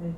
আসসালামু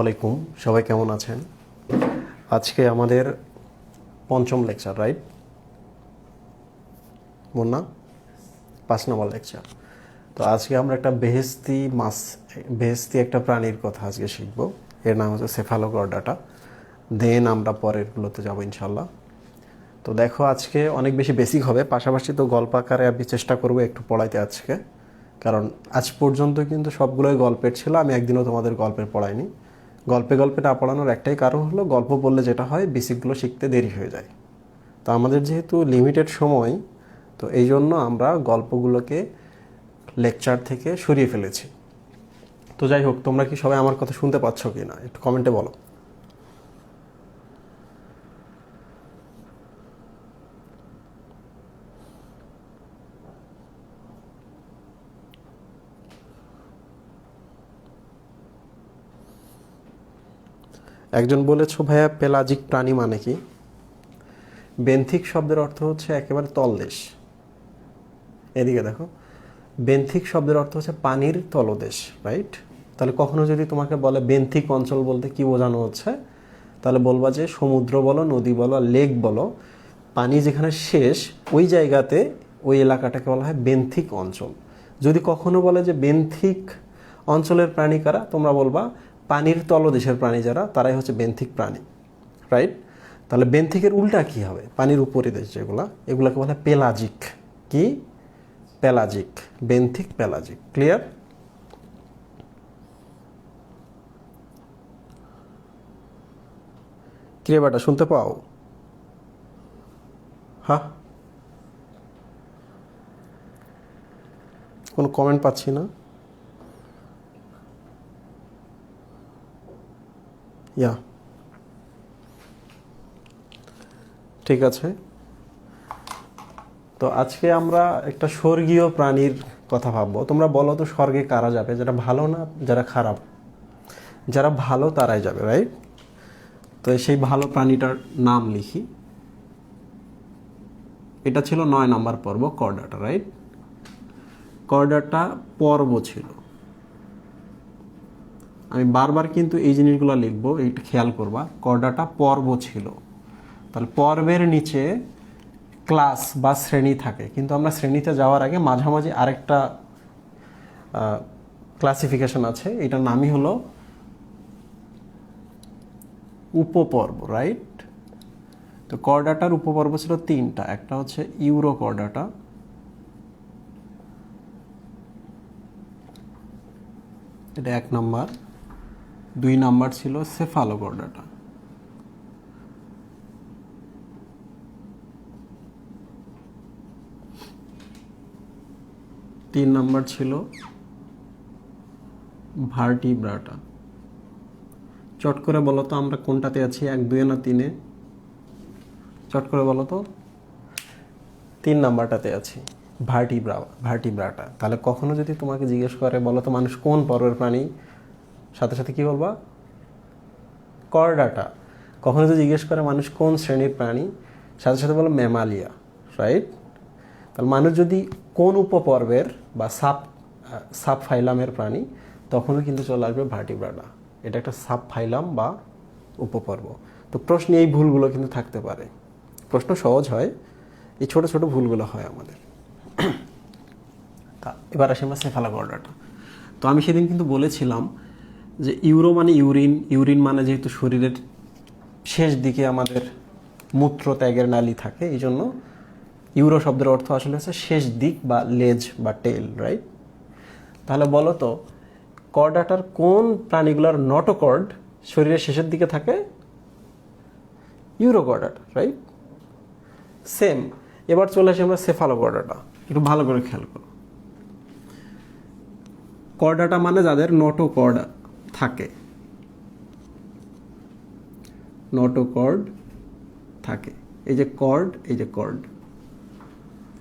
আলাইকুম, সবাই কেমন আছেন? আজকে আমাদের পঞ্চম লেকচার, রাইট? মুন্না 5 নম্বর লেকচার। তো আজকে আমরা একটা বেহেস্তি একটা প্রাণীর কথা আজকে শিখব। এর নাম হচ্ছে সেফালোগর্ডাটা। দেন আমরা পরেরগুলোতে যাব ইনশাল্লাহ। তো দেখো, আজকে অনেক বেশি বেসিক হবে, পাশাপাশি তো গল্প আকারে আমি চেষ্টা করবো একটু পড়াইতে আজকে, কারণ আজ পর্যন্ত কিন্তু সবগুলোই গল্পের ছিল। আমি একদিনও তোমাদের গল্পের পড়াইনি। গল্পে না পড়ানোর একটাই কারণ হলো, গল্প বললে যেটা হয় বেসিকগুলো শিখতে দেরি হয়ে যায়। তো আমাদের যেহেতু লিমিটেড সময়, তো এই জন্য আমরা গল্পগুলোকে লেকচার থেকে সরিয়ে ফেলেছি। তো যাই হোক, তোমরা কি সবাই আমার কথা শুনতে পাচ্ছ কি না একটু কমেন্টে বলো। একজন বলেছো, ভাইয়া পেলাজিক প্রাণী মানে কি? বেন্থিক শব্দের অর্থ হচ্ছে একেবারে তলদেশ। এদিকে দেখো, বেন্থিক শব্দের অর্থ হচ্ছে পানির তলদেশ, রাইট? তাহলে কখনো যদি তোমাকে বলে বেন্থিক অঞ্চল বলতে কি বোঝানো হচ্ছে, তাহলে বলবা যে সমুদ্র বলো, নদী বলো, লেক বলো, পানি যেখানে শেষ ওই জায়গাতে ওই এলাকাটাকে বলা হয় বেন্থিক অঞ্চল। যদি কখনো বলে যে বেন্থিক অঞ্চলের প্রাণী কারা, তোমরা বলবা পানির তলদেশের প্রাণী যারা, তারাই হচ্ছে বেন্থিক প্রাণী, রাইট? তাহলে বেন্থিকের উল্টা কি হবে? পানির উপরিদেশ যেগুলা, এগুলোকে বলা হয় পেলাজিক। কি? পেলাজিক। বেন্থিক, পেলাজিক। ক্লিয়ার? ক্রিয়াটা শুনতে পাও? হ্যাঁ, কোনো কমেন্ট পাচ্ছি না। ইয়া, ঠিক আছে। তো আজকে আমরা একটা স্বর্গীয় প্রাণীর কথা ভাববো। তোমরা বলো তো, স্বর্গে কারা যাবে? যারা ভালো না, যারা খারাপ? যারা ভালো তারাই যাবে, রাইট? তো সেই ভালো প্রাণীটার নাম লিখি। এটা ছিল 9 নম্বর পর্ব, কর্ডাটা, রাইট? কর্ডাটা পর্ব ছিল। আমি বারবার কিন্তু এই জিনিসগুলো লিখবো, এইটা খেয়াল করবা। কর্ডাটা পর্ব ছিল। তাহলে পর্বের নিচে ক্লাস বা শ্রেণী থাকে, কিন্তু আমরা শ্রেণীতে যাওয়ার আগে মাঝামাঝি আরেকটা ক্লাসিফিকেশন আছে, এটার নামই হলো উপপর্ব, রাইট? তো কর্ডাটার উপপর্ব ছিল 3টা। একটা হচ্ছে ইউরো কর্ডাটা, এটা 1 নাম্বার। 2 নাম্বার ছিল সেফালোকর্ডাটা। 3 নাম্বার ছিল ভার্টিব্রাটা। চট করে বলো তো আমরা কোনটাতে আছি, 1, 2 না 3-এ? চট করে বলো তো। 3 নাম্বারটাতে আছি, ভার্টিব্রাটা। তাহলে কখনো যদি তোমাকে জিজ্ঞেস করে বলো তো মানুষ কোন পর্বের প্রাণী, সাথে সাথে কি বলবা? কর্ডাটা। কখনো যদি জিজ্ঞেস করে মানুষ কোন শ্রেণীর প্রাণী, সাথে সাথে বলো ম্যামালিয়া, রাইট? তাহলে মানুষ যদি কোন উপপর্বের বা সাবফাইলামের প্রাণী, তখনও কিন্তু চলে আসবে ভার্টিব্রাটা। এটা একটা সাবফাইলাম বা উপপর্ব। তো প্রশ্নে এই ভুলগুলো কিন্তু থাকতে পারে। প্রশ্ন সহজ হয়, এই ছোট ছোট ভুলগুলো হয় আমাদের। এবার আসি আমরা সেফালোকর্ডাটা। তো আমি সেদিন কিন্তু বলেছিলাম যে ইউরো মানে ইউরিন, ইউরিন মানে যেহেতু শরীরের শেষ দিকে আমাদের মূত্র ত্যাগের নালী থাকে, এই জন্য ইউরো শব্দের অর্থ আসলে হচ্ছে শেষ দিক বা লেজ বা টেল, রাইট? তাহলে বলো তো কর্ডাটার কোন প্রাণীগুলোর নটোকর্ড শরীরের শেষের দিকে থাকে? Urochordata, right? সেম। এবার চলে আসি আমরা সেফালোকর্ডাটা। একটু ভালো করে খেয়াল করো। কর্ডাটা মানে যাদের নটোকর্ড থাকে, নটোকর্ড থাকে। এই যে কর্ড, এই যে কর্ড।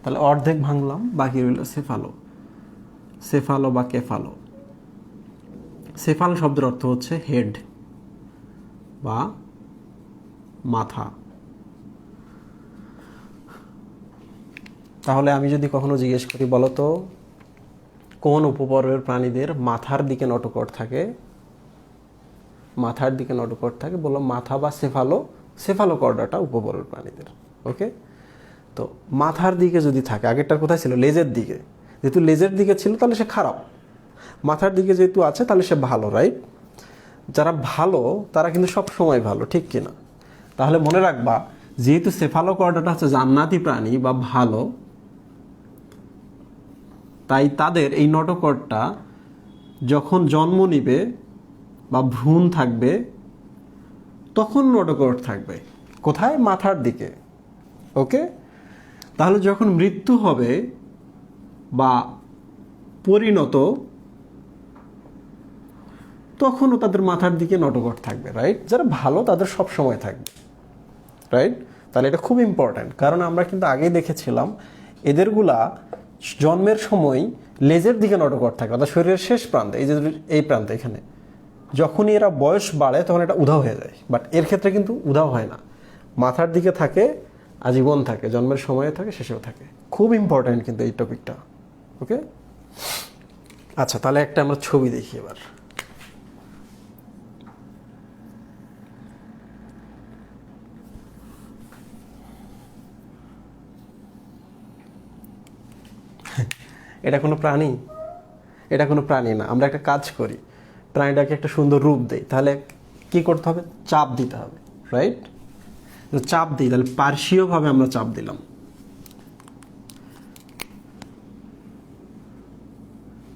তাহলে অর্ধেক ভাঙলাম, বাকি রইল সেফালো। সেফালো বা কেফালো। সেফাল শব্দের অর্থ হচ্ছে হেড বা মাথা। তাহলে আমি যদি কখনো জিজ্ঞেস করি বলো তো কোন উপপর্বের প্রাণীদের মাথার দিকে নটোকর্ড থাকে, মাথার দিকে নটোকর্ড থাকে, বললাম মাথা বা সেফালোকর্ডাটা উপপর্বের প্রাণীদের। ওকে, তো মাথার দিকে যদি থাকে, আগেরটার কোথায় ছিল? লেজের দিকে। যেহেতু লেজের দিকে ছিল তাহলে সে খারাপ, মাথার দিকে যেহেতু আছে তাহলে সে ভালো, রাইট? যারা ভালো তারা কিন্তু সব সময় ভালো, ঠিক কিনা? তাহলে মনে রাখবা যেহেতু সেফালোকর্ডাটা হচ্ছে জান্নাতি প্রাণী বা ভালো, তাই তাদের এই নটোকর্ডটা যখন জন্ম নিবে বা ভ্রূণ থাকবে তখন নটোকর্ড থাকবে কোথায়? মাথার দিকে। ওকে, তাহলে যখন মৃত্যু হবে বা পরিণত, তখনও তাদের মাথার দিকে নটোকর্ড থাকবে, রাইট? যারা ভালো তাদের সব সময় থাকবে, রাইট? তাহলে এটা খুব ইম্পর্ট্যান্ট, কারণ আমরা কিন্তু আগেই দেখেছিলাম এদেরগুলা জন্মের সময় লেজের দিকে নটোকর্ড থাকে, অর্থাৎ শরীরের শেষ প্রান্তে, এই যে এই প্রান্তে এখানে। যখনই এরা বয়স বাড়ে তখন এটা উধাও হয়ে যায়, বাট এর ক্ষেত্রে কিন্তু উধাও হয় না, মাথার দিকে থাকে, আজীবন থাকে, জন্মের সময়ে থাকে, শেষেও থাকে। খুব ইম্পর্ট্যান্ট কিন্তু এই টপিকটা। ওকে, আচ্ছা, তাহলে একটা আমরা ছবি দেখি এবার। এটা কোনো প্রাণী? এটা কোনো প্রাণী না। আমরা একটা কাজ করি, প্রাণীটাকে একটা সুন্দর রূপ দেই, তাহলে কি করতে হবে? চাপ দিতে হবে, রাইট? চাপ দিই, তাহলে পার্শ্বীয়ভাবে আমরা চাপ দিলাম।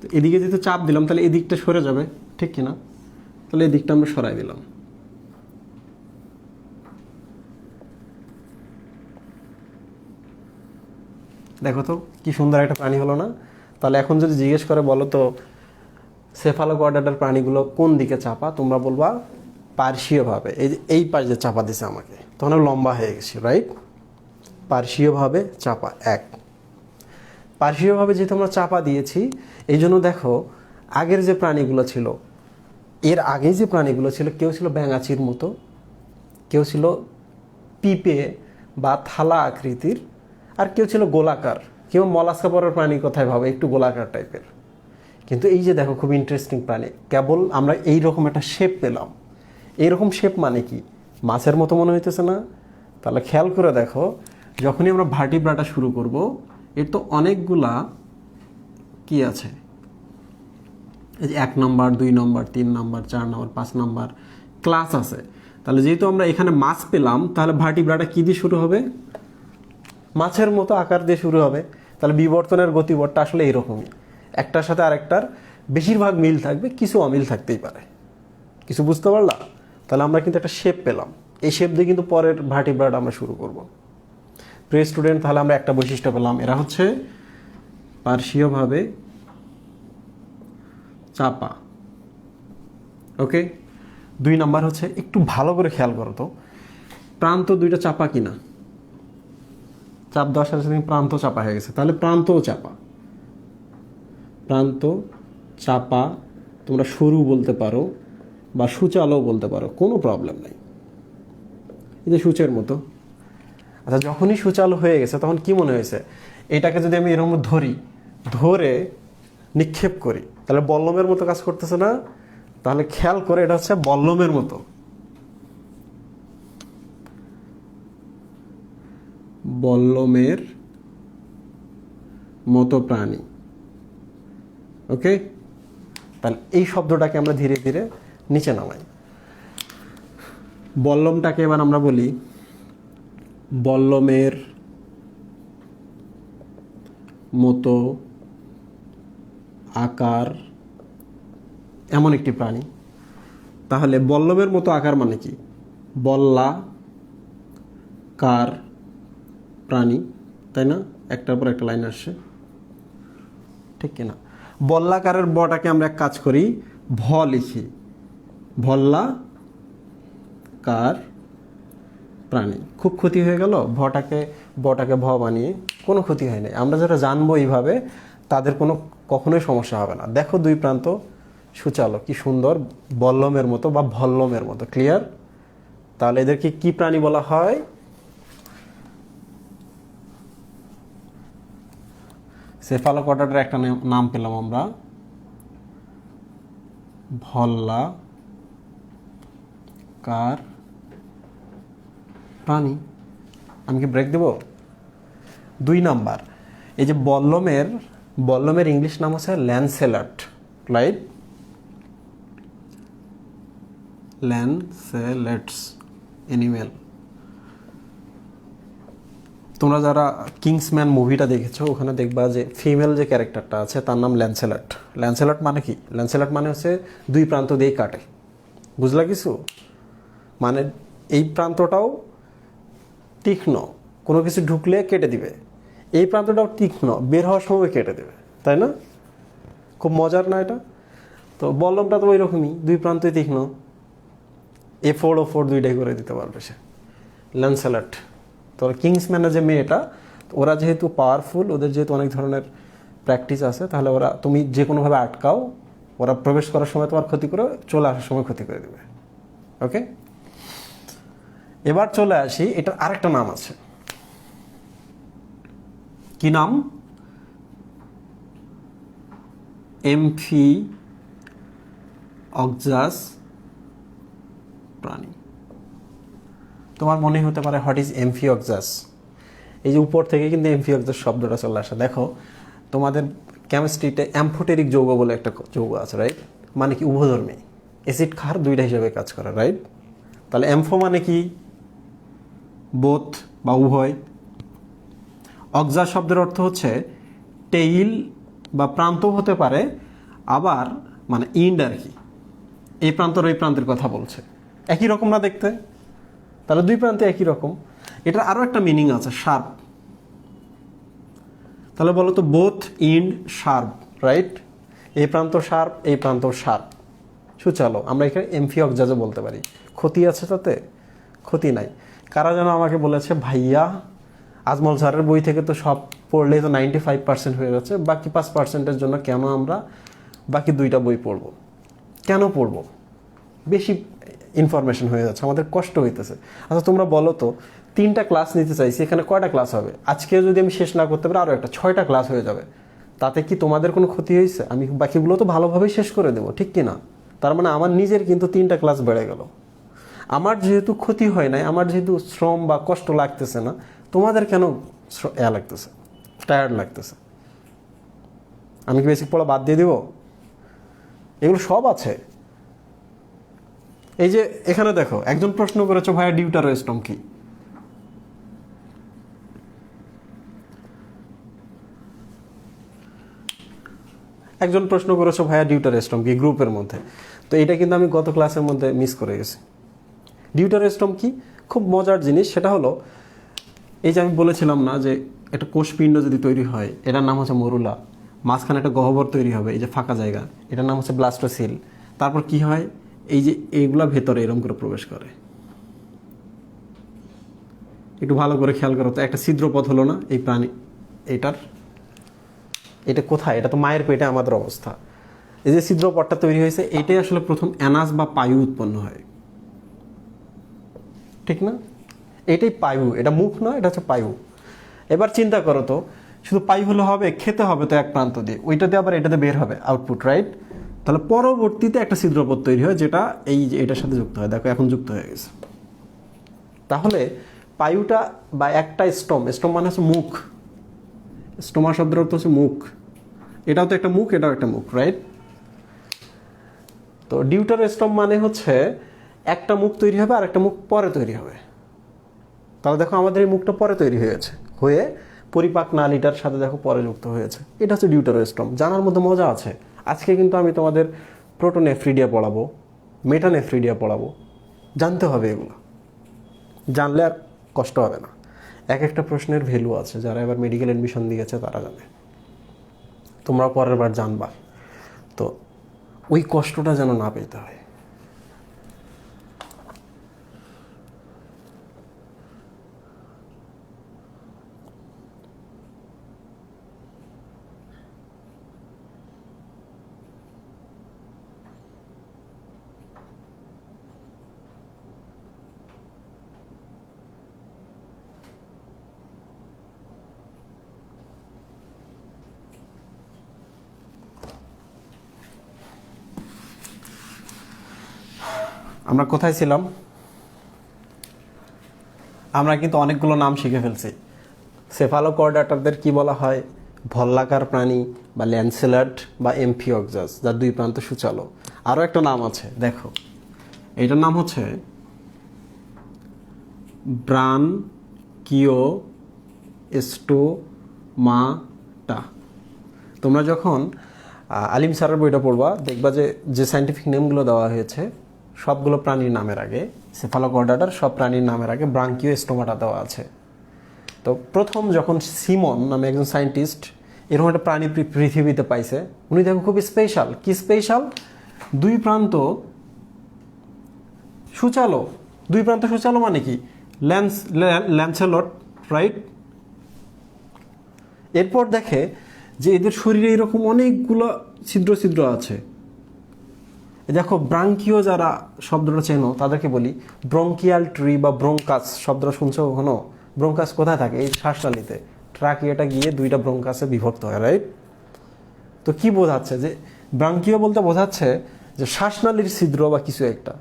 তো এদিকে যেহেতু চাপ দিলাম তাহলে এদিকটা সরে যাবে, ঠিক কিনা? তাহলে এদিকটা আমরা সরাই দিলাম। দেখো তো কি সুন্দর একটা প্রাণী হলো না? তাহলে এখন যদি জিজ্ঞেস করে বলো তো সেফালোকর্ডাটার প্রাণীগুলো কোন দিকে চাপা, তোমরা বলবা পার্শ্বীয়ভাবে। এই যে এই পাশ যে চাপা দিছে আমাকে, তখন লম্বা হয়ে গেছি, রাইট? পার্শ্বীয়ভাবে চাপা। এক, পার্শ্বীয়ভাবে যেহেতু আমরা চাপা দিয়েছি, এই জন্য দেখো আগের যে প্রাণীগুলো ছিল, এর আগে যে প্রাণীগুলো ছিল, কেউ ছিল ব্যাঙাচির মতো, কেউ ছিল পিঁপে বা থালা আকৃতির, আর কেউ ছিল গোলাকার। কেউ মলাস্কা পরের প্রাণী কোথায় ভাবে একটু গোলাকার টাইপের। কিন্তু এই যে দেখো খুব ইন্টারেস্টিং প্রাণী, কেবল আমরা এইরকম একটা শেপ পেলাম। এইরকম শেপ মানে কি? মাছের মতো মনে হইতেছে না? তাহলে খেয়াল করে দেখো, যখনই আমরা ভার্টিব্রাটা শুরু করব, এর তো অনেকগুলা কি আছে, এই যে 1 নম্বর, 2 নম্বর, 3 নম্বর, 4 নম্বর, 5 নম্বর ক্লাস আছে। তাহলে যেহেতু আমরা এখানে মাছ পেলাম, তাহলে ভার্টিব্রাটা কি দিয়ে শুরু হবে? মাছের মতো আকার দিয়ে শুরু হবে। তাহলে বিবর্তনের গতিপথটা আসলে এইরকমই, একটার সাথে আরেকটার বেশিরভাগ মিল থাকবে, কিছু অমিল থাকতেই পারে। কিছু বুঝতে পারলা? তাহলে আমরা কিন্তু একটা শেপ পেলাম। এই শেপ দিয়ে কিন্তু পরের ভার্টিব্রাটা আমরা শুরু করব। প্রিয় স্টুডেন্ট, তাহলে আমরা একটা বৈশিষ্ট্য পেলাম, এরা হচ্ছে পার্শ্বীয়ভাবে চাপা। ওকে, 2 নাম্বার হচ্ছে, একটু ভালো করে খেয়াল করো তো, প্রান্ত দুইটা চাপা কিনা। চাপ দেওয়ার সাথে সাথে প্রান্ত চাপা হয়ে গেছে, তাহলে প্রান্তও চাপা। প্রান্ত চাপা, তোমরা সরু বলতে পারো বা সূচালো বলতে পারো, কোনো প্রবলেম নেই। এই যে সূচের মতো। আচ্ছা, যখনই সূচালো হয়ে গেছে তখন কি মনে হয়েছে, এটাকে যদি আমি এরকম ধরে নিক্ষেপ করি, তাহলে বল্লমের মতো কাজ করতেছে না? তাহলে খেয়াল করে, এটা হচ্ছে বল্লমের মতো। বল্লমের মতো প্রাণী। ওকে, তাহলে এই শব্দটাকে আমরা ধীরে ধীরে নিচে নামাই। বল্লমটাকে এবার আমরা বলি বল্লমের মতো আকার এমন একটি প্রাণী। তাহলে বল্লমের মতো আকার মানে কি? বল্লাকার প্রাণী, তাই না? একটার পর একটা লাইন আসছে, ঠিক কিনা? বল্লাকারের বটাকে আমরা এক কাজ করি, ভ লিখি, ভল্লাকার প্রাণী। খুব ক্ষতি হয়ে গেল বটাকে ভ বানিয়ে, কোনো ক্ষতি হয় নাই। আমরা যেটা জানবো এইভাবে, তাদের কখনোই সমস্যা হবে না। দেখো 2 প্রান্ত সূচালো, কি সুন্দর, বল্লমের মতো বা ভল্লমের মতো। ক্লিয়ার? তাহলে এদেরকে কি প্রাণী বলা হয়? সেফালোপডার একটা নাম পেলাম আমরা, ভল্লাকার প্রাণী। আমি কি ব্রেক দেব? 2 নাম্বার, এই যে বল্লমের ইংলিশ নাম হচ্ছে ল্যান্সেলট, রাইট? ল্যান্সেলেটস অ্যানিমেল। তোমরা যারা কিংসম্যান মুভিটা দেখেছো, ওখানে দেখবা যে ফিমেল যে ক্যারেক্টারটা আছে তার নাম ল্যান্সেলট। ল্যান্সেলট মানে কি? ল্যান্সেলট মানে হচ্ছে 2 প্রান্ত দিয়েই কাটে। বুঝলা কিছু? মানে এই প্রান্তটাও তীক্ষ্ণ, কোনো কিছু ঢুকলে কেটে দিবে, এই প্রান্তটাও তীক্ষ্ণ, বের হওয়ার সময় কেটে দেবে, তাই না? খুব মজার না এটা? তো বল্লমটা তো ওই রকমই, 2 প্রান্তই তীক্ষ্ণ, A4 O4 দুইটাই করে দিতে পারবে সে। ল্যান্সেলট। তো কিংসম্যানের যে মেয়েটা, ওরা যেহেতু পাওয়ারফুল, ওদের যেহেতু অনেক ধরনের প্র্যাকটিস আছে, তাহলে তুমি যে কোনোভাবে আটকাও, ওরা প্রবেশ করার সময় তোমার ক্ষতি করে, চলে আসার সময় ক্ষতি করে দেবে। ওকে, এবার চলে আসি, এটার আরেকটা নাম আছে। কি নাম? এমফিঅক্সাস প্রাণী। তোমার মনে হতে পারে হোয়াট ইজ এমফিঅক্সাস? এই যে উপর থেকে কিন্তু এমফিঅক্সাস শব্দটা চলে আসে। দেখো, তোমাদের কেমিস্ট্রিতে অ্যাম্ফোটেরিক যৌগ বলে একটা যৌগ আছে, রাইট? মানে কি উভধর্মী, অ্যাসিড ক্ষার দুইটা হিসাবে কাজ করে, রাইট? তাহলে অ্যাম্ফো মানে কি? বোথ বা উভয়। অক্সাস শব্দের অর্থ হচ্ছে টেইল বা প্রান্ত হতে পারে, আবার মানে ইন্ড আর কি, এই প্রান্তর ওই প্রান্তের কথা বলছে। একই রকম না দেখতে? তাহলে 2 প্রান্তে একই রকম। এটার আরও একটা মিনিং আছে, শার্প। তাহলে বলো তো, বোথ ইন্ড শার্প, রাইট? এই প্রান্ত শার্প, এই প্রান্ত শার্প। সুচালো, আমরা এখানে এমফিঅক্সাসও বলতে পারি। ক্ষতি আছে তাতে? ক্ষতি নাই। কারা যেন আমাকে বলেছে, ভাইয়া আজমল স্যারের বই থেকে তো সব পড়লেই তো 95% হয়ে যাচ্ছে, বাকি 5%-এর জন্য কেন আমরা বাকি 2টা বই পড়বো? কেন পড়বো? বেশি ইনফরমেশন হয়ে যাচ্ছে, আমাদের কষ্ট হইতেছে। আচ্ছা তোমরা বলো তো, 3টা ক্লাস নিতে চাইছি, এখানে কয়টা ক্লাস হবে? আজকে যদি আমি শেষ না করতে পারি, আরও একটা 6টা ক্লাস হয়ে যাবে। তাতে কি তোমাদের কোনো ক্ষতি হয়েছে? আমি বাকিগুলো তো ভালোভাবেই শেষ করে দেবো, ঠিক কি না? তার মানে আমার নিজের কিন্তু 3টা ক্লাস বেড়ে গেল। আমার যেহেতু ক্ষতি হয় নাই, আমার যেহেতু শ্রম বা কষ্ট লাগতেছে না, তোমাদের কেন লাগতেছে, টায়ার্ড লাগতেছে? আমি কি বেসিক পড়া বাদ দিয়ে দিব? এগুলো সব আছে। এই যে এখানে দেখো, একজন প্রশ্ন করেছো, ভাইয়া ডিউটারোস্টম কি? একজন প্রশ্ন করেছো ভাইয়া ডিউটারেস্টম কি গ্রুপের মধ্যে, তো এটা কিন্তু আমি গত ক্লাসের মধ্যে মিস করে গেছি। ডিউটারেস্টম কি, খুব মজার জিনিস, সেটা হলো এই যে আমি বলেছিলাম না যে একটা কোষপিণ্ড যদি তৈরি হয় এটার নাম হচ্ছে মরুলা, মাঝখানে একটা গহ্বর তৈরি হবে, এই যে ফাঁকা জায়গা, এটার নাম হচ্ছে ব্লাস্টোসিল। তারপর কি হয়, এই যে এইগুলা ভেতরে এরকম করে প্রবেশ করে। একটু ভালো করে খেয়াল করো তো, একটা ছিদ্রপথ হলো না এই প্রাণী, এটা কোথায়, এটা তো মায়ের পেটে আমাদের অবস্থা। এই যে ছিদ্রপথটা তৈরি হয়েছে, এটাই আসলে প্রথম অ্যানাস বা পায়ু উৎপন্ন হয়, ঠিক না? এটাই পায়ু, এটা মুখ নয়, এটা হচ্ছে পায়ু। এবার চিন্তা করো তো, শুধু পায়ু হলে হবে, খেতে হবে তো এক প্রান্ত দিয়ে, ওইটাতে আবার এটাতে বের হবে আউটপুট, রাইট? তাহলে পরবর্তীতে একটা ছিদ্রপথ তৈরি হয় যেটা এই যে এটার সাথে যুক্ত হয়, দেখো এখন যুক্ত হয়ে গেছে। তাহলে পায়ুটা বা একটা স্টম মানে হচ্ছে মুখ, স্টোমা শব্দের অর্থ হচ্ছে মুখ, এটাও তো একটা মুখ, এটাও একটা মুখ, রাইট? তো ডিউটারেস্টম মানে হচ্ছে একটা মুখ তৈরি হবে আর একটা মুখ পরে তৈরি হবে। তাহলে দেখো আমাদের এই মুখটা পরে তৈরি হয়েছে, হয়ে পরিপাক নালীটার সাথে দেখো পরে যুক্ত হয়েছে, এটা হচ্ছে ডিউটারেস্টম। জানার মধ্যে মজা আছে। আজকে কিন্তু আমি তোমাদের প্রোটোনেফ্রিডিয়া পড়াবো, মেটানেফ্রিডিয়া পড়াবো, জানতে হবে এগুলো, জানলে আর কষ্ট হবে না। এক একটা প্রশ্নের ভ্যালু আছে, যারা এবার মেডিকেল অ্যাডমিশন দিয়েছে তারা জানে, তোমরা পরের বার জানবা, তো ওই কষ্টটা যেন না পেতে হয়। আমরা কোথায় ছিলাম? আমরা কিন্তু অনেকগুলো নাম শিখে ফেলছি। সেফালোকর্ডাটারদের কি বলা হয়? ভল্লাকার প্রাণী বা ল্যান্সেলাট বা এমফিওক্সাস, যার দুই প্রান্ত সূচালো। আরও একটা নাম আছে, দেখো এইটার নাম হচ্ছে ব্রানকিওস্টোমাটা। তোমরা যখন আলিম স্যারের বইটা পড়বা, দেখবা যে সায়েন্টিফিক নেমগুলো দেওয়া হয়েছে সবগুলো প্রাণীর নামের আগে, সেফালোকর্ডাটার সব প্রাণীর নামের আগে ব্রাঙ্কিওস্টোমাটা দেওয়া আছে। তো প্রথম যখন সিমন নামে একজন সায়েন্টিস্ট এরকম একটা প্রাণী পৃথিবীতে পাইছে, উনি দেখো খুব স্পেশাল। কি স্পেশাল? দুই প্রান্ত সূচালো। দুই প্রান্ত সূচালো মানে কি? ল্যান্সেলট, রাইট? এরপর দেখে যে এদের শরীরে এরকম অনেকগুলো ছিদ্র ছিদ্র আছে। দেখো ব্রাঙ্কিও, যারা শব্দটা চেনো তাদেরকে বলি ব্রঙ্কিয়াল ট্রি বা ব্রঙ্কাস শব্দটা শুনছো কখনো? ব্রঙ্কাস কোথায় থাকে? এই শ্বাসনালীতে। ট্রাকিয়াটা গিয়ে দুইটা ব্রঙ্কাসে বিভক্ত হয়, রাইট? তো কি বোঝাচ্ছে? যে ব্রাঙ্কিও বলতে বোঝাচ্ছে যে শ্বাসনালীর ছিদ্র বা কিছু একটা।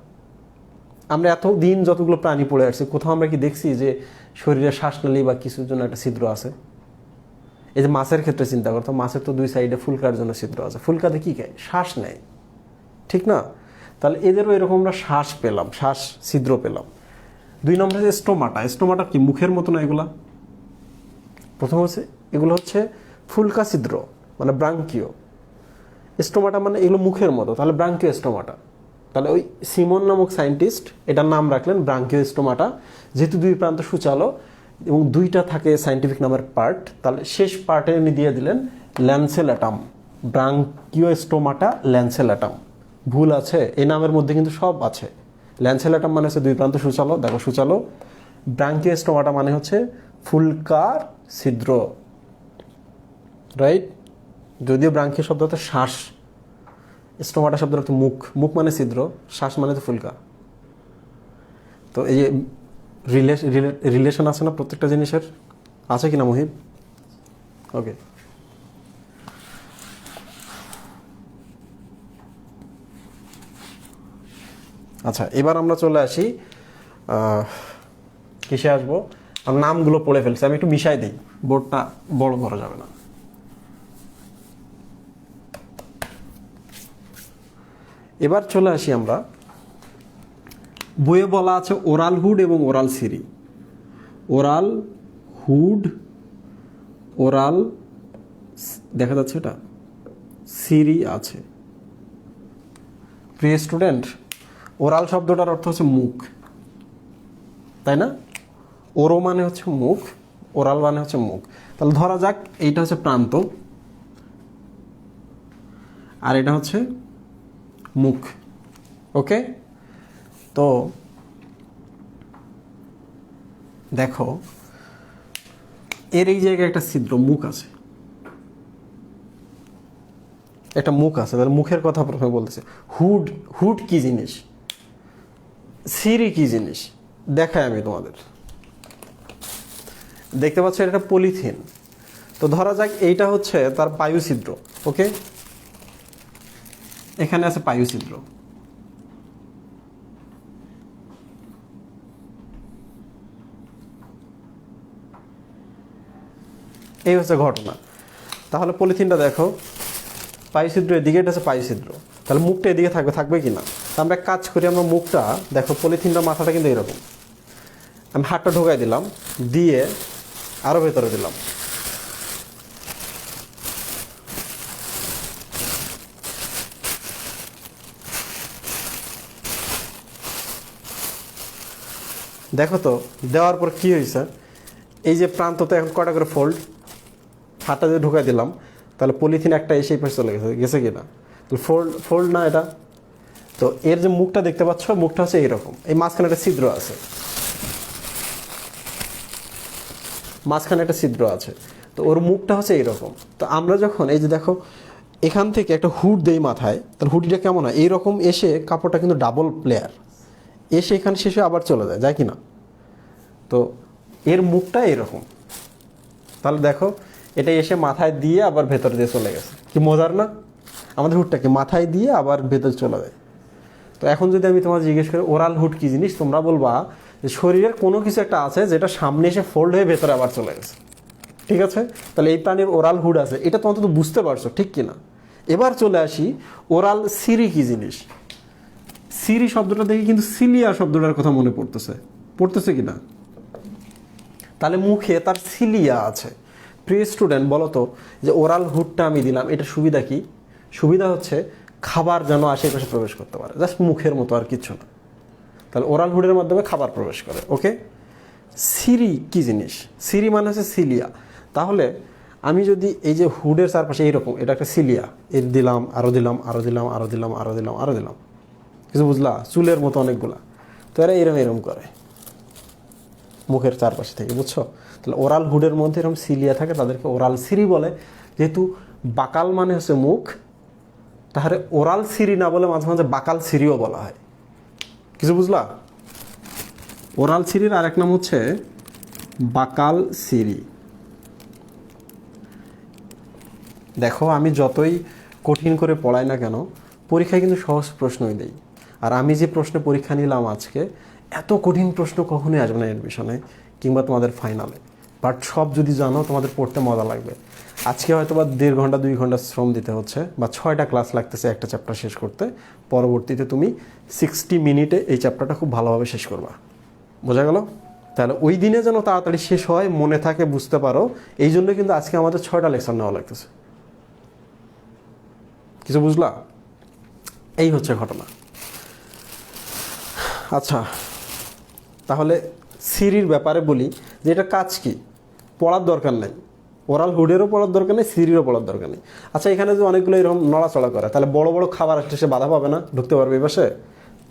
আমরা এতদিন যতগুলো প্রাণী পড়ে আসছি, কোথাও আমরা কি দেখছি যে শরীরে শ্বাসনালী বা কিছুর জন্য একটা ছিদ্র আছে? এই যে মাছের ক্ষেত্রে চিন্তা করতো, মাছের তো দুই সাইডে ফুলকার জন্য ছিদ্র আছে। ফুলকাতে কি খায়? শ্বাস নেয়, ঠিক না? তাহলে এদেরও এরকম আমরা শ্বাস পেলাম, শ্বাস ছিদ্র পেলাম। দুই নম্বর হচ্ছে স্টোমাটা। স্টোমাটা কি মুখের মতো না এগুলা? প্রথম হচ্ছে এগুলো হচ্ছে ফুলকা ছিদ্র, মানে ব্রাঙ্কিও। স্টোমাটা মানে এগুলো মুখের মতো, তাহলে ব্রাঙ্কিও স্টোমাটা। তাহলে ওই সিমন নামক সায়েন্টিস্ট এটার নাম রাখলেন ব্রাঙ্কিও স্টোমাটা, যেহেতু দুই প্রান্ত সূচালো এবং দুইটা থাকে সায়েন্টিফিক নামের পার্ট, তাহলে শেষ পার্টে উনি দিয়ে দিলেন ল্যান্সেলাটাম। ব্রাঙ্কিও স্টোমাটা ল্যান্সেলাটাম। ভুল আছে? এই নামের মধ্যে কিন্তু সব আছে। ল্যান্সেলাটাম মানে হচ্ছে দুই প্রান্ত সূচালো, দেখো সূচালো। ব্রাঙ্কিও স্টোমাটা মানে হচ্ছে ফুলকার ছিদ্র, রাইট? যদিও ব্রাঙ্কিও শব্দ হচ্ছে শ্বাস, স্টোমাটা শব্দ হচ্ছে মুখ। মুখ মানে ছিদ্র, শ্বাস মানে তো ফুলকা। তো এই যে রিলেশন আছে না প্রত্যেকটা জিনিসের? আছে কিনা মুহিব? ওকে, আচ্ছা এবার আমরা চলে আসি কিসে আসবো? আর নামগুলো পড়ে ফেলছি, আমি একটু মিশাই দিই, বোর্ডটা বড় করা যাবে না। এবার চলে আসি আমরা, বইয়ে বলা আছে ওরাল হুড এবং ওরাল সিরি। ওরাল হুড, ওরাল দেখা যাচ্ছে এটা সিরি আছে। প্রিয় স্টুডেন্ট, ওরাল শব্দটার অর্থ হচ্ছে মুখ, তাই না? ওরো মানে হচ্ছে মুখ, ওরাল মানে হচ্ছে মুখ। তাহলে ধরা যাক এইটা হচ্ছে প্রান্ত আর এটা হচ্ছে মুখ। ওকে, তো দেখো এর এই জায়গায় একটা ছিদ্র, মুখ আছে, একটা মুখ আছে। তাহলে মুখের কথা প্রথমে বলতেছে। হুড, হুড কি জিনিস, সিরি কি জিনিস দেখাই আমি তোমাদের। দেখতে পাচ্ছ এটা একটা পলিথিন। তো ধরা যাক এইটা হচ্ছে তার বায়ু ছিদ্র। ওকে, এখানে আছে বায়ু ছিদ্র। এই হচ্ছে ঘটনা। তাহলে পলিথিনটা দেখো, বায়ু ছিদ্র এদিকে, এটা হচ্ছে বায়ু ছিদ্র। তাহলে মুখটা এদিকে থাকবে, থাকবে কি না? তা আমরা এক কাজ করি, আমরা মুখটা দেখো, পলিথিনটার মাথাটা কিন্তু এরকম, আমি হাতটা ঢোকাই দিলাম, দিয়ে আরো ভেতরে দিলাম। দেখো তো দেওয়ার পর কি হয়েছে, এই যে প্রান্ততে এখন কটা করে ফোল্ড, হাতটা যদি ঢোকাই দিলাম তাহলে পলিথিন একটা এসে পাশে চলে গেছে, গেছে কি না? তাহলে ফোল্ড, ফোল্ড না এটা? তো এর যে মুখটা দেখতে পাচ্ছ, মুখটা হচ্ছে এইরকম, এই মাঝখানে একটা ছিদ্র আছে, মাঝখানে একটা ছিদ্র আছে। তো ওর মুখটা হচ্ছে এইরকম। তো আমরা যখন এই যে দেখো এখান থেকে একটা হুড দেই মাথায়, তাহলে হুডিটা কেমন হয়, এইরকম এসে কাপড়টা কিন্তু ডাবল প্লেয়ার, এসে এখানে শেষে আবার চলে যায়, যায় কি না? তো এর মুখটা এরকম। তাহলে দেখো এটা এসে মাথায় দিয়ে আবার ভেতর দিয়ে চলে গেছে, কি মজার না? আমাদের হুডটাকে মাথায় দিয়ে আবার ভেতর চলে যায়। তো এখন যদি আমি তোমার জিজ্ঞেস করি ওরাল হুড কি জিনিস, তোমরা বলবা যে শরীরের কোনো কিছু একটা আছে যেটা সামনে এসে ফোল্ড হয়ে ভেতরে আবার চলে গেছে। ঠিক আছে, তাহলে এই প্রাণীর ওরাল হুড আছে, এটা তো অন্তত বুঝতে পারছো, ঠিক কিনা? এবার চলে আসি ওরাল সিরি কি জিনিস। সিরি শব্দটা দেখে কিন্তু সিলিয়া শব্দটার কথা মনে পড়তেছে, পড়তেছে কিনা? তাহলে মুখে তার সিলিয়া আছে। প্রিয় স্টুডেন্ট, বলো তো যে ওরাল হুডটা আমি দিলাম, এটা সুবিধা কি? সুবিধা হচ্ছে খাবার যেন আশেপাশে প্রবেশ করতে পারে, জাস্ট মুখের মতো, আর কিছু না। তাহলে ওরাল হুডের মাধ্যমে খাবার প্রবেশ করে। ওকে, সিরি কি জিনিস? সিরি মানে হচ্ছে সিলিয়া। তাহলে আমি যদি এই যে হুডের চারপাশে এইরকম, এটা একটা সিলিয়া, এর দিলাম, আরও দিলাম, আরও দিলাম, আরও দিলাম, আরও দিলাম, আরও দিলাম, কিছু বুঝলা? চুলের মতো অনেকগুলা। তো এরা এরম এরম করে মুখের চারপাশে থেকে, বুঝছো? তাহলে ওরাল হুডের মধ্যে এরকম সিলিয়া থাকে, তাদেরকে ওরাল সিরি বলে। যেহেতু বাকাল মানে হচ্ছে মুখ, তাহলে ওরাল সিরি না বলে মাঝে মাঝে বাকাল সিরিও বলা হয়। কিছু বুঝলা? ওরাল সিরির আরেক নাম হচ্ছে বাকাল সিরি। দেখো আমি যতই কঠিন করে পড়াই না কেন, পরীক্ষায় কিন্তু সহজ প্রশ্নই দেই। আর আমি যে প্রশ্নে পরীক্ষা নিলাম আজকে, এত কঠিন প্রশ্ন কখনোই আসবে না এডমিশনে কিংবা তোমাদের ফাইনালে। বাট সব যদি জানো, তোমাদের পড়তে মজা লাগবে। আজকে হয়তো বা 1.5 ঘন্টা 2 ঘন্টা শ্রম দিতে হচ্ছে, বা 6টা ক্লাস লাগতেছে একটা চ্যাপ্টার শেষ করতে। পরবর্তীতে তুমি 60 মিনিটে এই চ্যাপ্টারটা খুব ভালোভাবে শেষ করবা। বোঝা গেল? তাহলে ওই দিনে যেন তাড়াতাড়ি শেষ হয়, মনে থাকে, বুঝতে পারো, এই জন্য কিন্তু আজকে আমাদের 6টা লেকচার নেওয়া লাগতেছে। কিছু বুঝলা? এই হচ্ছে ঘটনা। আচ্ছা, তাহলে সিরির ব্যাপারে বলি যে এটা কাজ কি, পড়ার দরকার নেই, ওরাল হুডেরও পড়ার দরকার নেই, সিরিরও পড়ার দরকার নেই। আচ্ছা, এখানে যে অনেকগুলো এরকম নড়াচড়া করে, তাহলে বড় বড় খাবার আসলে সে বাধা পাবে না? ঢুকতে পারবে এই পাশে?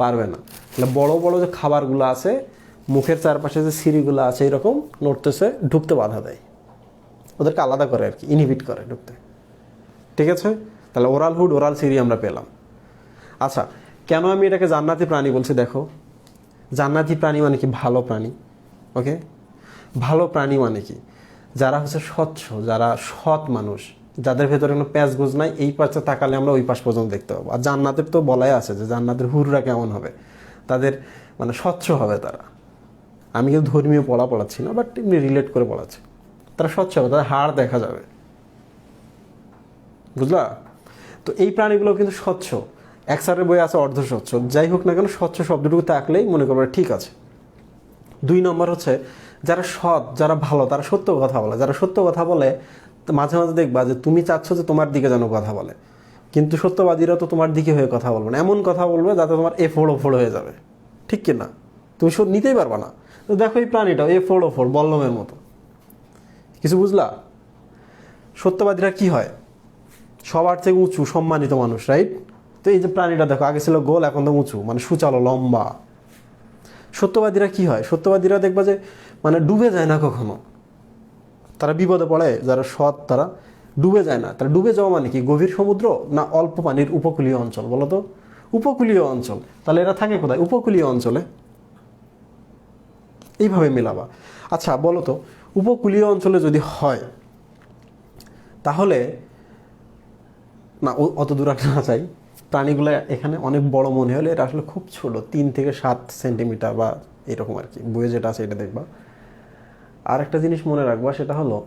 পারবে না। তাহলে বড় বড় যে খাবারগুলো আছে, মুখের চারপাশে যে সিরিগুলো আছে এরকম নড়তেছে, ঢুকতে বাধা দেয়, ওদেরকে আলাদা করে আর কি, ইনহিবিট করে ঢুকতে। ঠিক আছে, তাহলে ওরাল হুড, ওরাল সিরি আমরা পেলাম। আচ্ছা, কেন আমি এটাকে জান্নাতি প্রাণী বলছি? দেখো, জান্নাতি প্রাণী মানে কি? ভালো প্রাণী। ওকে, ভালো প্রাণী মানে কি? যারা হচ্ছে স্বচ্ছ, যারা সৎ মানুষ, যাদের ভেতরে কোনো প্যাঁচ গোজ নাই, এই পাশে তাকালে আমরা ওই পাশ পর্যন্ত দেখতে পাবো। আর জান্নাতের তো বলাই আছে যে জান্নাতের হুররা কেমন হবে, তাদের মানে স্বচ্ছ হবে তারা। আমি কিন্তু ধর্মীয় পড়াচ্ছি না, বাট এমনি রিলেট করে পড়াচ্ছি। তারা স্বচ্ছ হবে, তাদের হাড় দেখা যাবে, বুঝলা? তো এই প্রাণীগুলো কিন্তু স্বচ্ছ। এক স্যারের বই আছে অর্ধ স্বচ্ছ। যাই হোক না কেন, স্বচ্ছ শব্দটুকু থাকলেই মনে করবে ঠিক আছে। 2 নম্বর হচ্ছে যারা সৎ, যারা ভালো, তারা সত্য কথা বলে। যারা সত্য কথা বলে, মাঝে মাঝে দেখবা যে তুমি চাচ্ছ যে তোমার দিকে যেন কথা বলে, কিন্তু সত্যবাদীরা তো তোমার দিকে হয়ে কথা বলবে না, এমন কথা বলবে যাতে তোমার এ ফোড় ও ফোড় হয়ে যাবে, ঠিক কিনা? তুমি নিতেই পারবা না। তো দেখো এই প্রাণীটাও এ ফোড় ও ফোড় বল্লমের মতো, কিছু বুঝলা? সত্যবাদীরা কি হয়, সবার থেকে উঁচু সম্মানিত মানুষ, রাইট? তো এই যে প্রাণীটা দেখো, আগে ছিল গোল, এখন তো উঁচু, মানে সুচালো লম্বা। সত্যবাদীরা কি হয়, সত্যবাদীরা দেখবা যে মানে ডুবে যায় না কখনো, তারা বিপদে পড়ে, যারা সৎ তারা ডুবে যায় না। তারা ডুবে যাওয়া মানে কি, গভীর সমুদ্র না অল্প পানির উপকূলীয় অঞ্চল, বলো তো? উপকূলীয় অঞ্চল। তাহলে এরা থাকে কোথায়, উপকূলীয় অঞ্চলে। এইভাবে মেলাবা। আচ্ছা বলো তো, উপকূলীয় অঞ্চলে যদি হয় তাহলে না, অত দূর না চাই, প্রাণীগুলো এখানে অনেক বড় মনে হলে এটা আসলে খুব ছোট, 3 থেকে 7 সেন্টিমিটার বা এরকম আর কি, বইয়ে যেটা আছে এটা দেখবা। আর একটা জিনিস মনে রাখবা, সেটা হলো,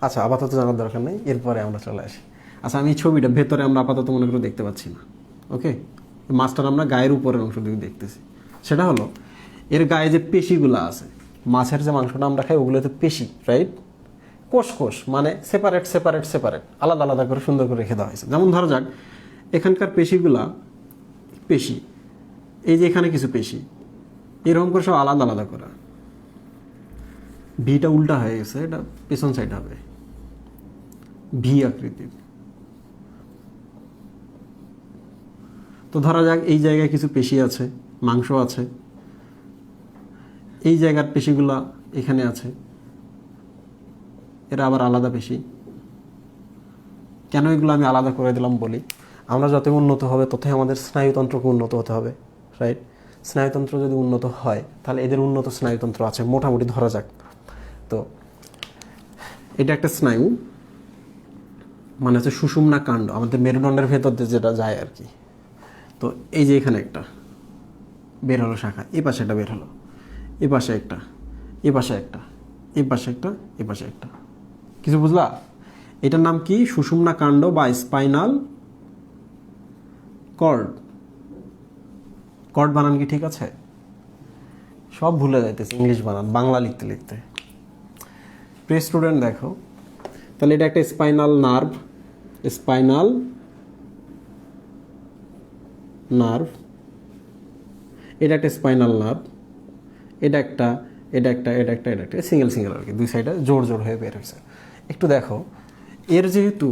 আচ্ছা আপাতত জানার দরকার নেই, এরপরে আমরা চলে আসি। আচ্ছা আমি ছবিটা ভেতরে আমরা আপাতত মনে করে দেখতে পাচ্ছি না, ওকে? মাছটার আমরা গায়ের উপরের অংশ দিয়ে দেখতেছি। সেটা হলো এর গায়ে যে পেশিগুলো আছে, মাছের যে মাংসটা আমরা খাই ওগুলোতে পেশি, রাইট? কোষ কোষ মানে সেপারেট সেপারেট সেপারেট, আলাদা আলাদা করে সুন্দর করে রেখে দেওয়া হয়েছে। যেমন ধরা যাক এখানকার পেশিগুলা, পেশি এই যে এখানে কিছু পেশি এরকম করে সব আলাদা আলাদা করা। ভিটা উল্টা হয়ে গেছে, এটা পেছন সাইড হবে, ভি আকৃতির। তো ধরা যাক এই জায়গায় কিছু পেশি আছে, মাংস আছে, এই জায়গার পেশিগুলা এখানে আছে, এরা আবার আলাদা পেশি। কেন এগুলো আমি আলাদা করে দিলাম বলি, আমরা যত উন্নত হবে ততই আমাদের স্নায়ুতন্ত্রকে উন্নত হতে হবে, রাইট? স্নায়ুতন্ত্র যদি উন্নত হয় তাহলে এদের উন্নত স্নায়ুতন্ত্র আছে মোটামুটি, ধরা যাক। তো এটা একটা স্নায়ু, মানে হচ্ছে সুষুম্না কাণ্ড, আমাদের মেরুদণ্ডের ভেতর দিয়ে যেটা যায় আর কি। তো এই যে এখানে একটা বের হলো শাখা, এই পাশে একটা বের হলো, এ পাশে একটা, এ পাশে একটা, এ পাশে একটা, এ পাশে একটা। কিছু বুঝলা? এটার নাম কি, সুষুম্না কাণ্ড বা স্পাইনাল কর্ড। কর্ড বানান কি ঠিক আছে? সব ভুলে যাইতেছে ইংলিশ বানান, বাংলা লিখতে লিখতে। প্রিয় স্টুডেন্ট দেখো, তাহলে এটা একটা স্পাইনাল নার্ভ, স্পাইনাল নার্ভ, এটা একটা স্পাইনাল নার্ভ, এটা একটা, এটা একটা, এটা একটা, এটা একটা, সিঙ্গেল সিঙ্গেল আর কি, দুই সাইডে জোর জোর হয়ে বের হয়েছে। একটু দেখো, এর যেহেতু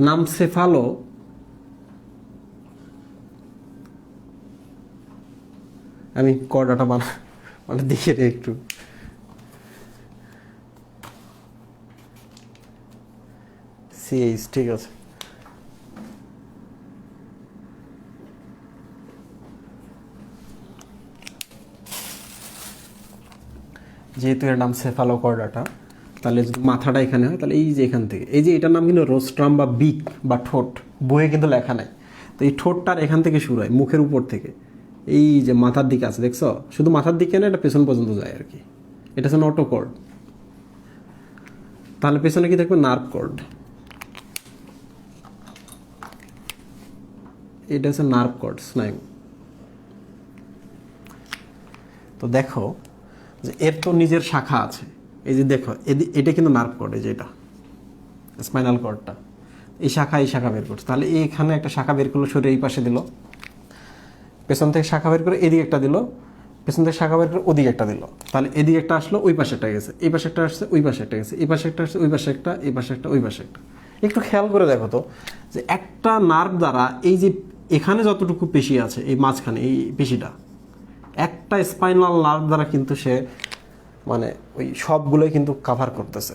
নাম সেফালো, আমি কর্ডাটা মানে দেখে একটু, সিএইচ, ঠিক আছে। যেহেতু এর নাম সেফালোকর্ডাটা, তাহলে যদি মাথাটা এখানে হয় তাহলে এই যে এখান থেকে, এই যে এটার নাম কিন্তু রোস্ট্রাম বা বিক বা ঠোঁট, বইয়ে কিন্তু লেখা নাই। তো এই ঠোঁটটার এখান থেকে শুরু হয়, মুখের উপর থেকে, এই যে মাথার দিকে আছে দেখছো, শুধু মাথার দিকে না, এটা পেছন পর্যন্ত যায় আর কি। এটা হচ্ছে নটোকর্ড। তাহলে পেছনে কি দেখবে, নার্ভ কর্ড। এটা হচ্ছে নার্ভ কর্ড, স্নায়ু। তো দেখো যে এর তো নিজের শাখা আছে, এই যে দেখো এটা কিন্তু নার্ভ কর্ড, এই যে এটা স্পাইনাল কর্ডটা, এই শাখা বের করছে। তাহলে এখানে একটা শাখা বের করলো, শরীরে এই পাশে দিল, পেছন থেকে শাখা বের করে এদিকে একটা দিল, পেছন থেকে শাখা বের করে ওদিকে একটা দিল। তাহলে এদিকে একটা আসলো, ওই পাশে একটা গেছে, এই পাশে একটা আসছে, ওই পাশে একটা গেছে, এই পাশে একটা আসছে, ওই পাশে একটা, এই পাশে একটা, ওই পাশে একটা। একটু খেয়াল করে দেখো তো, যে একটা নার্ভ দ্বারা এই যে এখানে যতটুকু পেশি আছে, এই মাঝখানে এই পেশিটা, একটা স্পাইনাল নার্ভ দ্বারা কিন্তু সে মানে ওই সবগুলোই কিন্তু কাভার করতেছে।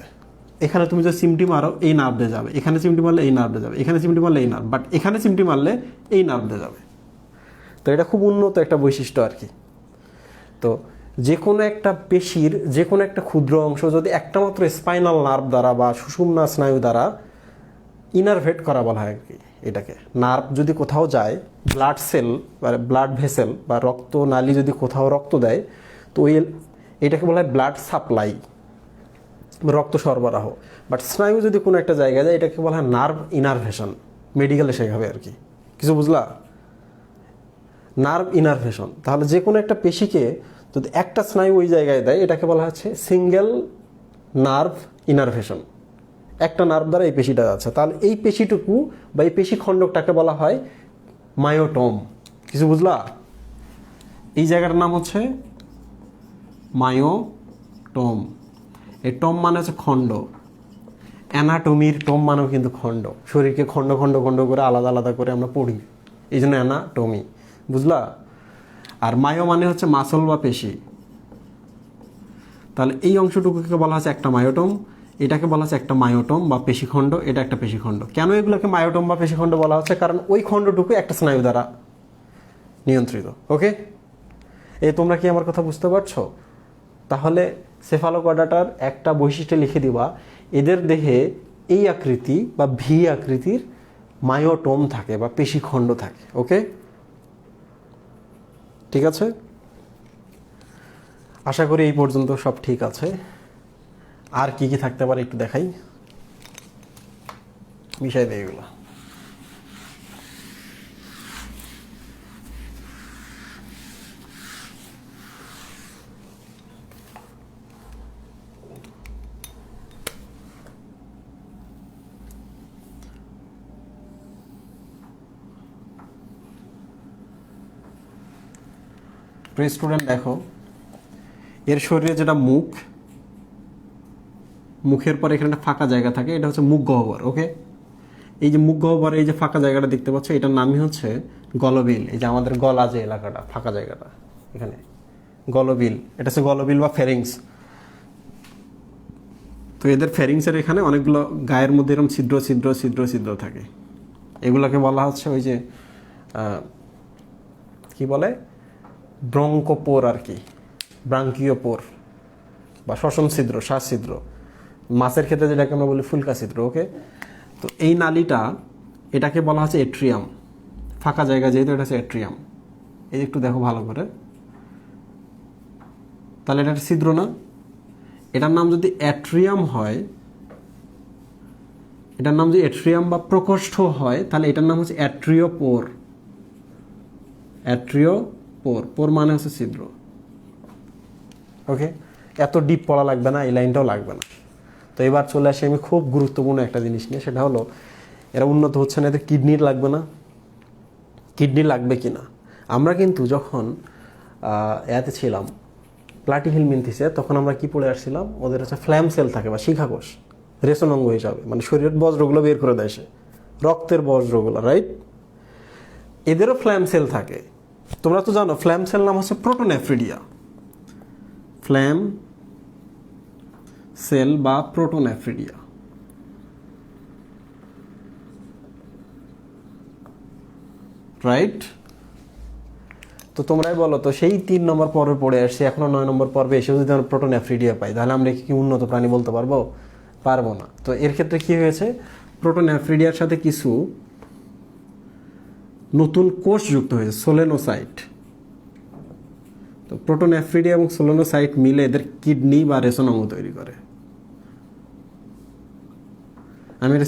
এখানে তুমি যে চিমটি মারো এই নার্ভে যাবে, এখানে চিমটি মারলে এই নার্ভে যাবে, এখানে চিমটি মারলে এই নার্ভ, বাট এখানে চিমটি মারলে এই নার্ভে যাবে। তো এটা খুব উন্নত একটা বৈশিষ্ট্য আর কি। তো যে কোনো একটা পেশির যে কোনো একটা ক্ষুদ্র অংশ যদি একটা মাত্র স্পাইনাল নার্ভ দ্বারা বা সুষুম্না স্নায়ু দ্বারা ইনারভেট করা বলা হয় আর কি এটাকে। নার্ভ যদি কোথাও যায়, ব্লাড সেল বা ব্লাড ভেসেল বা রক্ত নালী যদি কোথাও রক্ত দেয়, তো ওই এটাকে বলা হয় ব্লাড সাপ্লাই, রক্ত সরবরাহ। বাট স্নায়ু যদি কোনো একটা জায়গায় যায়, এটাকে বলা হয় নার্ভ ইনারভেশন, মেডিকেলে শেখাবে আর কি। কিছু বুঝলা? Nerve innervation. তাহলে যে কোনো একটা পেশিকে যদি একটা স্নায়ু ওই জায়গায় দেয়, এটাকে বলা হচ্ছে সিঙ্গেল নার্ভ ইনারভেশন। একটা নার্ভ দ্বারা এই পেশিটা যাচ্ছে, তাহলে এই পেশিটুকু বা এই পেশি খণ্ডকটাকে বলা হয় মায়োটম। কিছু বুঝলা? এই জায়গাটার নাম হচ্ছে মায়োটম। এই টম মানে হচ্ছে খণ্ড, অ্যানাটমির টম মানেও কিন্তু খণ্ড, শরীরকে খণ্ড খণ্ড খণ্ড করে আলাদা আলাদা করে আমরা পড়ি, এই জন্য অ্যানাটমি, বুঝলা? আর মায়ো মানে হচ্ছে মাসল বা পেশি। তাহলে এই অংশটুকুকে বলা হচ্ছে একটা মায়োটম, এটাকে বলা হচ্ছে একটা মায়োটম বা পেশিখণ্ড, এটা একটা পেশিখণ্ড। কেন এগুলোকে মায়োটম বা পেশিখণ্ড বলা হচ্ছে? কারণ ওই খণ্ডটুকু একটা স্নায়ু দ্বারা নিয়ন্ত্রিত। ওকে, এই তোমরা কি আমার কথা বুঝতে পারছো? তাহলে সেফালোকর্ডাটার একটা বৈশিষ্ট্য লিখে দিবা, এদের দেহে এই আকৃতি বা ভি আকৃতির মায়োটম থাকে বা পেশিখণ্ড থাকে। ওকে, ঠিক আছে, আশা করি এই পর্যন্ত সব ঠিক আছে। আর কি কি থাকতে পারে একটু দেখাই, মিশাই দেয় এগুলো। স্টুডেন্ট দেখো, এর শরীরে যেটা মুখ, মুখের পরে এখানে একটা ফাঁকা জায়গা থাকে, এটা হচ্ছে মুখ গহ্বর। ওকে, এই যে মুখ গহ্বরে এই যে ফাঁকা জায়গাটা দেখতে পাচ্ছ, এটার নামই হচ্ছে গলবিল। এই যে আমাদের গলা যে এলাকাটা, ফাঁকা জায়গাটা এখানে গলবিল, এটা হচ্ছে গলবিল বা ফেরিংস। তো এদের ফেরিংসের এখানে অনেকগুলো গায়ের মধ্যে এরকম ছিদ্র ছিদ্র ছিদ্র ছিদ্র থাকে, এগুলোকে বলা হচ্ছে ওই যে কি বলে, ব্রঙ্কোপোর আর কি, ব্রাঙ্কিওপোর বা শ্বসন ছিদ্র, শ্বাস ছিদ্র। মাছের ক্ষেত্রে যেটাকে আমরা বলি ফুলকা ছিদ্র। ওকে, তো এই নালীটা, এটাকে বলা হচ্ছে এট্রিয়াম, ফাঁকা জায়গা যেহেতু এটা হচ্ছে এট্রিয়াম। এই একটু দেখো ভালো করে, তাহলে এটা একটা ছিদ্র না? এটার নাম যদি অ্যাট্রিয়াম হয়, এটার নাম যদি অ্যাট্রিয়াম বা প্রকোষ্ঠ হয়, তাহলে এটার নাম হচ্ছে অ্যাট্রিওপোর। অ্যাট্রিওপোর, পোর মানে হচ্ছে ছিদ্র। ওকে, এত ডিপ পড়া লাগবে না, এই লাইনটাও লাগবে না। তো এবার চলে আসি আমি খুব গুরুত্বপূর্ণ একটা জিনিস নিয়ে, সেটা হলো এরা উন্নত হচ্ছে না, এদের কিডনির লাগবে না? কিডনি লাগবে কি না? আমরা কিন্তু যখন এতে ছিলাম প্লাটিহেলমিনথিসে, তখন আমরা কি পড়ে আসছিলাম, ওদের হচ্ছে ফ্ল্যাম সেল থাকে বা শিখাকোষ, রেশন অঙ্গ হিসাবে, মানে শরীরের বজ্রগুলো বের করে দেয় সে, রক্তের বজ্রগুলো, রাইট? এদেরও ফ্ল্যাম সেল থাকে। তোমরা তো জানো ফ্ল্যাম সেল নাম হচ্ছে প্রোটোনেফ্রিডিয়া। ফ্ল্যাম সেল বা প্রোটোনেফ্রিডিয়া, রাইট? তো তোমরাই বলো তো, সেই 3 নম্বর পর্বে পড়ে আসছে, এখনো 9 নম্বর পর্বে এসেও যদি আমরা প্রোটোনেফ্রিডিয়া পাই, তাহলে আমরা কি উন্নত প্রাণী বলতে পারবো? পারবো না। তো এর ক্ষেত্রে কি হয়েছে, প্রোটোনেফ্রিডিয়ার সাথে কিছু নতুন কোষ যুক্ত হয়েছে, সোলেনোসাইট। তো প্রোটোনেফ্রিডিয়া এবং সোলেনোসাইট মিলে এদের কিডনি বা রেশন অঙ্গ তৈরি করে। আমি একটা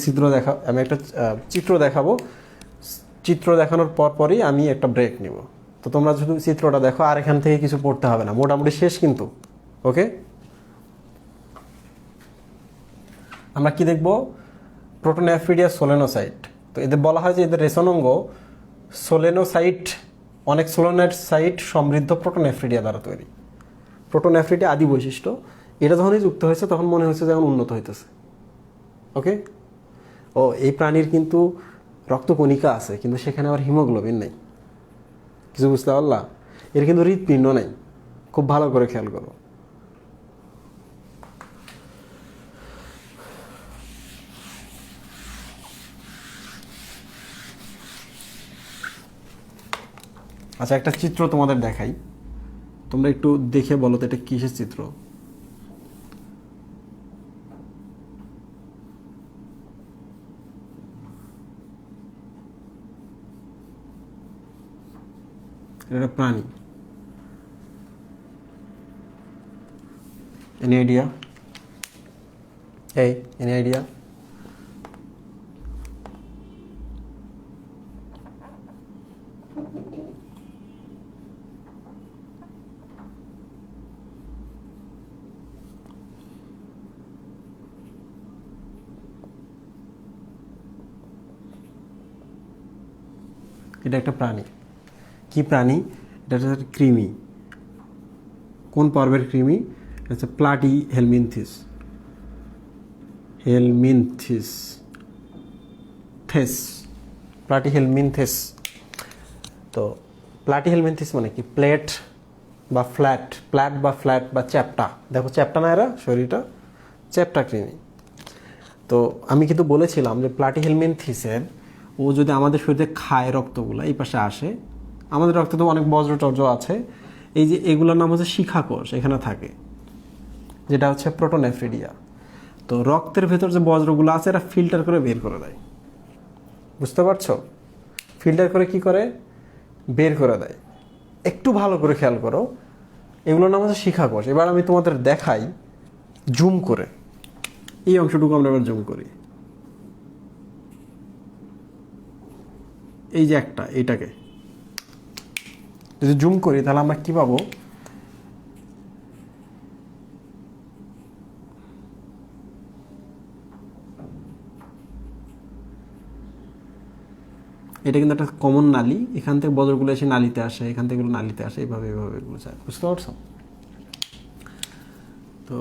চিত্র দেখাবো, চিত্র দেখানোর পরই আমি একটা ব্রেক নিব। তো তোমরা শুধু চিত্রটা দেখো, আর এখান থেকে কিছু পড়তে হবে না, মোটামুটি শেষ কিন্তু। ওকে, আমরা কি দেখব, প্রোটোনেফ্রিডিয়া সোলেনোসাইট। তো এদের বলা হয় যে এদের রেশন অঙ্গ সোলেনোসাইট, অনেক সোলেনোসাইট সমৃদ্ধ প্রোটোনেফ্রিডিয়া দ্বারা তৈরি। প্রোটোনেফ্রিডিয়া আদি বৈশিষ্ট্য, এটা যখনই যুক্ত হয়েছে তখন মনে হচ্ছে যেমন উন্নত হইতেছে। ওকে, ও এই প্রাণীর কিন্তু রক্তকণিকা আছে, কিন্তু সেখানে আবার হিমোগ্লোবিন নেই। কিছু বুঝতে পারলা? এর কিন্তু হৃৎপিণ্ড নেই, খুব ভালো করে খেয়াল করো। আচ্ছা, একটা চিত্র তোমাদের দেখাই, তোমরা একটু দেখে বলো তো এটা কিসের চিত্র। এটা প্রাণী, এনি আইডিয়া? Any idea? এটা একটা প্রাণী। কি প্রাণী? এটা হচ্ছে কৃমি। কোন পর্বের কৃমি? এটা হচ্ছে প্লাটি হেলমিনথিস। প্লাটি হেলমিনথেস। তো প্লাটি হেলমিনথিস মানে কি? প্লেট বা ফ্ল্যাট বা চ্যাপ্টা। দেখো চ্যাপ্টা না, এরা শরীরটা চ্যাপ্টা কৃমি। তো আমি কিন্তু বলেছিলাম যে প্লাটি হেলমিনথিসের ও যদি আমাদের শরীরে খায় রক্তগুলো এই পাশে আসে, আমাদের রক্তে তো অনেক বজ্র টর্জ আছে, এই যে এগুলোর নাম হচ্ছে শিখাকোষ, এখানে থাকে, যেটা হচ্ছে প্রোটোনেফ্রিডিয়া। তো রক্তের ভেতর যে বজ্রগুলো আছে এরা ফিল্টার করে বের করে দেয়। বুঝতে পারছো? ফিল্টার করে কি করে? বের করে দেয়। একটু ভালো করে খেয়াল করো, এগুলোর নাম হচ্ছে শিখাকোষ। এবার আমি তোমাদের দেখাই জুম করে। এই অংশটুকু আমরা এবার জুম করি। এই যে একটা, এইটাকে যদি জুম করি তাহলে আমরা কি পাবো? এটা কিন্তু একটা কমন নালী। এখান থেকে বজ্রগুলো এসে নালীতে আসে, এখান থেকে নালীতে আসে, এভাবে এগুলো যায়। বুঝতে পারছো? তো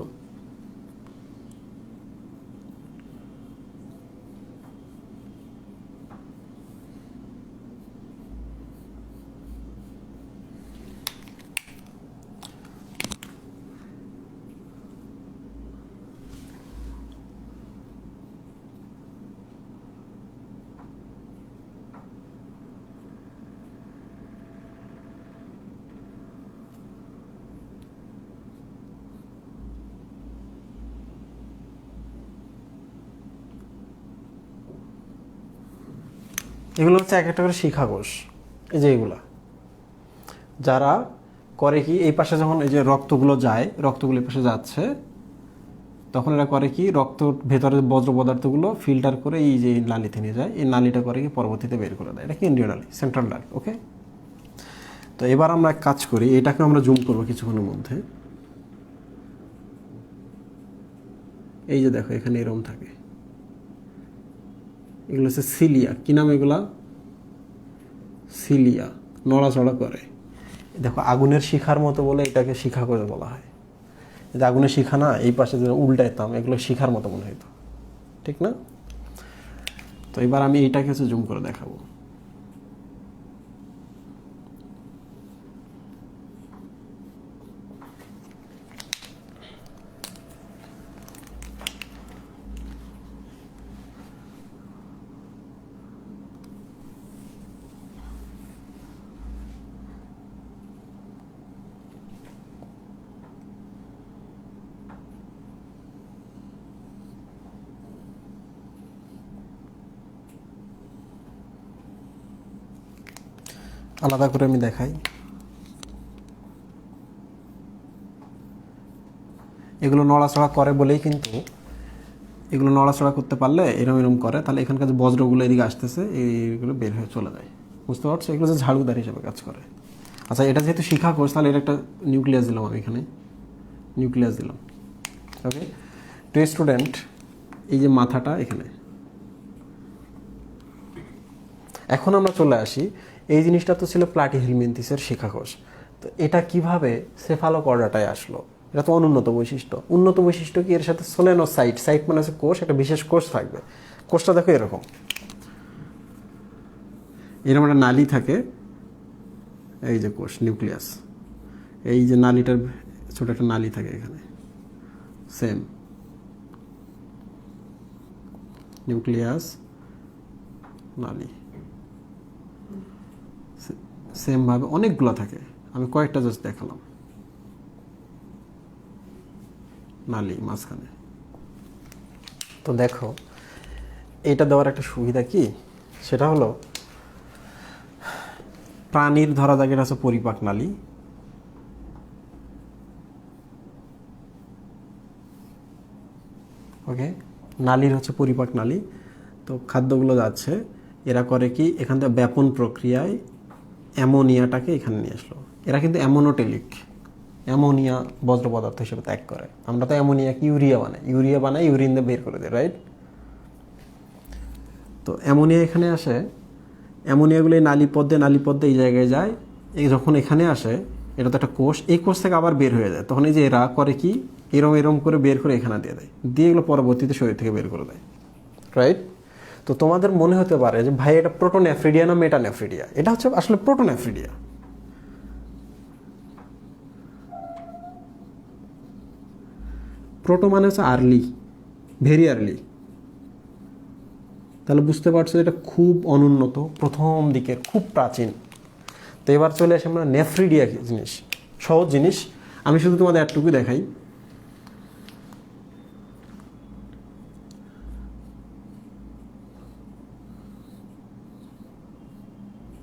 এগুলো হচ্ছে এক একটা করে শিখাকোষ। এই যে এগুলা যারা করে কি, এই পাশে যখন এই যে রক্তগুলো যায়, রক্তগুলো এই পাশে যাচ্ছে, তখন এরা করে কি, রক্ত ভেতরে বজ্র পদার্থগুলো ফিল্টার করে এই যে নালীতে নিয়ে যায়। এই নালীটা করে কি পরবর্তীতে বের করে দেয়। এটা কেন্দ্রীয় নালী, সেন্ট্রাল নালী। ওকে, তো এবার আমরা এক কাজ করি, এটাকে আমরা জুম করবো কিছুক্ষণের মধ্যে। এই যে দেখো এখানে এরকম থাকে, এগুলো হচ্ছে সিলিয়া। কি নাম এগুলা? সিলিয়া। নড়াচড়া করে। দেখো আগুনের শিখার মতো বলে এটাকে শিখা করে বলা হয়। যে আগুনের শিখা না, এই পাশে যে উল্টাইতাম এগুলো শিখার মতো মনে হইতো, ঠিক না? তো এবার আমি এইটাকে হচ্ছে জুম করে দেখাবো। আলাদা করে আমি দেখাই। এগুলো নড়াচড়া করে বলেই কিন্তু, এগুলো নড়াচড়া করতে পারলে এরম এরম করে, তাহলে এখানকার যে বজ্রগুলো এদিকে আসতেছে এইগুলো বের হয়ে চলে যায়। বুঝতে পারছো? এগুলো যে ঝাড়ুদার হিসেবে কাজ করে। আচ্ছা, এটা যেহেতু শিখা কোষ, তাহলে এটা একটা নিউক্লিয়াস দিলাম আমি এখানে, নিউক্লিয়াস দিলাম। ওকে, টু স্টুডেন্ট, এই যে মাথাটা এখানে। এখন আমরা চলে আসি, এই জিনিসটা তো ছিল প্লাটিহেলমিনথিসের শিখাকোষ। তো এটা কিভাবে সেফালোকর্ডাটায় আসলো? এটা তো অনুন্নত বৈশিষ্ট্য। উন্নত বৈশিষ্ট্য কি? এর সাথে সোলেনোসাইট, সাইট মানে হচ্ছে কোষ, একটা বিশেষ কোষ থাকবে। কোষটা দেখো এরকম, এরকম একটা নালী থাকে। এই যে কোষ, নিউক্লিয়াস, এই যে নালীটার ছোট একটা নালী থাকে এখানে, সেম নিউক্লিয়াস, নালী, সেম ভাবে অনেকগুলো থাকে। আমি কয়েকটা জাস্ট দেখালাম। নালী মাঝখানে। তো দেখো এটা দেওয়ার একটা সুবিধা কি, সেটা হলো প্রাণীর ধরা যাক এটা হচ্ছে পরিপাক নালী। ওকে, নালীর হচ্ছে পরিপাক নালী। তো খাদ্যগুলো যাচ্ছে, এরা করে কি, এখান থেকে ব্যাপন প্রক্রিয়ায় অ্যামোনিয়াটাকে এখানে নিয়ে আসলো। এরা কিন্তু অ্যামোনোটেলিক, অ্যামোনিয়া বজ্র পদার্থ হিসেবে ত্যাগ করে। আমরা তো অ্যামোনিয়াকে ইউরিয়া বানাই, ইউরিন দিয়ে বের করে দেয়, রাইট? তো অ্যামোনিয়া এখানে আসে, অ্যামোনিয়াগুলো এই নালীপথে এই জায়গায় যায়, এই যখন এখানে আসে, এটা তো একটা কোষ, এই কোষ থেকে আবার বের হয়ে যায়, তখন এই যে এরা করে কি এরম করে বের করে এখানে দিয়ে দেয়, দিয়ে এগুলো পরবর্তীতে শরীর থেকে বের করে দেয়, রাইট? তো তোমাদের মনে হতে পারে যে ভাই এটা প্রোটোনেফ্রিডিয়া না মেটানেফ্রিডিয়া? এটা হচ্ছে আসলে প্রোটোনেফ্রিডিয়া। প্রোটো মানে হচ্ছে আর্লি, ভেরি আর্লি। তাহলে বুঝতে পারছো এটা খুব অনুন্নত, প্রথম দিকের, খুব প্রাচীন। তো এবার চলে আসে আমরা নেফ্রিডিয়া জিনিস, সহজ জিনিস। আমি শুধু তোমাদের একটুকু দেখাই।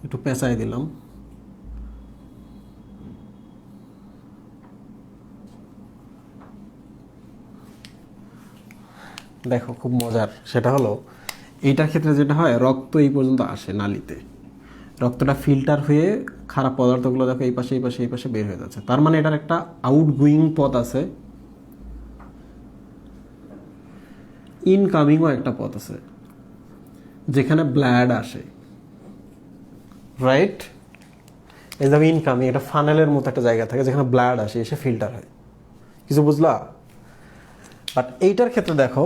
একটু পেঁচাই দিলাম। দেখো খুব মজার, সেটা হলো এইটার ক্ষেত্রে যেটা হয়, রক্ত এই পর্যন্ত আসে নালীতে, রক্তটা ফিল্টার হয়ে খারাপ পদার্থগুলো দেখো এই পাশে বের হয়ে যাচ্ছে। তার মানে এটার একটা আউটগোয়িং পথ আছে, ইনকামিংও একটা পথ আছে যেখানে ব্লাড আসে, রাইট? এই দেখো ইনকামিং, এটা ফানেলের মতো একটা জায়গা থাকে যেখানে ব্লাড আসে, এসে ফিল্টার হয়। কিছু বুঝলা? বাট এইটার ক্ষেত্রে দেখো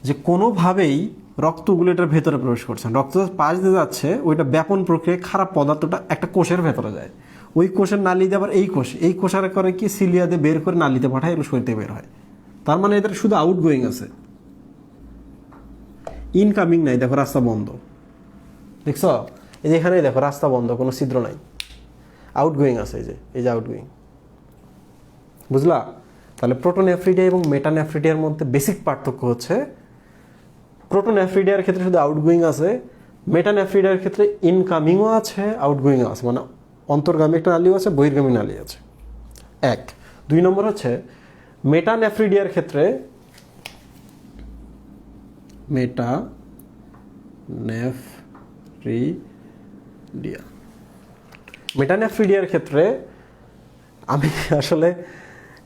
যে কোনোভাবেই রক্তগুলো এটার ভেতরে প্রবেশ করছে, রক্ত পাশ দিয়ে যাচ্ছে, ওইটা ব্যাপন প্রক্রিয়ায় খারাপ পদার্থটা একটা কোষের ভেতরে যায়, ওই কোষের নালী দিয়ে আবার এই কোষারে করে কি সিলিয়া দিয়ে বের করে নালীতে পাঠায়, এগুলো শরীর থেকে বের হয়। তার মানে এদের শুধু আউটগোয়িং আছে, ইনকামিং নাই। দেখো রাস্তা বন্ধ, দেখছো? এই যে এখানে দেখো রাস্তা বন্ধ, কোনো ছিদ্র নাই, আউটগোয়িং আছে, এই যে আউটগোয়িং। বুঝলা? তাহলে প্রোটোনেফ্রিডিয়া এবং মেটানেফ্রিডিয়ার মধ্যে বেসিক পার্থক্য হচ্ছে প্রোটোনেফ্রিডিয়ার ক্ষেত্রে শুধু আউটগোয়িং আছে, মেটানেফ্রিডিয়ার ক্ষেত্রে ইনকামিংও আছে, আউটগোয়িংও আছে, মানে অন্তর্গামী একটা নালীও আছে, বহির্গামী নালী আছে। এক। দুই নম্বর হচ্ছে মেটানেফ্রিডিয়ার ক্ষেত্রে মেটানেফ্রিডিয়ার ক্ষেত্রে আমি আসলে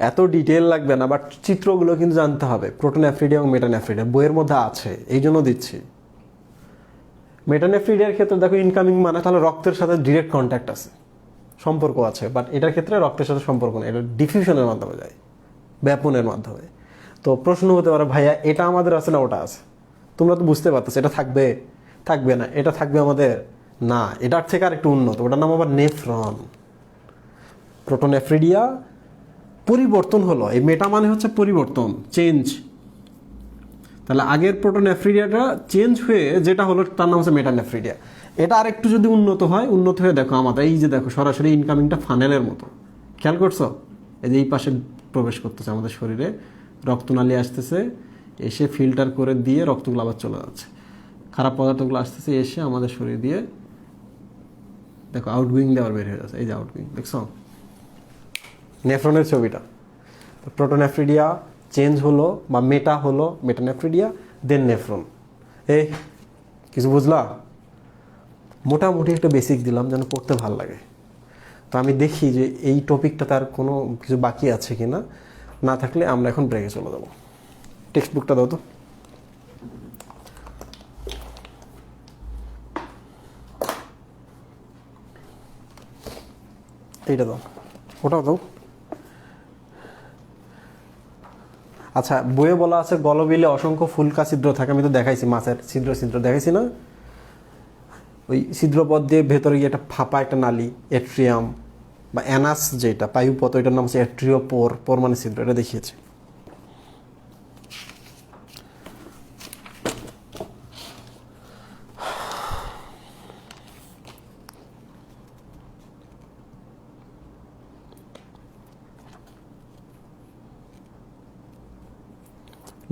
এত ডিটেল লাগবে না, বাট চিত্রগুলো কিন্তু জানতে হবে। প্রোটোনেফ্রিডিয়া এবং মেটানেফ্রিডিয়া বইয়ের মধ্যে আছে, এই জন্য দিচ্ছি। মেটানেফ্রিডিয়ার ক্ষেত্রে দেখো ইনকামিং মানে তাহলে রক্তের সাথে ডিরেক্ট কন্ট্যাক্ট আছে, সম্পর্ক আছে, বাট এটার ক্ষেত্রে রক্তের সাথে সম্পর্ক নেই, এটা ডিফিউশনের মাধ্যমে যায়, ব্যাপনের মাধ্যমে। তো প্রশ্ন হতে পারে ভাইয়া এটা আমাদের আছে না ওটা আছে? তোমরা তো বুঝতে পারতেছো এটা থাকবে না, এটা থাকবে আমাদের না, এটার থেকে আর একটু উন্নত, ওটার নাম আবার নেফ্রন। প্রোটোনেফ্রিডিয়া পরিবর্তন হলো, এই মেটা মানে হচ্ছে পরিবর্তন, চেঞ্জ। তাহলে আগের প্রোটোনেফ্রিডিয়াটা চেঞ্জ হয়ে যেটা হলো তার নাম হচ্ছে মেটানেফ্রিডিয়া। এটা আর একটু যদি উন্নত হয়ে দেখো আমাদের এই যে দেখো সরাসরি ইনকামিংটা ফানেলের মতো, খেয়াল করছো? এই যে এই পাশে প্রবেশ করতেছে আমাদের শরীরে, রক্তনালী আসতেছে, এসে ফিল্টার করে দিয়ে রক্তগুলো আবার চলে যাচ্ছে, খারাপ পদার্থগুলো আসতেছে এসে আমাদের শরীর দিয়ে দেখো আউটগোয়িং দিয়ে আবার বের হয়ে যাচ্ছে, এই যে আউটগোয়িং, দেখছো নেফ্রনের ছবিটা। প্রোটোনেফ্রিডিয়া চেঞ্জ হলো বা মেটা হলো, মেটানেফ্রিডিয়া, দেন নেফ্রন। এই কিছু বুঝলা? মোটামুটি একটা বেসিক দিলাম যেন পড়তে ভালো লাগে। তো আমি দেখি যে এই টপিকটা তার কোনো কিছু বাকি আছে কি না, না থাকলে আমরা এখন ব্রেকে চলে যাবো। টেক্সট বুকটা দাও তো। এইটা দাও, ওটাও দাও। আচ্ছা, বইয়ে বলা আছে গলবিলে অসংখ্য ফুলকা ছিদ্র থাকে, আমি তো দেখাইছি মাছের ছিদ্র দেখাইছি না? ওই ছিদ্রপথ দিয়ে ভেতরে গিয়ে একটা ফাঁপা একটা নালী, এট্রিয়াম বা অ্যানাস, যেটা পায়ুপথ, এটার নাম হচ্ছে এট্রিওপোর, পোর মানে ছিদ্র, এটা দেখিয়েছে।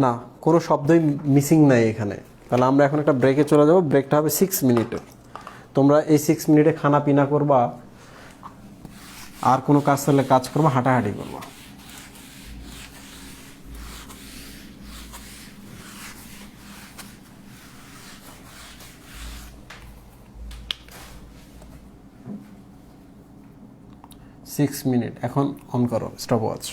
না, কোনো শব্দই মিসিং নাই এখানে। তাহলে আমরা এখন একটা ব্রেকে চলে যাবো, ব্রেকটা হবে 6 মিনিটের। তোমরা এই 6 মিনিটে খানা পিনা করবা, আর কোনো কাজ থাকলে কাজ করবা, হাঁটাহাঁটি করবা। সিক্স মিনিট এখন অন করো স্টপ ওয়াচ।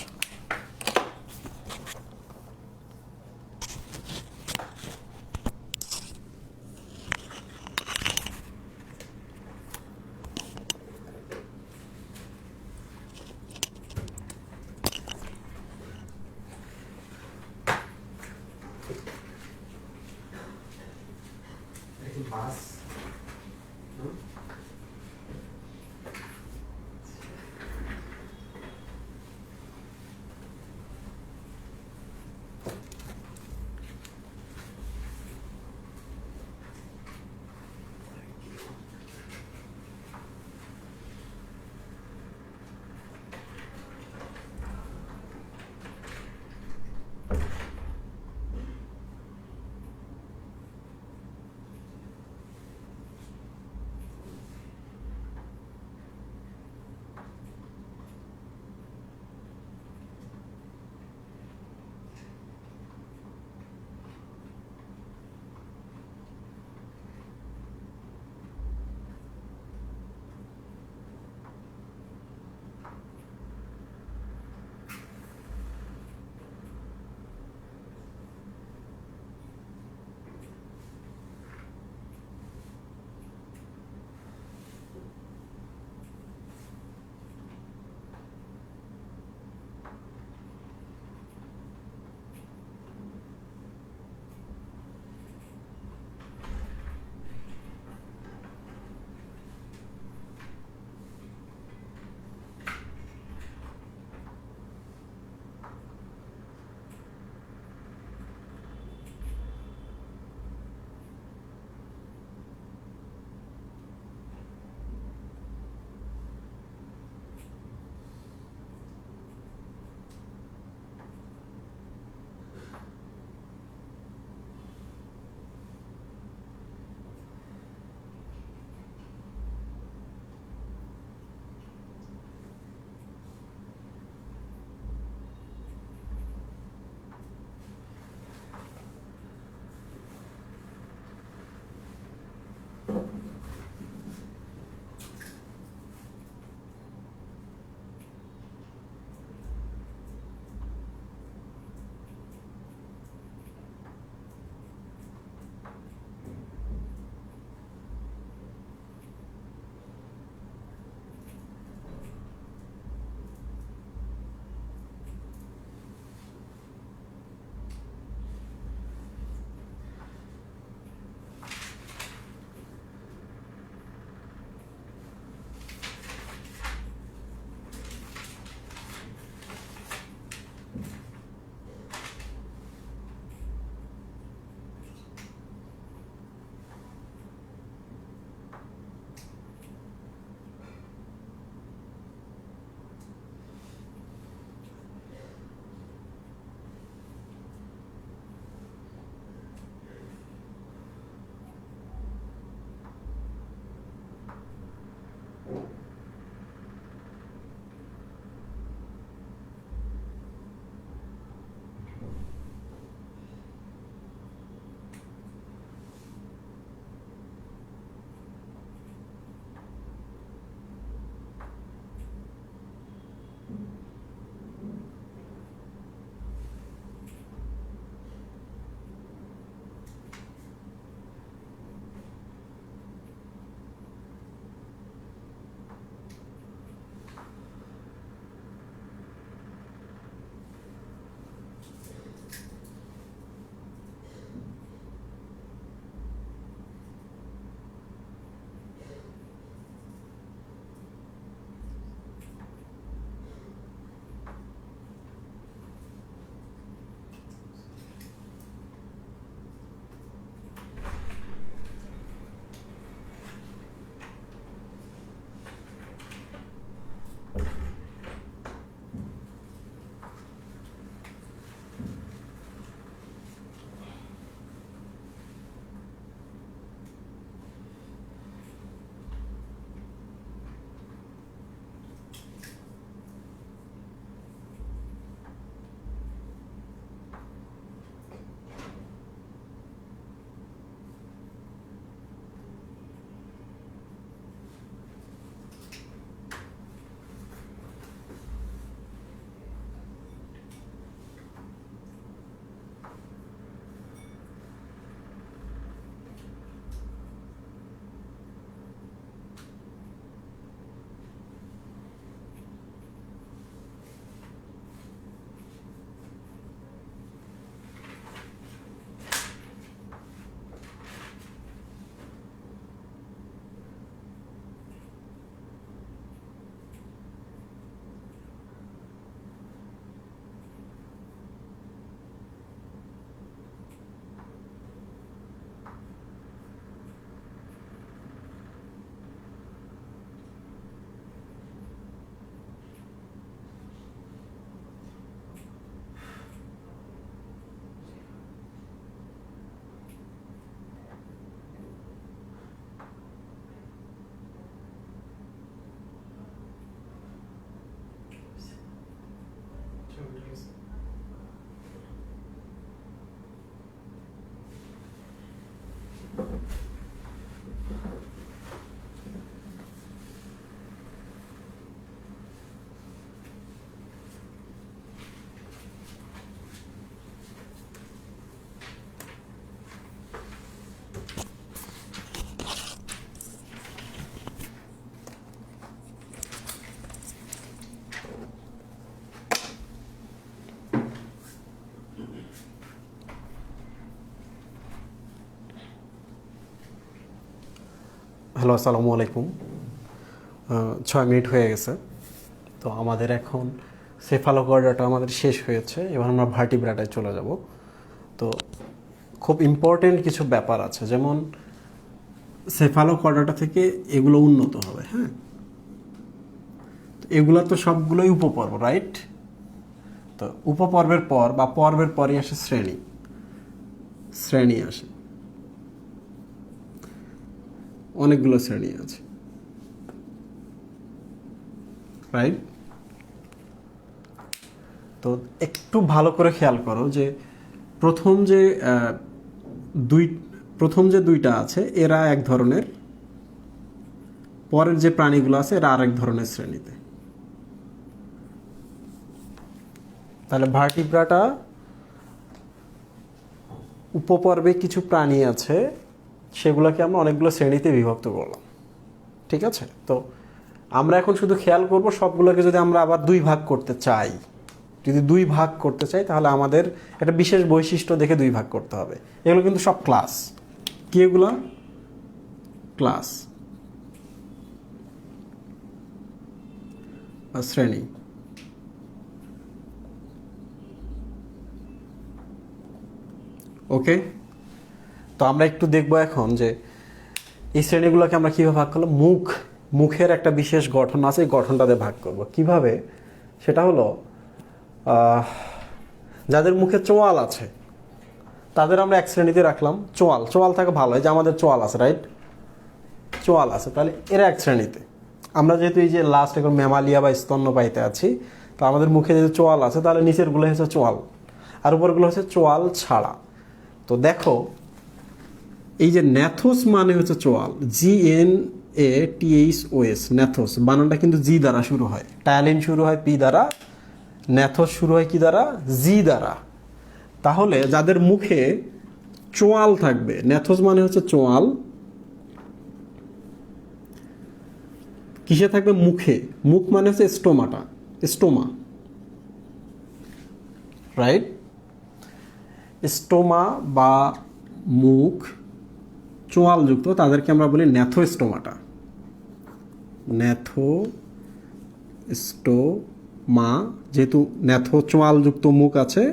হ্যালো, আসসালামু আলাইকুম। 6 মিনিট হয়ে গেছে। তো আমাদের এখন সেফালোকর্ডাটা আমাদের শেষ হয়েছে, এবার আমরা ভার্টিব্রাটায় চলে যাব। তো খুব ইম্পর্টেন্ট কিছু ব্যাপার আছে, যেমন সেফালোকর্ডাটা থেকে এগুলো উন্নত হবে। হ্যাঁ, এগুলো তো সবগুলোই উপপর্ব, রাইট? তো উপপর্বের পর বা পর্বের পরই আসে শ্রেণী। শ্রেণী আসে, অনেকগুলো শ্রেণী আছে, রাইট? তো একটু ভালো করে খেয়াল করো যে প্রথম যে দুইটা আছে এরা এক ধরনের, পরের যে প্রাণীগুলো আছে এরা আরেক ধরনের শ্রেণীতে। তাহলে ভার্টিব্রাটা উপপর্বে কিছু প্রাণী আছে, সেগুলোকে আমরা অনেকগুলো শ্রেণীতে বিভক্ত করলাম। ঠিক আছে? তো আমরা এখন শুধু খেয়াল করব সবগুলোকে যদি আমরা আবার দুই ভাগ করতে চাই, তাহলে আমাদের একটা বিশেষ বৈশিষ্ট্য দেখে দুই ভাগ করতে হবে। এগুলো কিন্তু সব ক্লাস। কি এগুলো? ক্লাস বা শ্রেণী। ওকে, তো আমরা একটু দেখব এখন যে এই শ্রেণীগুলোকে আমরা কিভাবে ভাগ করলাম। মুখের একটা বিশেষ গঠন আছে, এই গঠনটাতে ভাগ করব কিভাবে। সেটা হলো যাদের মুখে চোয়াল আছে তাদের আমরা এক শ্রেণীতে রাখলাম। চোয়াল থাকে ভালো, এই যে আমাদের চোয়াল আছে, রাইট? চোয়াল আছে, তাহলে এরা এক শ্রেণীতে। আমরা যেহেতু এই যে লাস্ট এখন ম্যামালিয়া বা স্তন্যপায়ীতে আছি, তো আমাদের মুখে যেহেতু চোয়াল আছে, তাহলে নিচেরগুলো হচ্ছে চোয়াল আর উপরগুলো হচ্ছে চোয়াল ছাড়া। তো দেখো, এই যে ন্যাথোস মানে হচ্ছে চোয়াল, GNATHOS, ন্যাথোস বানানটা কিন্তু জি দ্বারা শুরু হয়। টায়ালিন শুরু হয় পি দ্বারা, ন্যাথোস শুরু হয় কি দ্বারা? জি দ্বারা। তাহলে যাদের মুখে চোয়াল থাকবে, ন্যাথোস মানে হচ্ছে চোয়াল, কিসে থাকবে? মুখে। মুখ মানে হচ্ছে স্টোমা, রাইট? স্টোমা বা মুখ চোয়ালযুক্ত, তাদেরকে আমরা বলি ন্যাথোস্টোমাটা। ন্যাথোস্টোমা, যেহেতু ন্যাথো চোয়ালযুক্ত মুখ আছে,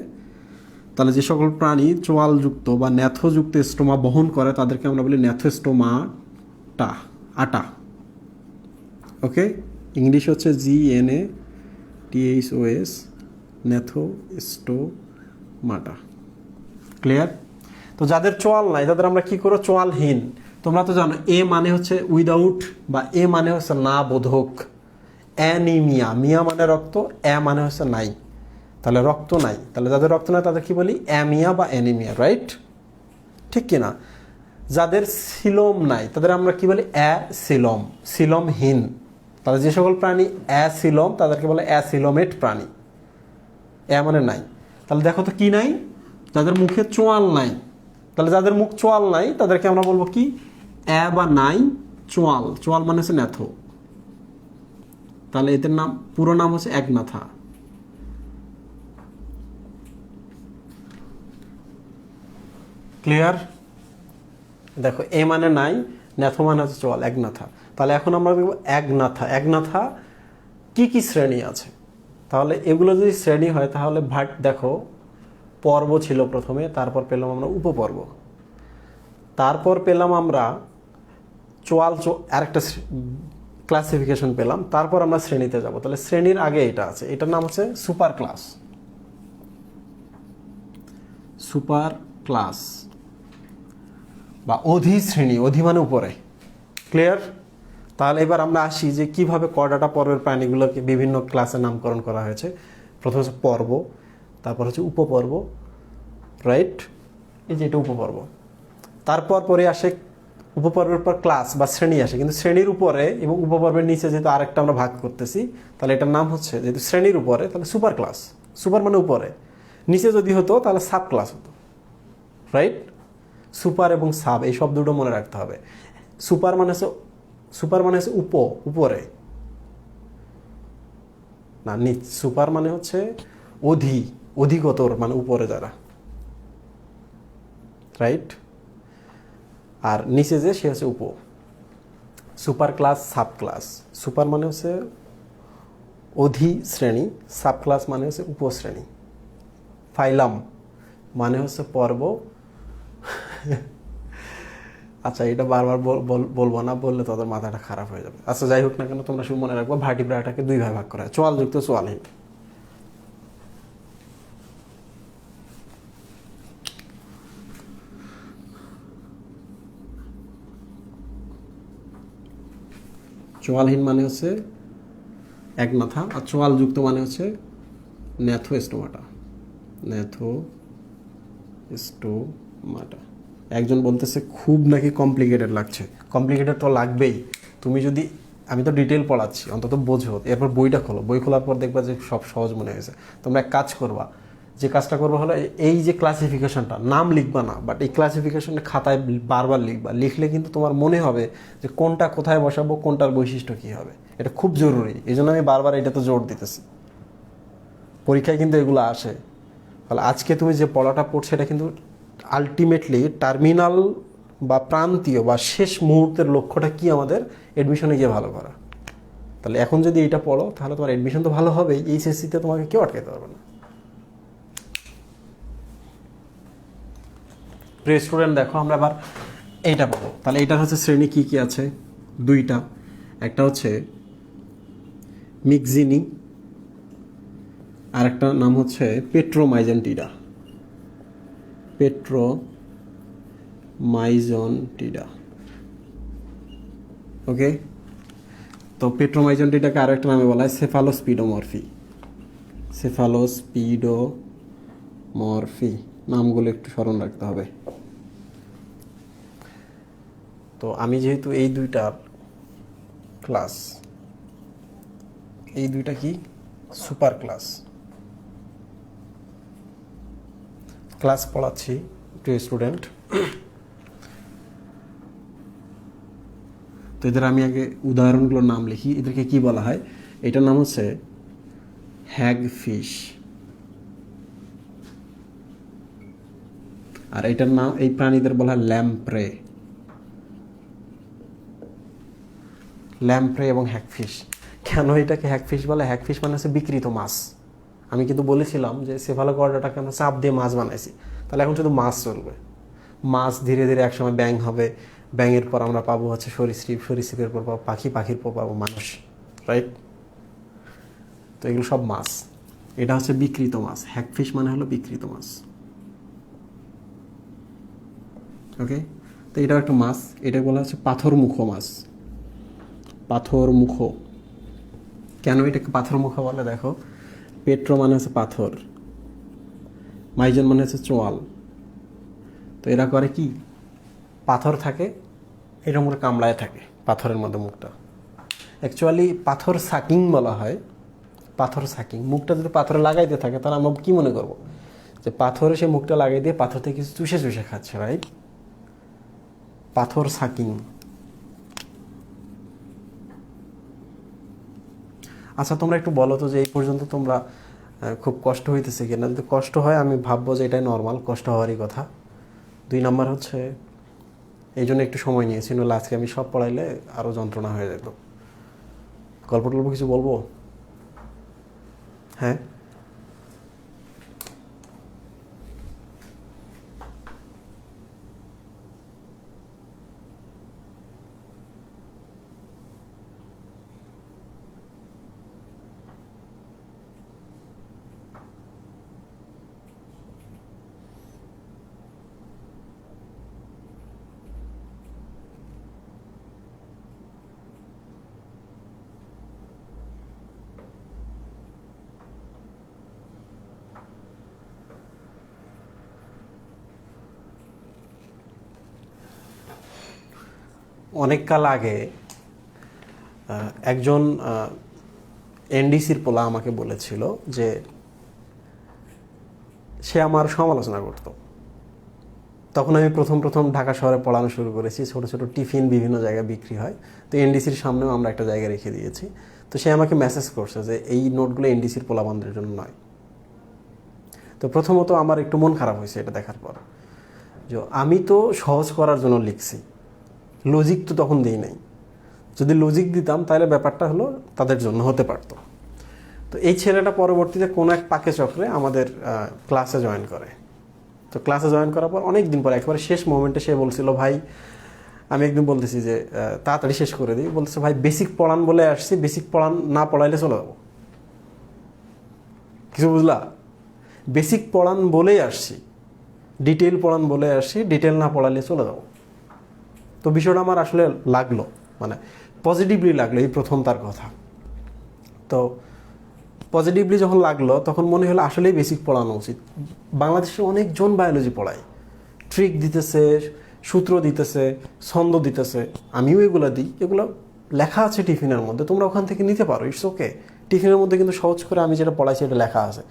তাহলে যে সকল প্রাণী চোয়ালযুক্ত বা ন্যাথোযুক্ত স্টোমা বহন করে তাদেরকে আমরা বলি ন্যাথোস্টোমাটা। ওকে, ইংলিশ হচ্ছে GNATHOS, ন্যাথোস্টোমাটা। ক্লিয়ার? তো যাদের চোয়াল নাই তাদের আমরা কি করো? চোয়ালহীন। তোমরা তো জানো এ মানে হচ্ছে উইদাউট, বা এ মানে হচ্ছে না বোধক। অ্যানিমিয়া, মিয়া মানে রক্ত, এ মানে হচ্ছে নাই, তাহলে রক্ত নাই। তাহলে যাদের রক্ত নাই তাদের কি বলি? অ্যামিয়া বা অ্যানিমিয়া, রাইট? ঠিক কিনা? যাদের সিলোম নাই তাদের আমরা কি বলি? সিলোমহীন। তাহলে যে সকল প্রাণী অ্যাসিলোম তাদেরকে বলে অ্যাসিলোমেট প্রাণী। এ মানে নাই। তাহলে দেখো তো কি নাই? যাদের মুখে চোয়াল নাই। তাহলে যাদের মুখ চোয়াল নাই তাদেরকে আমরা বলবো কি? বা নাই চোয়াল মানে হচ্ছে ন্যাথো। তাহলে এদের নাম, পুরো নাম হচ্ছে একনাথা। ক্লিয়ার? দেখো, এ মানে নাই, ন্যাথো মানে হচ্ছে চোয়াল, একনাথা। তাহলে এখন আমরা দেখবো একনাথা কি কি শ্রেণী আছে। তাহলে এগুলো যদি শ্রেণী হয় তাহলে দেখো, পর্ব ছিল প্রথমে, তারপর পেলাম আমরা উপপর্ব, তারপর পেলাম আমরা আরেকটা ক্লাসিফিকেশন পেলাম, তারপর আমরা শ্রেণীতে যাব। তাহলে শ্রেণীর আগে এটা আছে, এটার নাম হচ্ছে সুপার ক্লাস বা অধিশ্রেণী। অধি মানে উপরে। ক্লিয়ার? তাহলে এবার আমরা আসি যে কিভাবে কর্ডাটা পর্বের প্রাণীগুলোকে বিভিন্ন ক্লাসে নামকরণ করা হয়েছে। প্রথম হচ্ছে পর্ব, তারপর হচ্ছে উপপর্ব, রাইট? এই যে এটা উপপর্ব। তারপর পরে আসে উপপর্বের পর ক্লাস বা শ্রেণী আসে, কিন্তু শ্রেণীর উপরে এবং উপপর্বের নিচে যেহেতু আরেকটা আমরা ভাগ করতেছি, তাহলে এটার নাম হচ্ছে, যেহেতু শ্রেণীর উপরে তাহলে সুপার ক্লাস। সুপার মানে উপরে, নিচে যদি হতো তাহলে সাব ক্লাস হতো, রাইট? সুপার এবং সাব এই সব দুটো মনে রাখতে হবে। সুপার মানে হচ্ছে উপরে না, সুপার মানে হচ্ছে অধিকতর, মানে উপরে যারা, রাইট? আর নিচে যে সে হচ্ছে super class, sub class. Super মানে হচ্ছে অধিশ্রেণী, সাব ক্লাস মানে হচ্ছে উপশ্রেণী। ফাইলাম মানে হচ্ছে পর্ব। আচ্ছা, এটা বারবার বলবো না, বললে তাদের মাথাটা খারাপ হয়ে যাবে। আচ্ছা, যাই হোক না কেন, তোমরা শুধু মনে রাখবো ভার্টিব্রাটাকে দুই ভাগে ভাগ করা হয়, চোয়ালযুক্ত, চোয়ালহীন। চোয়ালহীন মানে হচ্ছে এক মাথা, আর চোয়ালযুক্ত মানে হচ্ছে ন্যাথোস্টোমাটা। ন্যাথোস্টোমাটা। একজন বলতেছে খুব নাকি কমপ্লিকেটেড লাগছে। কমপ্লিকেটেড তো লাগবেই। তুমি যদি, আমি তো ডিটেল পড়াচ্ছি, অন্তত বোঝো। এরপর বইটা খোলো, বই খোলার পর দেখবা যে সব সহজ মনে হয়েছে। তোমরা এক কাজ করবা, যে কাজটা করবা হলো এই যে ক্লাসিফিকেশনটা, নাম লিখবা না, বাট এই ক্লাসিফিকেশনটা খাতায় বারবার লিখবা। লিখলে কিন্তু তোমার মনে হবে যে কোনটা কোথায় বসাবো, কোনটার বৈশিষ্ট্য কী হবে। এটা খুব জরুরি, এই জন্য আমি বারবার এটাতে জোর দিতেছি। পরীক্ষায় কিন্তু এগুলো আসে। তাহলে আজকে তুমি যে পড়াটা পড়ছো, এটা কিন্তু আলটিমেটলি টার্মিনাল বা প্রান্তীয় বা শেষ মুহূর্তের লক্ষ্যটা কি আমাদের, এডমিশনে গিয়ে ভালো করা। তাহলে এখন যদি এটা পড়ো, তাহলে তোমার এডমিশন তো ভালো হবেই, এইচএসসিতে তোমাকে কেউ আটকাতে পারবে না। প্রিয় স্টুডেন্ট, দেখো আমরা আবার এইটা পাবো। তাহলে এইটার হচ্ছে শ্রেণী কি কি আছে, দুইটা। একটা হচ্ছে মিক্সিনি, আর একটা নাম হচ্ছে পেট্রোমাইজেন্টিডা। পেট্রোমাইজেন্টিডা, ওকে। তো পেট্রোমাইজেন্টিডাকে আরও একটা নামে বলা হয় সেফালোস্পিডোমরফি। সেফালোস্পিডোমরফি, নামগুলো একটু স্মরণ রাখতে হবে। তো আমি যেহেতু এই দুইটা ক্লাস, এই দুইটা কি সুপার ক্লাস পড়াচ্ছি প্রিয় স্টুডেন্ট। তো এদের আমি আগে উদাহরণগুলোর নাম লিখি। এদেরকে কি বলা হয়? এটার নাম হচ্ছে হ্যাগফিশ, আর এটার নাম, এই প্রাণীদের বলা হয় ল্যাম্প্রে। ল্যাম্প্রে এবং হ্যাগফিশ। কেন এটাকে হ্যাগফিশ বলে? হ্যাগফিশ মানে হচ্ছে বিকৃত মাছ। আমি কিন্তু বলেছিলাম যে সেফালোকর্ডাটাকে আমরা চাপ দিয়ে মাছ বানাইছি, তাহলে এখন শুধু মাছ চলবে। মাছ ধীরে ধীরে একসময় ব্যাঙ হবে, ব্যাঙের পর আমরা পাবো হচ্ছে সরীসৃপ, সরীসৃপের পর পাবো পাখি, পাখির পর পাবো মানুষ, রাইট? তো এগুলো সব মাছ। এটা হচ্ছে বিকৃত মাছ। হ্যাগফিশ মানে হলো বিকৃত মাছ, ওকে। তো এটাও একটা মাছ। এটা বলা হচ্ছে পাথরমুখ মাছ। পাথরমুখ। কেন এটাকে পাথরমুখ বলে? দেখো, পেট্রো মানে হচ্ছে পাথর, মাইজন মানে হচ্ছে চোয়াল। তো এরা করে কি, পাথর থাকে এটার মধ্যে কামড়ায় থাকে, পাথরের মধ্যে মুখটা। অ্যাকচুয়ালি পাথর সাকিং বলা হয়। পাথর সাকিং, মুখটা যদি পাথরে লাগাইতে থাকে, তাহলে আমরা কি মনে করবো যে পাথরে সে মুখটা লাগাই দিয়ে পাথর থেকে কিছু চুষে চুষে খাচ্ছে, রাইট? পাথর সাকিং। আচ্ছা, তোমরা একটু বলো তো যে এই পর্যন্ত তোমরা খুব কষ্ট হইতেছে কিনা? যদি কষ্ট হয় আমি ভাববো যে এটাই নর্মাল, কষ্ট হওয়ারই কথা। 2 নাম্বার হচ্ছে, এই জন্য একটু সময় নিয়েছি, নইলে আজকে আমি সব পড়াইলে আরও যন্ত্রণা হয়ে যেত। গল্প টল্প কিছু বলবো? হ্যাঁ, অনেক কাল আগে একজন এনডিসির পোলা আমাকে বলেছিল যে সে আমার সমালোচনা করত। তখন আমি প্রথম ঢাকা শহরে পড়ানো শুরু করেছি। ছোট ছোট টিফিন বিভিন্ন জায়গায় বিক্রি হয়, তো এনডিসির সামনেও আমরা একটা জায়গায় রেখে দিয়েছি। তো সে আমাকে মেসেজ করছে যে এই নোটগুলো এনডিসির পোলাবানদের জন্য নয়। তো প্রথমত আমার একটু মন খারাপ হয়েছে এটা দেখার পর, যে আমি তো সহজ করার জন্য লিখছি, লজিক তো তখন দিই নাই। যদি লজিক দিতাম তাহলে ব্যাপারটা হলো তাদের জন্য হতে পারতো। তো এই ছেলেটা পরবর্তীতে কোনো এক পাকে চক্রে আমাদের ক্লাসে জয়েন করে। তো ক্লাসে জয়েন করার পর অনেক দিন পর একেবারে শেষ মোমেন্টে সে বলছিল, ভাই আমি একদিন বলতেছি যে তাড়াতাড়ি শেষ করে দিই, বলতেছে ভাই বেসিক পড়ান বলে আসছি, বেসিক পড়ান না পড়াইলে চলে যাবো। কিছু বুঝলা? বেসিক পড়ান বলেই আসছি, ডিটেল পড়ান বলে আসছি, ডিটেল না পড়ালে চলে যাবো। তো বিষয়টা আমার আসলে লাগলো, মানে পজিটিভলি লাগলো এই প্রথম তার কথা। তো পজিটিভলি যখন লাগলো তখন মনে হলো আসলেই বেসিক পড়ানো উচিত। বাংলাদেশে অনেকজন বায়োলজি পড়ায়, ট্রিক দিতেছে, সূত্র দিতেছে, ছন্দ দিতেছে, আমিও এগুলো দিই, এগুলো লেখা আছে টিফিনের মধ্যে, তোমরা ওখান থেকে নিতে পারো, ইটস ওকে। টিফিনের মধ্যে কিন্তু সহজ করে আমি যেটা পড়াইছি এটা লেখা আছে,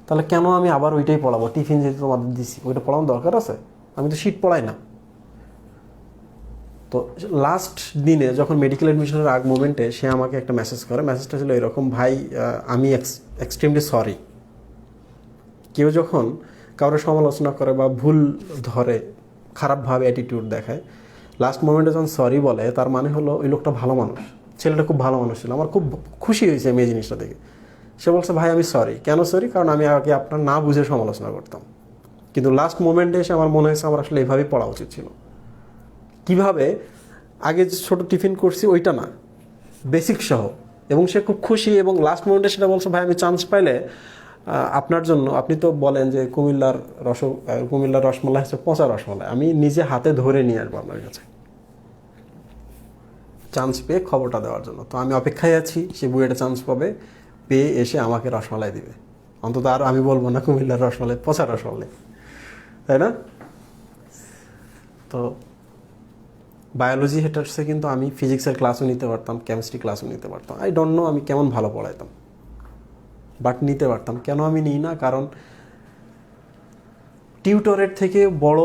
তাহলে কেন আমি আবার ওইটাই পড়াবো? টিফিন যেহেতু তোমাদের দিছি ওইটা পড়ানোর দরকার আছে? আমি তো শীট পড়াই না। তো লাস্ট দিনে যখন মেডিকেল অ্যাডমিশনের আগ মোমেন্টে সে আমাকে একটা মেসেজ করে, মেসেজটা ছিল এরকম, ভাই আমি এক্সট্রিমলি সরি। কেউ যখন কারোর সমালোচনা করে বা ভুল ধরে, খারাপভাবে অ্যাটিটিউড দেখায়, লাস্ট মোমেন্টে যখন সরি বলে তার মানে হলো ওই লোকটা ভালো মানুষ, ছেলেটা খুব ভালো মানুষ ছিল। আমার খুব খুশি হয়েছে আমি এই জিনিসটা দেখে। সে বলছে ভাই আমি সরি। কেন সরি? কারণ আমি আগে আপনার না বুঝে সমালোচনা করতাম, কিন্তু লাস্ট মোমেন্টে এসে আমার মনে হয়েছে আমার আসলে এইভাবেই পড়া উচিত ছিল। কিভাবে? আগে যে ছোটো টিফিন করছি ওইটা না, বেসিক সহ। এবং সে খুব খুশি, এবং লাস্ট মোমেন্টে সেটা বলছে ভাই আমি চান্স পাইলে আপনার জন্য, আপনি তো বলেন যে কুমিল্লার রসমালাই হচ্ছে পচা রসমালাই, আমি নিজে হাতে ধরে নিয়ে আসবো আপনার কাছে, চান্স পেয়ে খবরটা দেওয়ার জন্য। তো আমি অপেক্ষায় আছি, সে বুয়েটে চান্স পাবে, পেয়ে এসে আমাকে রসমালাই দিবে। অন্তত আর আমি বলবো না কুমিল্লার রসমালাই পচা রসমালাই, তাই না? তো বায়োলজি হেটার্সে কিন্তু আমি ফিজিক্সের ক্লাসও নিতে পারতাম, কেমিস্ট্রি ক্লাসও নিতে পারতাম। আই ডোন্ট নো আমি কেমন ভালো পড়াইতাম, বাট নিতে পারতাম। কেন আমি নিই না? কারণ টিউটরের থেকে বড়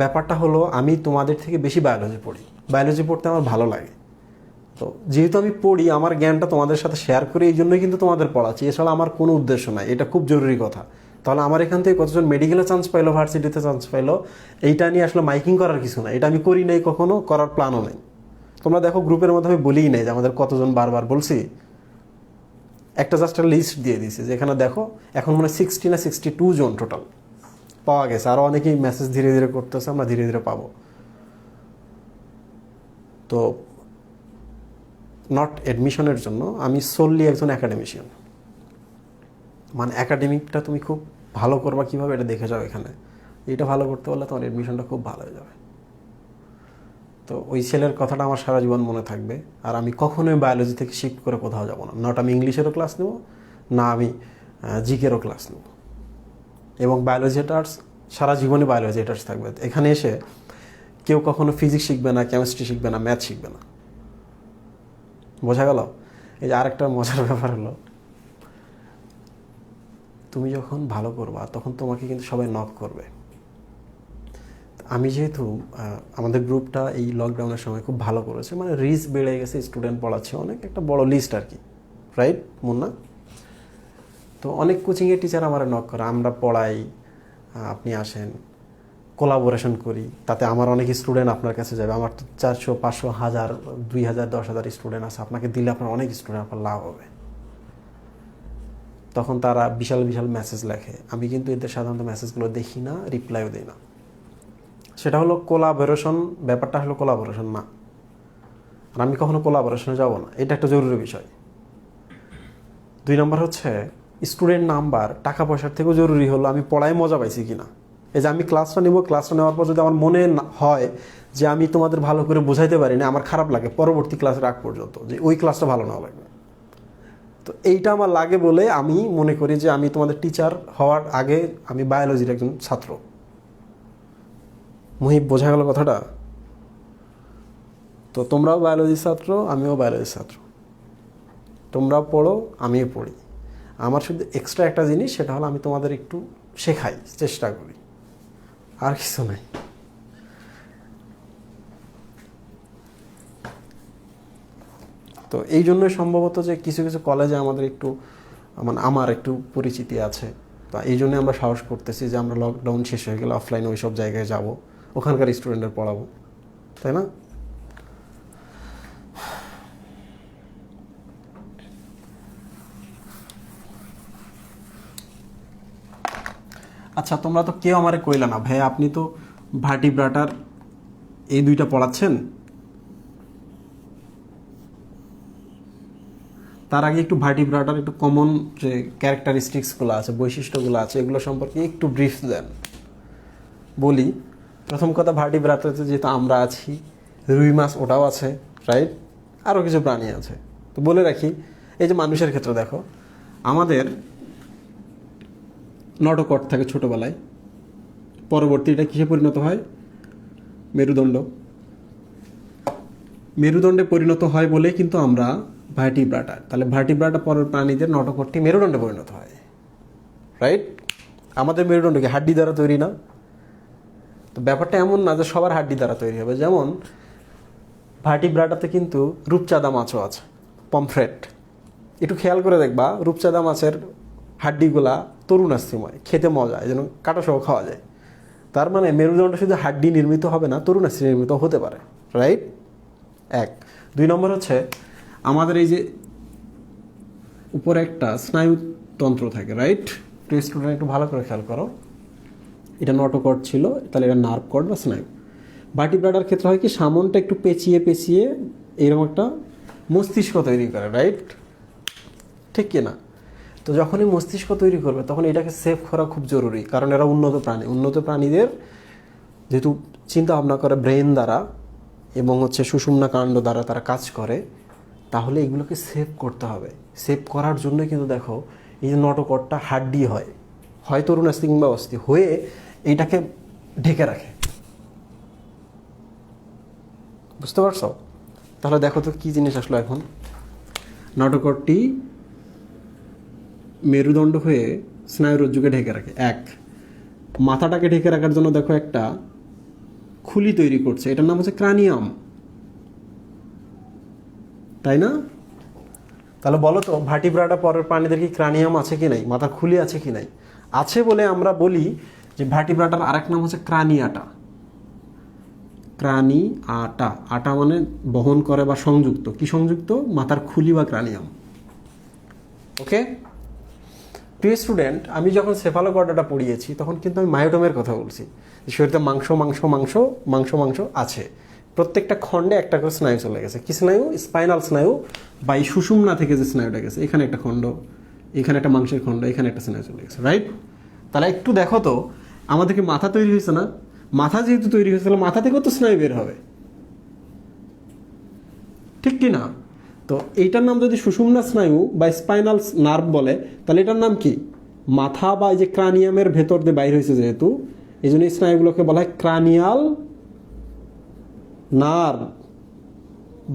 ব্যাপারটা হলো আমি তোমাদের থেকে বেশি বায়োলজি পড়ি, বায়োলজি পড়তে আমার ভালো লাগে। তো যেহেতু আমি পড়ি, আমার জ্ঞানটা তোমাদের সাথে শেয়ার করি, এই জন্যই কিন্তু তোমাদের পড়াচ্ছি, এছাড়া আমার কোনো উদ্দেশ্য নাই। এটা খুব জরুরি কথা। তাহলে আমার এখান থেকে কতজন মেডিকেলে চান্স পাইলো, ভার্সিটিতে চান্স পাইলো, এইটা নিয়ে আসলে মাইকিং করার কিছু না। এটা আমি করি নাই কখনো, করার প্ল্যানও নেই। তোমরা দেখো গ্রুপের মধ্যে আমি বলিই নাই যে আমাদের কতজন, বারবার বলছি, একটা জাস্ট একটা লিস্ট দিয়ে দিয়েছি যে এখানে দেখো এখন মনে হয় 60 না 62 জন টোটাল পাওয়া গেছে। আরও অনেকেই মেসেজ ধীরে ধীরে করতেছে, আমরা ধীরে ধীরে পাবো। তো নট অ্যাডমিশনের জন্য, আমি সোললি একজন অ্যাকাডেমিশিয়ান। মানে একাডেমিকটা তুমি খুব ভালো করবা কীভাবে এটা দেখে যাও এখানে, এটা ভালো করতে পারলে তোমার অ্যাডমিশনটা খুব ভালো হয়ে যাবে। তো ওই ছেলের কথাটা আমার সারা জীবন মনে থাকবে। আর আমি কখনোই বায়োলজি থেকে শিফট করে কোথাও যাব না, নট আমি ইংলিশেরও ক্লাস নেব, না আমি জিকেরও ক্লাস নেব। এবং বায়োলজি হেটার্স সারা জীবনে বায়োলজি হেটার্স থাকবে। এখানে এসে কেউ কখনো ফিজিক্স শিখবে না, কেমিস্ট্রি শিখবে না, ম্যাথ শিখবে না। বোঝা গেল? এই যে আরেকটা মজার ব্যাপার হলো, তুমি যখন ভালো করবা তখন তোমাকে কিন্তু সবাই নক করবে। আমি যেহেতু আমাদের গ্রুপটা এই লকডাউনের সময় খুব ভালো করেছে, মানে রিচ বেড়ে গেছে, স্টুডেন্ট পড়াচ্ছে অনেক, একটা বড় লিস্ট আর কি, রাইট মুন্না? তো অনেক কোচিংয়ের টিচার আমার নক করে, আমরা পড়াই, আপনি আসেন, কোলাবোরেশন করি, তাতে আমার অনেক স্টুডেন্ট আপনার কাছে যাবে। আমার তো 400, 500, 1000, 2000, 10,000 স্টুডেন্ট আছে, আপনাকে দিলে আপনার অনেক স্টুডেন্ট, আপনার লাভ হবে। তখন তারা বিশাল বিশাল মেসেজ লেখে, আমি কিন্তু এদের সাধারণত মেসেজগুলো দেখি না, রিপ্লাইও দিই না। সেটা হলো কোলাবোরেশন, ব্যাপারটা হলো কোলাবোরেশন না, আর আমি কখনো কোলাবোরেশনে যাব না, এটা একটা জরুরি বিষয়। 2 নম্বর হচ্ছে স্টুডেন্ট নাম্বার টাকা পয়সার থেকেও জরুরি হলো আমি পড়ায় মজা পাইছি কিনা। এই যে আমি ক্লাসটা নিব, ক্লাসটা নেওয়ার পর যদি আমার মনে হয় যে আমি তোমাদের ভালো করে বোঝাইতে পারি না, আমার খারাপ লাগে পরবর্তী ক্লাসের আগ পর্যন্ত, যে ওই ক্লাসটা ভালো না লাগবে। তো এইটা আমার লাগে বলে আমি মনে করি যে আমি তোমাদের টিচার হওয়ার আগে আমি বায়োলজির একজন ছাত্র। মুহিব, বোঝা গেল কথাটা? তো তোমরাও বায়োলজির ছাত্র, আমিও বায়োলজির ছাত্র, তোমরাও পড়ো, আমিও পড়ি। আমার শুধু এক্সট্রা একটা জিনিস, সেটা হলো আমি তোমাদের একটু শেখাই, চেষ্টা করি, আর কিছু নাই। তো এই জন্যই সম্ভবত যে কিছু কিছু কলেজে আমাদের একটু, মানে আমার একটু পরিচিতি আছে, তো এই জন্যই আমরা সাহস করতেছি যে আমরা লকডাউন শেষ হয়ে গেলে অফলাইনে ওই সব জায়গায় যাব, ওখানকার স্টুডেন্টদের পড়াবো, তাই না? আচ্ছা, তোমরা তো কেউ আমারে কইলা না ভাই, আপনি তো ভার্টিব্রাটার এই দুইটা পড়াচ্ছেন। তার আগে একটু ভার্টিব্রাটার একটু কমন যে ক্যারেক্টারিস্টিক্সগুলো আছে, বৈশিষ্ট্যগুলো আছে, এগুলো সম্পর্কে একটু ব্রিফ দেন। বলি, প্রথম কথা, ভার্টিব্রাটাতে যেহেতু আমরা আছি, রুই মাছ ওটাও আছে, রাইট? আরও কিছু প্রাণী আছে। তো বলে রাখি, এই যে মানুষের ক্ষেত্রে দেখো, আমাদের নটোকট থাকে ছোটোবেলায়, পরবর্তী এটা কিসে পরিণত হয়? মেরুদণ্ড। মেরুদণ্ডে পরিণত হয় বলেই কিন্তু আমরা ভার্টিব্রাটা। তাহলে ভার্টিব্রাটা পরের প্রাণীদের নটোকটটি মেরুদণ্ডে পরিণত হয়, রাইট? আমাদের মেরুদণ্ড কি হাড্ডি দ্বারা তৈরি না? তো ব্যাপারটা এমন না যে সবার হাড্ডি দ্বারা তৈরি হবে। যেমন ভার্টিব্রাটাতে কিন্তু রূপচাঁদা মাছও আছে, পমফ্রেট। একটু খেয়াল করে দেখবা, রূপচাঁদা মাছের হাড্ডিগুলা তরুণাশ্রীময়, খেতে মজা, এই জন্য কাটাসহ খাওয়া যায়। তার মানে মেরুদণ্ড শুধু হাড্ডি নির্মিত হবে না, তরুণাশ্রী নির্মিত হতে পারে, রাইট? এক। দুই নম্বর হচ্ছে, আমাদের এই যে উপরে একটা স্নায়ুতন্ত্র থাকে, রাইট? স্টুডেন্ট একটু ভালো করে খেয়াল করো, এটা নটোকট ছিল, তাহলে এটা নার্ভ কর্ড বা স্নায়ু। ভার্টিব্রাটার ক্ষেত্রে হয় কি, সামনটা একটু পেঁচিয়ে পেঁচিয়ে এরকম একটা মস্তিষ্ক তৈরি করে, রাইট? ঠিক কি না? তো যখনই মস্তিষ্ক তৈরি করবে তখন এটাকে সেভ করা খুব জরুরি, কারণ এরা উন্নত প্রাণী। উন্নত প্রাণীদের যেহেতু চিন্তা ভাবনা করে ব্রেন দ্বারা এবং হচ্ছে সুষুম্না কাণ্ড দ্বারা তারা কাজ করে, তাহলে এগুলোকে সেভ করতে হবে। সেভ করার জন্য কিন্তু দেখো, এই যে নটোকটটা হাড্ডি হয়, হয় তরুণাস্থি কিংবা অস্থি হয়ে এইটাকে ঢেকে রাখে। বুঝতে পারছো? তাহলে দেখো তো কী জিনিস আসলো এখন। নটোকটটি মেরুদণ্ড হয়ে স্নায়ুরজ্জুকে ঢেকে রাখে। এক, মাথাটাকে ঢেকে রাখার জন্য দেখো একটা খুলি তৈরি করছে, এটার নাম হচ্ছে ক্রানিয়াম, তাই না? তাহলে বলো তো, ভার্টিব্রাটা পরের প্রাণীদের কি ক্রানিয়াম আছে কি নাই, মাথার খুলি আছে কি নাই? আছে বলে আমরা বলি যে ভার্টিব্রাটার আরেক নাম হচ্ছে ক্রানিয়াটা। ক্রানিয়াটা, আটা মানে বহন করে বা সংযুক্ত। কি সংযুক্ত? মাথার খুলি বা ক্রানিয়াম। ওকে প্রিয় স্টুডেন্ট, আমি যখন সেফালোকর্ডাটা পড়িয়েছি তখন কিন্তু আমি মায়োটোমের কথা বলছি। শরীরে মাংস মাংস মাংস মাংস মাংস আছে, প্রত্যেকটা খণ্ডে একটা করে স্নায়ু চলে গেছে। কি স্নায়ু? স্পাইনাল স্নায়ু বা এই সুষুম্না থেকে যে স্নায়ুটা গেছে, এখানে একটা খণ্ড, এখানে একটা মাংসের খণ্ড, এখানে একটা স্নায়ু চলে গেছে, রাইট? তাহলে একটু দেখো তো, আমাদেরকে মাথা তৈরি হয়েছে না? মাথা যেহেতু তৈরি হয়েছে, তাহলে মাথা থেকেও তো স্নায়ু বের হবে, ঠিক কি না? তো এইটার নাম যদি সুষুম্না স্নায়ু বা স্পাইনাল নার্ভ বলে, তাহলে এটার নাম কি? মাথা বা এই যে ক্রানিয়ামের ভেতর দিয়ে বাইর হয়েছে যেহেতু, এই জন্য এই স্নায়ুগুলোকে বলা হয় ক্রানিয়াল নার্ভ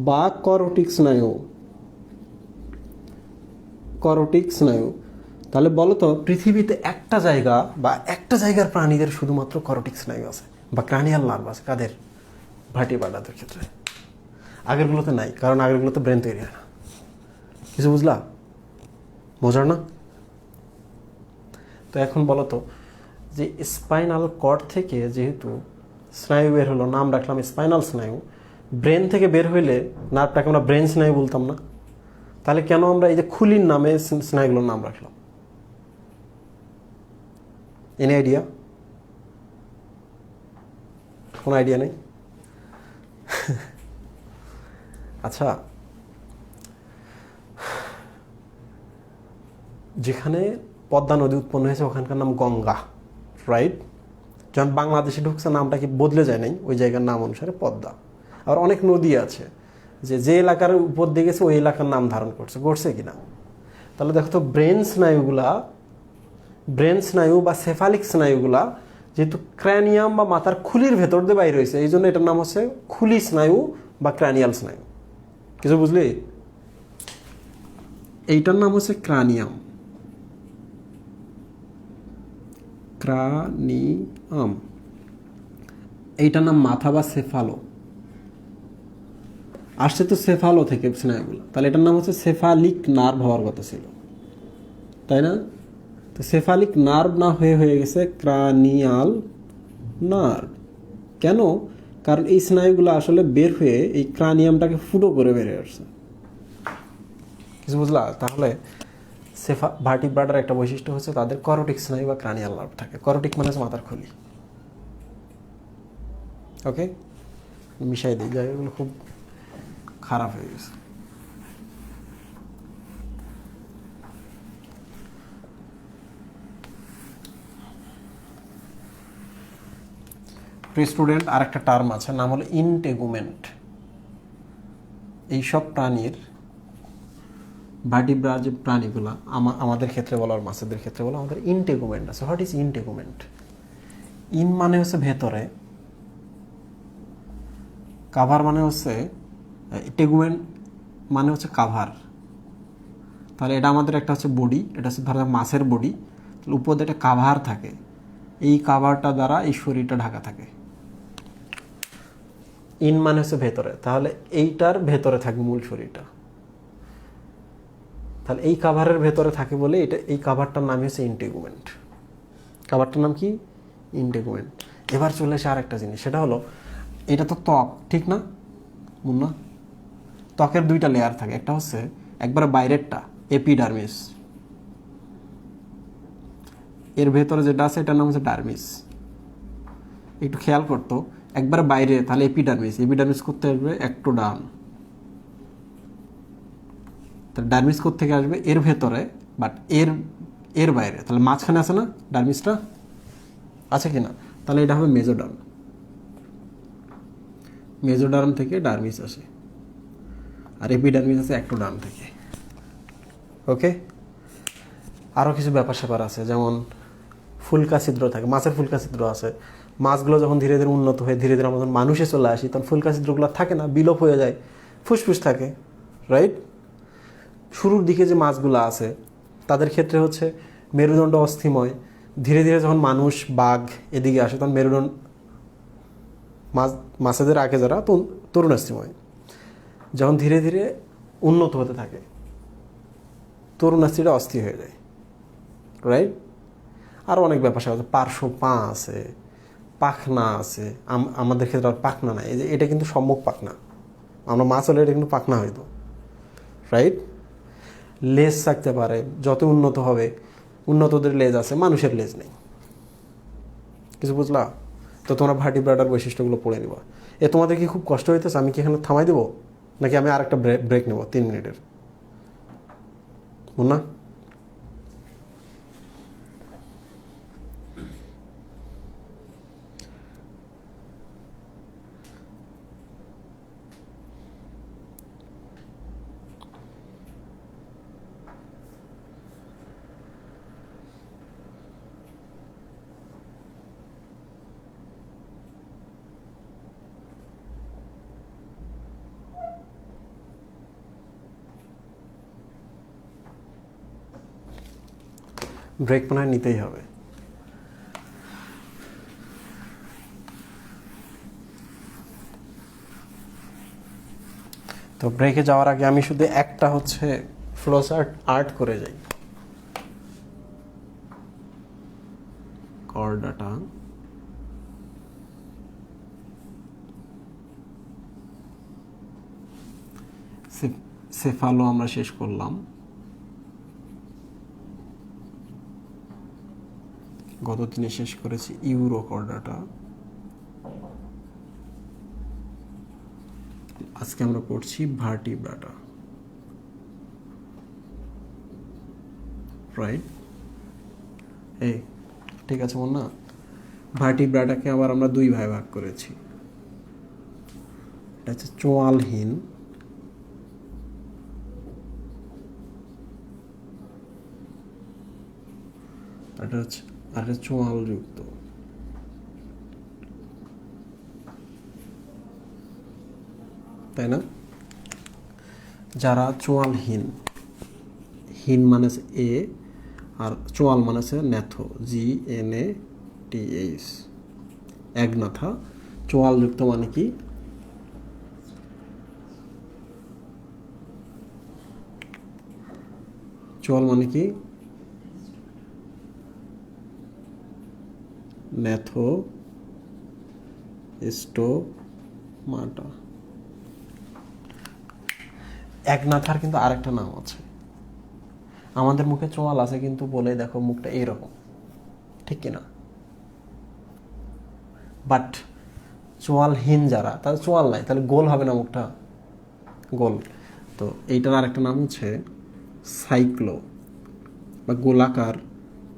বা করোটিক স্নায়ু। করোটিক স্নায়ু। তাহলে বলো তো, পৃথিবীতে একটা জায়গা বা একটা জায়গার প্রাণীদের শুধুমাত্র করোটিক স্নায়ু আছে বা ক্রানিয়াল নার্ভ আছে, কাদের? ভার্টিব্রাটাদের ক্ষেত্রে। আগেরগুলোতে নাই, কারণ আগেরগুলোতে ব্রেন তৈরি হয় না। কিছু বুঝলা? মজার না? তো এখন বলো তো, যে স্পাইনাল কর্ড থেকে যেহেতু স্নায়ু বের হলো, নাম রাখলাম স্পাইনাল স্নায়ু। ব্রেন থেকে বের হইলে নার্ভটাকে আমরা ব্রেন স্নায়ু বলতাম না? তাহলে কেন আমরা এই যে খুলির নামে স্নায়ুগুলোর নাম রাখলাম? Any idea? কোনো আইডিয়া নেই? আচ্ছা, যেখানে পদ্মা নদী উৎপন্ন হয়েছে ওখানকার নাম গঙ্গা, রাইট? যখন বাংলাদেশে ঢুকছে নামটা কি বদলে যায় নাই, ওই জায়গার নাম অনুসারে পদ্মা। আর অনেক নদী আছে যে এলাকার উপর দিয়ে গেছে ওই এলাকার নাম ধারণ করছে কি না? তাহলে দেখো তো, ব্রেন স্নায়ু বা সেফালিক স্নায়ুগুলা যেহেতু ক্র্যানিয়াম বা মাথার খুলির ভেতর দিয়ে বাইরে হয়েছে, এই জন্য এটার নাম হচ্ছে খুলি স্নায়ু বা ক্র্যানিয়াল স্নায়ু। কিছু বুঝলি? এইটার নাম হচ্ছে ক্রানিয়াম। ক্রানিয়াম, এইটার নাম মাথা বা সেফালো। আসছে তো সেফালো থেকে স্নায়ুগুলো, তাহলে এটার নাম হচ্ছে সেফালিক নার্ভ হওয়ার কথা ছিল, তাই না? তো সেফালিক নার্ভ না হয়ে গেছে ক্রানিয়াল নার্ভ। কেন? কারণ এই স্নায়ুগুলো আসলে বের হয়ে এই ক্রানিয়ামটাকে ফুটো করে বেরিয়ে আসছে। কিছু বুঝলা? তাহলে ভার্টিব্রাটার একটা বৈশিষ্ট্য হচ্ছে তাদের করোটিক স্নায়ু বা ক্রানিয়াল নার্ভ থাকে। করোটিক মানে হচ্ছে মাথার খুলি। ওকে, মিশাই দিই, জায়গাগুলো খুব খারাপ হয়ে গেছে। স্টুডেন্ট, আর একটা টার্ম আছে, নাম হলো ইনটেগুমেন্ট। এইসব প্রাণীর ভার্টিব্রা যে প্রাণীগুলো, আমাদের ক্ষেত্রে বলো আর মাছেদের ক্ষেত্রে বলো, আমাদের ইনটেগুমেন্ট আছে। What is ইনটেগুমেন্ট? ইন মানে হচ্ছে ভেতরে, কাভার মানে হচ্ছে, টেগুমেন্ট মানে হচ্ছে কাভার। তাহলে এটা আমাদের একটা হচ্ছে বডি, এটা হচ্ছে ধরো মাছের বডি, উপরে একটা কাভার থাকে, এই কাভারটা দ্বারা এই শরীরটা ঢাকা থাকে। ইন মানে হচ্ছে ভেতরে, তাহলে এইটার ভেতরে থাকবে মূল শরীরটা। তাহলে এই কাভারের ভেতরে থাকে বলে এটা, এই কাভারটার নাম হচ্ছে ইনটেগুমেন্ট। কাভারটার নাম কি? ইনটেগুমেন্ট। এবার চলে আসে আর একটা জিনিস, সেটা হলো এটা তো ত্বক, ঠিক না মুন্না? ত্বকের দুইটা লেয়ার থাকে, একটা হচ্ছে একবারে বাইরেরটা এপিডার্মিস, এর ভেতরে যেটা আছে এটার নাম হচ্ছে ডার্মিস। একটু খেয়াল করতো, একবারে বাইরে তাহলে এপিডার্মিস, এপিডার্মিস করতে আসবে একটোডার্ম, তাহলে ডার্মিস থেকে আসবে এর ভেতরে, বাট এর বাইরে, তাহলে মাঝখানে আছে না ডার্মিসটা, আছে কি না? তাহলে এটা হবে মেজোডার্ম। মেজোডার্ম থেকে ডার্মিস আসে, আর এপিডার্মিস আছে একটোডার্ম থেকে। ওকে, আরও কিছু ব্যাপার স্যাপার আছে, যেমন ফুলকা ছিদ্র থাকে, মাছের ফুলকা ছিদ্র আছে। মাছগুলো যখন ধীরে ধীরে উন্নত হয়ে ধীরে ধীরে আমাদের মানুষে চলে আসি, তখন ফুলকা ছিদ্রগুলো থাকে না, বিলোপ হয়ে যায়, ফুসফুস থাকে, রাইট? শুরুর দিকে যে মাছগুলো আছে তাদের ক্ষেত্রে হচ্ছে মেরুদণ্ড অস্থিময়। ধীরে ধীরে যখন মানুষ, বাঘ এদিকে আসে, তখন মেরুদণ্ড, মাছেদের আগে যারা তরুণাস্থিময়, যখন ধীরে ধীরে উন্নত হতে থাকে তরুণাস্থিটা অস্থির হয়ে যায়, রাইট? আরও অনেক ব্যাপার আছে, পার্শ্ব পা আছে, পাখনা আছে। আমাদের ক্ষেত্রে আর পাখনা নাই, এই যে এটা কিন্তু সম্মুখ পাখনা, আমরা মাছ হলে এটা কিন্তু পাখনা হইতো, রাইট? লেজ থাকতে পারে, যত উন্নত হবে, উন্নতদের লেজ আছে, মানুষের লেজ নেই। কিছু বুঝলা? তো তোমরা ভার্টিব্রাটার বৈশিষ্ট্যগুলো পড়ে নিবা। তোমাদের কি খুব কষ্ট হইতেছে? আমি কি এখানে থামাই দেবো, নাকি আমি আরেকটা ব্রেক নেব 3 মিনিটের? না, ব্রেক মনে হয় নিতেই হবে। তো ব্রেকে যাওয়ার আগে আমি শুধু একটা হচ্ছে ফ্লোচার্ট আর্ট করে যাই। কর্ডাটা সেফালো আমরা শেষ করলাম, গত দিনে শেষ করেছি ইউরো কর্ডাটা। আজকে আমরা পড়ছি ভার্টিব্রাটা, রাইট? এই ঠিক আছে মন না? ভার্টিব্রাটাকে আবার আমরা 2 ভাগে ভাগ করেছি। এটা হচ্ছে চোয়ালহীন, এটা হচ্ছে আর চোয়াল যুক্ত। তাই না? যারা চোয়ালহীন, হীন মানে এ, আর চোয়াল মানে ন্যাথো, GNATH, একনাথা। চোয়াল যুক্ত মানে কি? চোয়াল মানে কি? ন্যাথো স্টোমাটা। একনাথার কিন্তু আরেকটা নাম আছে, আমাদের মুখে চোয়াল আছে কিন্তু বলে দেখো মুখটা এইরকম, ঠিক কিনা? বাট চোয়ালহীন যারা, তাদের চোয়াল নাই, তাহলে গোল হবে না মুখটা, গোল। তো এইটার আরেকটা নাম হচ্ছে সাইক্লো বা গোলাকার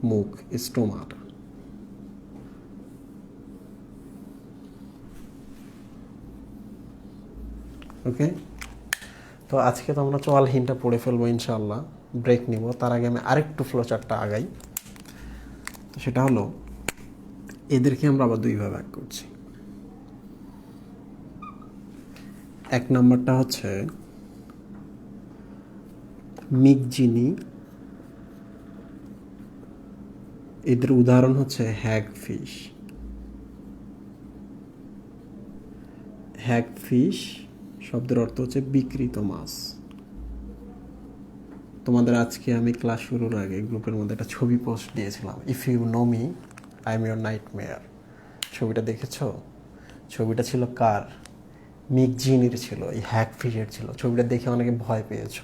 মুখ, স্টোমাটা। ওকে, তো আজকে তো আমরা চোয়ালহীনটা পড়ে ফেলবো ইনশাআল্লাহ। ব্রেক নিব, তার আগে আমি আরেকটু ফ্লোচার্টটা আগাই। তো সেটা হলো, এদেরকে আমরা আবার দুইভাবে ভাগ করছি। এক নম্বরটা হচ্ছে মিগজিনি, এদের উদাহরণ হচ্ছে হ্যাগফিশ। হ্যাগফিশ শব্দের অর্থ হচ্ছে বিকৃত মাছ। তোমাদের আজকে আমি ক্লাস শুরুর আগে গ্রুপের মধ্যে একটা ছবি পোস্ট দিয়েছিলাম, if you know me I am your nightmare. ছবিটা দেখেছো? ছবিটা ছিল কার? মিগজিনির ছিল, এই হ্যাগফিশের ছিল। ছবিটা দেখে অনেকে ভয় পেয়েছো,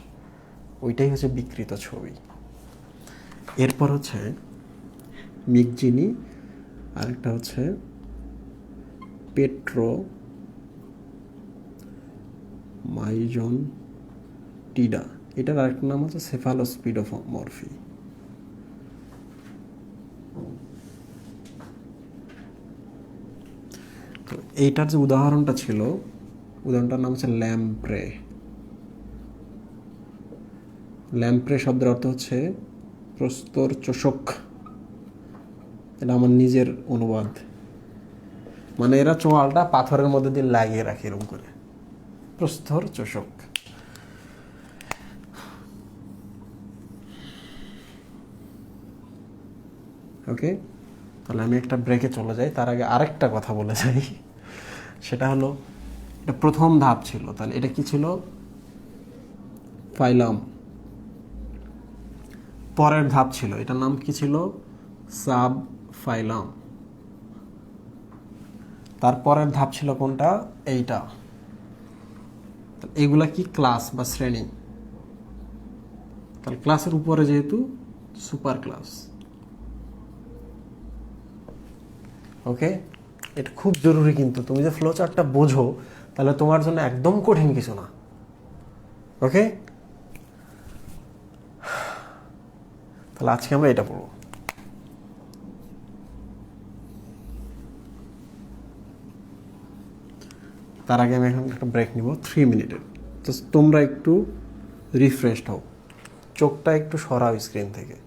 ওইটাই হচ্ছে বিকৃত ছবি। এরপর হচ্ছে মিগজিনি, আরেকটা হচ্ছে পেট্রো মাইজন টিডা, এটার আরেকটা নাম হচ্ছে সেফালোস্পিডোমরফি। তো এইটার যে উদাহরণটা ছিল, উদাহরণটার নাম হচ্ছে ল্যাম্প্রে। ল্যাম্প্রে শব্দের অর্থ হচ্ছে প্রস্তর চোষক। এটা আমার নিজের অনুবাদ, মানে এরা চোয়ালটা পাথরের মধ্যে দিয়ে লাগিয়ে রাখে এরকম করে, প্রস্তর চোষক। ওকে, তাহলে আমি একটা ব্রেকে চলে যাই, তার আগে আরেকটা কথা বলে যাই। সেটা হলো, এটা প্রথম ধাপ ছিল, তাহলে এটা কি ছিল? ফাইলাম। পরের ধাপ ছিল, এটার নাম কি ছিল? সাব ফাইলাম। তারপরের ধাপ ছিল কোনটা? এইটা। এগুলা কি? ক্লাস বা শ্রেণী। তাহলে ক্লাসের উপরে যেহেতু সুপার ক্লাস। ওকে, এটা খুব জরুরি, কিন্তু তুমি যে ফ্লো চার্টটা বোঝো তাহলে তোমার জন্য একদম কঠিন কিছু না। ওকে, তাহলে আজকে আমরা এটা পড়বো। তার আগে আমি এখন একটা ব্রেক নিব 3 মিনিটের। তো তোমরা একটু রিফ্রেশড হও, চোখটা একটু সরাও স্ক্রিন থেকে।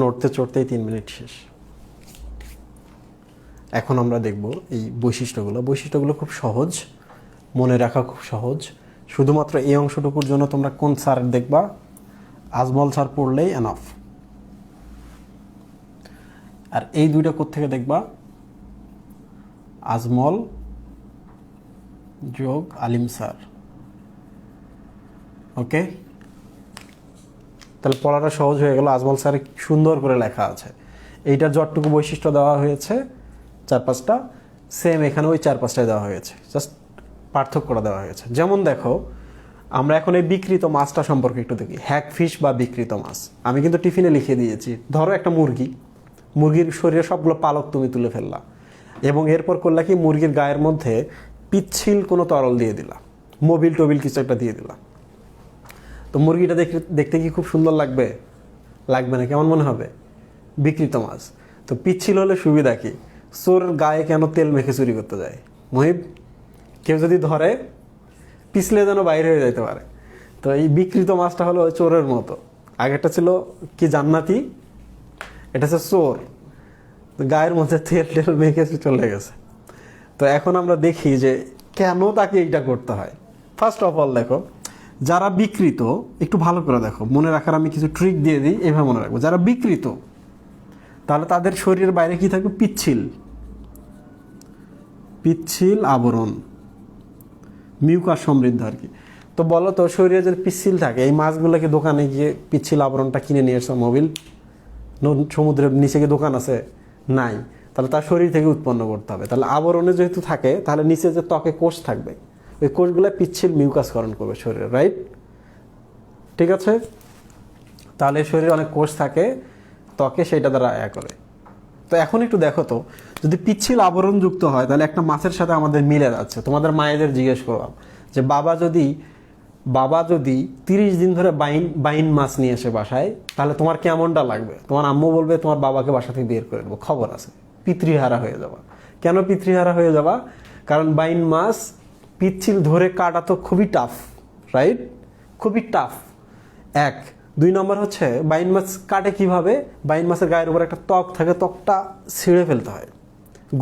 নড়তে চড়তেই 3 মিনিট শেষ। এখন আমরা দেখব এই বৈশিষ্ট্যগুলো খুব সহজ, মনে রাখা খুব সহজ। শুধুমাত্র এই অংশটুকুর জন্য তোমরা কোন স্যার দেখবা, আজমল স্যার পড়লেই এনাফ। আর এই দুইটা কোত্থেকে দেখবা, আজমল যোগ আলিম স্যার। ওকে, তাহলে পড়াটা সহজ হয়ে গেল। আজমল স্যার সুন্দর করে লেখা আছে, এইটার যতটুকু বৈশিষ্ট্য দেওয়া হয়েছে 4-5টা, সেম এখানে ওই 4-5টায় দেওয়া হয়েছে, জাস্ট পার্থক্যটা দেওয়া হয়েছে। যেমন দেখো, আমরা এখন এই বিকৃত মাছটা সম্পর্কে একটু দেখি, হ্যাগফিশ বা বিকৃত মাছ। আমি কিন্তু টিফিনে লিখে দিয়েছি, ধরো একটা মুরগির শরীরে সবগুলো পালক তুমি তুলে ফেললা, এবং এরপর করলা কি, মুরগির গায়ের মধ্যে পিচ্ছিল কোনো তরল দিয়ে দিলা, মোবিল টোবিল কিছু একটা দিয়ে দিলা। তো মুরগিটা দেখতে কি খুব সুন্দর লাগবে? লাগবে না, কেমন মনে হবে? বিকৃত মাছ। তো পিচ্ছিল হলে সুবিধা কি, চোর গায়ে কেন তেল মেখে চুরি করতে যায়? মহিব, কেউ যদি ধরে পিছলে যেন বাইরে হয়ে যেতে পারে। তো এই বিকৃত মাছটা হলো চোরের মতো। আগেরটা ছিল কি জান্নাতি, এটা হচ্ছে চোর, গায়ের মধ্যে তেল টেল মেখে চলে গেছে। তো এখন আমরা দেখি যে কেন তাকে এইটা করতে হয়। ফার্স্ট অফ অল দেখো, যারা বিকৃত, একটু ভালো করে দেখো, মনে রাখার আমি কিছু ট্রিক দিয়ে দিই, এভাবে মনে রাখবো। যারা বিকৃত, তাহলে তাদের শরীরের বাইরে কি থাকবে? পিচ্ছিল আবরণ, মিউকাস সমৃদ্ধ আর কি। তো বলো তো, শরীরে যদি পিচ্ছিল থাকে, এই মাছগুলোকে দোকানে গিয়ে পিচ্ছিল আবরণটা কিনে নিয়ে এসো, মোবিল সমুদ্রের নিচে কি দোকান আছে? নাই। তাহলে তার শরীর থেকে উৎপন্ন করতে হবে। তাহলে আবরণে যেহেতু থাকে, তাহলে নিচে যে ত্বকে কোষ থাকবে, ওই কোষগুলো পিচ্ছিল মিউকাসকরণ করবে শরীরে, রাইট? ঠিক আছে, তাহলে শরীরে অনেক কোষ থাকে ত্বকে, সেটা দ্বারা করে। তো এখন একটু দেখো তো, যদি পিচ্ছিল আবরণযুক্ত হয়, তাহলে একটা মাছের সাথে আমাদের মিলে যাচ্ছে। তোমাদের মায়েদের জিজ্ঞেস করলাম যে বাবা যদি 30 দিন ধরে বাইন মাছ নিয়ে এসে বাসায়, তাহলে তোমার কেমনটা লাগবে? তোমার আম্মু বলবে তোমার বাবাকে বাসা থেকে বের করে দেবো, খবর আছে, পিতৃহারা হয়ে যাবা। কেন পিতৃহারা হয়ে যাবা? কারণ বাইন মাছ পিচ্ছিল ধরে কাটা তো খুবই টাফ, রাইট? খুবই টাফ। 2 নম্বর হচ্ছে, বাইন মাছ কাটে কিভাবে? বাইন মাছের গায়ের উপর একটা ত্বক থাকে, ত্বকটা ছিঁড়ে ফেলতে হয়।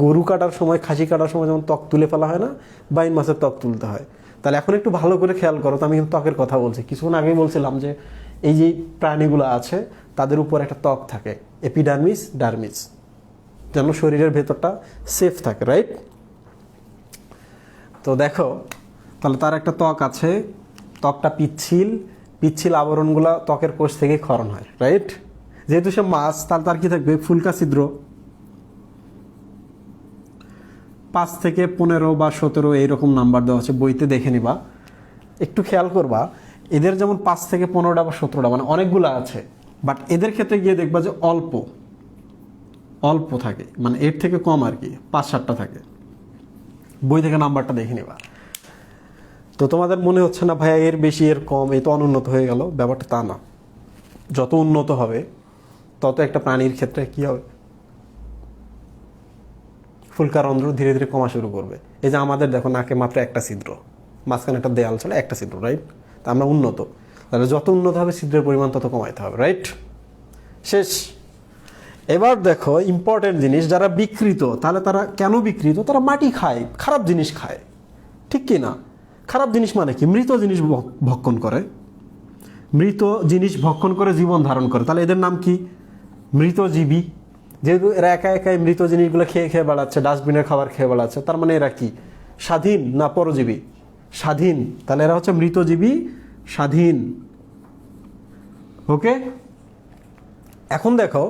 গরু কাটার সময়, খাসি কাটার সময় যেমন ত্বক তুলে ফেলা হয় না, বাইন মাছের ত্বক তুলতে হয়। তাহলে এখন একটু ভালো করে খেয়াল করো তো, আমি কিন্তু ত্বকের কথা বলছি। কিছুক্ষণ আগেই বলছিলাম যে এই যে প্রাণীগুলো আছে, তাদের উপর একটা ত্বক থাকে, এপিডার্মিস, ডার্মিস, যেন শরীরের ভেতরটা সেফ থাকে, রাইট? তো দেখো, তাহলে তার একটা ত্বক আছে, ত্বকটা পিচ্ছিল আবরণগুলো ত্বকের কোষ থেকে ক্ষরণ হয়, রাইট? যেহেতু সে মাছ, তাহলে তার কি থাকবে? ফুলকা ছিদ্র। 5 থেকে 15 বা 17 এইরকম নাম্বার দেওয়া আছে, বইতে দেখে নিবা, একটু খেয়াল করবা। এদের যেমন 5 থেকে 15টা বা 17টা, মানে অনেকগুলো আছে, বাট এদের ক্ষেত্রে গিয়ে দেখবা যে অল্প থাকে, মানে এর থেকে কম আর কি, 5-7টা থাকে। বই থেকে নাম্বারটা দেখে নিবা। তো তোমাদের মনে হচ্ছে না ভাইয়া এর বেশি এর কম, এই তো অনুন্নত হয়ে গেল? ব্যাপারটা তা না। যত উন্নত হবে, তত একটা প্রাণীর ক্ষেত্রে কি হবে? ফুলকারন্ধ্র ধীরে ধীরে কমা শুরু করবে। এই যে আমাদের দেখো, নাকে মাত্র একটা ছিদ্র, মাঝখানে একটা দেয়াল ছিল, একটা ছিদ্র, রাইট? তা আমরা উন্নত, তাহলে যত উন্নত হবে ছিদ্রের পরিমাণ তত কমাইতে হবে, রাইট? শেষ। এবার দেখো ইম্পর্টেন্ট জিনিস, যারা বিকৃত, তাহলে তারা কেন বিকৃত? তারা মাটি খায়, খারাপ জিনিস খায়, ঠিক কি না? খারাপ জিনিস মানে কি? মৃত জিনিস ভক্ষণ করে, মৃত জিনিস ভক্ষণ করে জীবন ধারণ করে। তাহলে এদের নাম কি? মৃতজীবী। যেহেতু এরা একাই মৃত জিনিসগুলো খেয়ে বেড়াচ্ছে, ডাস্টবিনের খাবার খেয়ে বেড়াচ্ছে, তার মানে এরা কি স্বাধীন না পরজীবী? স্বাধীন। তাহলে এরা হচ্ছে মৃতজীবী, স্বাধীন। ওকে, এখন দেখো,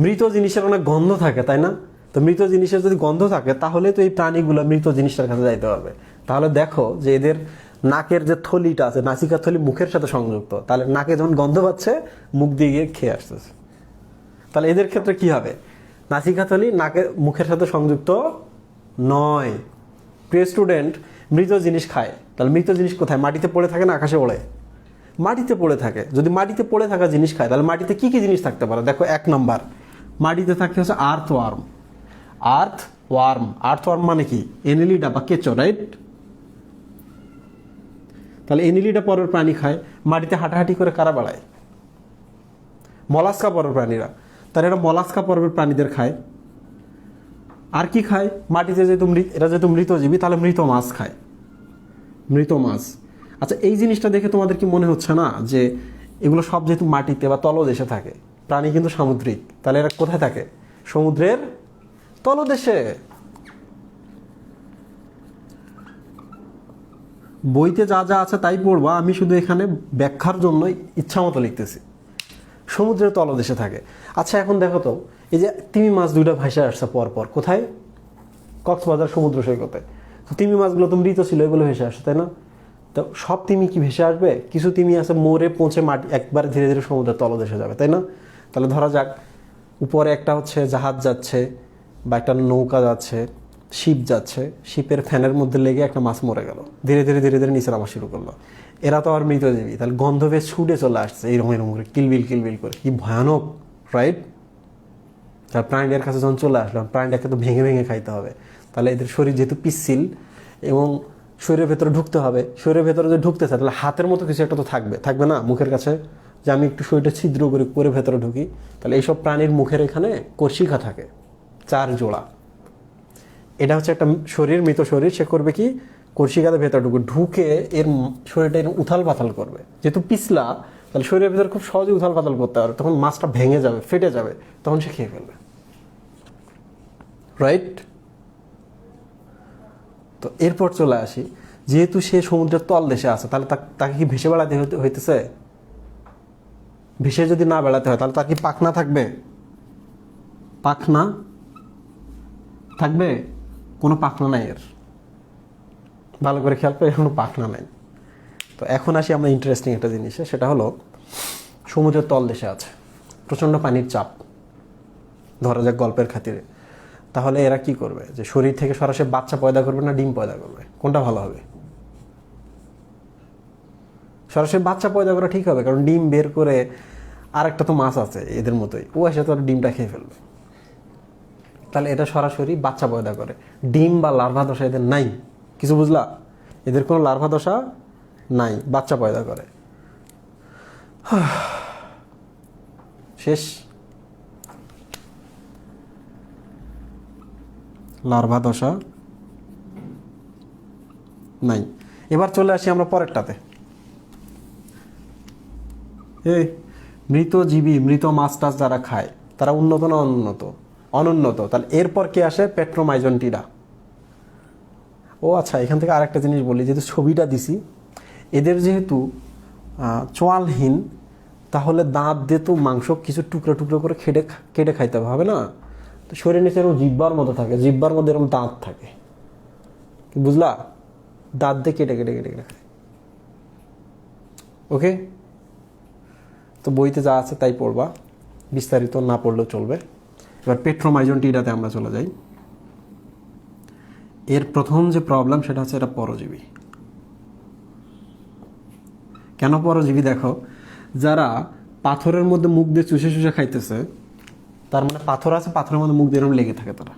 মৃত জিনিসের অনেক গন্ধ থাকে, তাই না? তো মৃত জিনিসের যদি গন্ধ থাকে, তাহলে তো এই প্রাণীগুলো মৃত জিনিসটার কাছে যাইতে পারবে। তাহলে দেখো যে এদের নাকের যে থলিটা আছে, নাসিকা থলি মুখের সাথে সংযুক্ত, তাহলে নাকে যখন গন্ধ পাচ্ছে, মুখ দিয়ে গিয়ে খেয়ে আসতেছে। তাহলে এদের ক্ষেত্রে কি হবে? নাসিকাথলি নাকে মুখের সাথে সংযুক্ত নয়। প্রিয় স্টুডেন্ট, মৃত জিনিস খায়, তাহলে মৃত জিনিস কোথায়? মাটিতে পড়ে থাকে না আকাশে ওড়ে? মাটিতে পড়ে থাকে। যদি মাটিতে পড়ে থাকা জিনিস খায় তাহলে মাটিতে কি কি জিনিস থাকতে পারে? দেখো, 1 নাম্বার, মাটিতে থাকে হচ্ছে আর্থ ওয়ার্ম। আর্থ ওয়ার্ম মানে কি? এনিলিডা বা কেঁচো, রাইট? তাহলে এনিলিডা পরের প্রাণী খায়। মাটিতে হাঁটাহাঁটি করে কারা বাড়ায়? মলাস্কা পরের প্রাণীরা। তাহলে এরা মলাস্কা পর্বের প্রাণীদের খায়। আর কি খায়? মাটিতে যেহেতু এরা যেহেতু মৃতজীবী, তাহলে মৃত মাছ খায়, মৃত মাছ। আচ্ছা, এই জিনিসটা দেখে তোমাদের কি মনে হচ্ছে না যে এগুলো সব যেহেতু মাটিতে বা তলদেশে থাকে, প্রাণী কিন্তু সামুদ্রিক, তাহলে এরা কোথায় থাকে? সমুদ্রের তলদেশে। বইতে যা যা আছে তাই পড়বা, আমি শুধু এখানে ব্যাখ্যার জন্য ইচ্ছা মতো লিখতেছি। সমুদ্রের তলদেশে থাকে। আচ্ছা, এখন দেখো তো, এই যে তিমি মাছ দুইটা ভাসে আসছে পরপর, কোথায়? কক্সবাজার সমুদ্র সৈকতে। তো তিমি মাছগুলো তো মৃত ছিল, এগুলো ভেসে আসে, তাই না? তো সব তিমি কি ভেসে আসবে? কিছু তিমি আছে মরে পৌঁছে মাটি একবারে ধীরে ধীরে সমুদ্রের তলদেশে যাবে, তাই না? তাহলে ধরা যাক উপরে একটা হচ্ছে জাহাজ যাচ্ছে বা একটা নৌকা যাচ্ছে, শিপ যাচ্ছে, শিপের ফ্যানের মধ্যে লেগে একটা মাছ মরে গেল, ধীরে ধীরে ধীরে ধীরে নিচে নামা শুরু করলো। এরা তো আর মৃতজীবী, তাহলে গন্ধ বেশ ছুটে চলে আসছে এইরকম এরকম করে, কিলবিল কিলবিল করে, কি ভয়ানক, রাইট? তার প্রাণীদের কাছে যখন চলে আসলাম, প্রাণীটাকে তো ভেঙে ভেঙে খাইতে হবে। তাহলে এদের শরীর যেহেতু পিচ্ছিল এবং শরীরের ভেতরে ঢুকতে হবে, শরীরের ভেতরে যদি ঢুকতে চায় তাহলে হাতের মতো কিছু একটা তো থাকবে না মুখের কাছে, যে আমি একটু শরীরটা ছিদ্র করে ভেতরে ঢুকি। তাহলে এইসব প্রাণীর মুখের এখানে কর্ষিকা থাকে 4 জোড়া। এটা হচ্ছে একটা শরীর, মৃত শরীর, সে করবে কি? কর্ষিকাতে ভেতরে ঢুকে এর শরীরটা এরকম উথাল পাথাল করবে। যেহেতু পিছলা, তাহলে শরীরের ভেতরে খুব সহজে উথাল পাতাল করতে পারবে, তখন মাছটা ভেঙে যাবে, ফেটে যাবে, তখন সে খেয়ে ফেলবে, রাইট? তো এরপর চলে আসি, যেহেতু সে সমুদ্রের তল দেশে আছে, তাহলে তাকে কি ভেসে বেড়াতে হইতেছে? ভেসে যদি না বেড়াতে হয় তাহলে তার কি পাখনা থাকবে? পাখনা থাকবে? কোনো পাখনা নাই এর, ভালো করে খেয়াল করে, কোনো পাখনা নাই। তো এখন আসি আমরা ইন্টারেস্টিং একটা জিনিসে, সেটা হলো সমুদ্রের তল দেশে আছে, প্রচণ্ড পানির চাপ, ধরা যাক গল্পের খাতিরে। তাহলে এরা কি করবে? যে শরীর থেকে সরাসরি বাচ্চা পয়দা করবে না ডিম পয়দা করবে? কোনটা ভালো হবে? সরাসরি বাচ্চা পয়দা করা ঠিক হবে, কারণ ডিম বের করে আরেকটা তো মাছ আছে এদের মতোই, ও এসে তো ডিমটা খেয়ে ফেলবে। তাহলে এটা সরাসরি বাচ্চা পয়দা করে, ডিম বা লার্ভা দশা এদের নাই। কিছু বুঝলা? এদের কোনো লার্ভা দশা নাই, বাচ্চা পয়দা করে। শেষ। লার্ভা দশা নাই। এবার চলে আসি আমরা পরেরটাতে। এই মৃত জীবী, মৃত মাছ টাছ যারা খায় তারা উন্নত না অনুন্নত? অনুন্নত। তাহলে এরপর কে আসে? পেট্রোমাইজন্টিরা। ও আচ্ছা, এখান থেকে আরেকটা জিনিস বলি, যেহেতু ছবিটা দিছি, এদের যেহেতু চোয়ালহীন, তাহলে দাঁত দিয়ে তো মাংস কিছু টুকরো টুকরো করে কেটে খাইতে হবে না? তো শরীরের নিচে এরকম জিব্বার মতো থাকে, জিব্বার মধ্যে এরকম দাঁত থাকে, বুঝলা? দাঁত দিয়ে কেটে কেটে কেটে কেটে খায়। ওকে, তো বইতে যা আছে তাই পড়বা, বিস্তারিত না পড়লেও চলবে। এবার পেট্রোমাইজন্টিরাতে আমরা চলে যাই। এর প্রথম যে প্রবলেম সেটা হচ্ছে এটা পরজীবী। কেন পরজীবী? দেখো, যারা পাথরের মধ্যে মুখ দিয়ে চুষে চুষে খাইতেছে, তার মানে পাথর আছে, পাথরের মধ্যে মুখ দিয়ে এরকম লেগে থাকে তারা।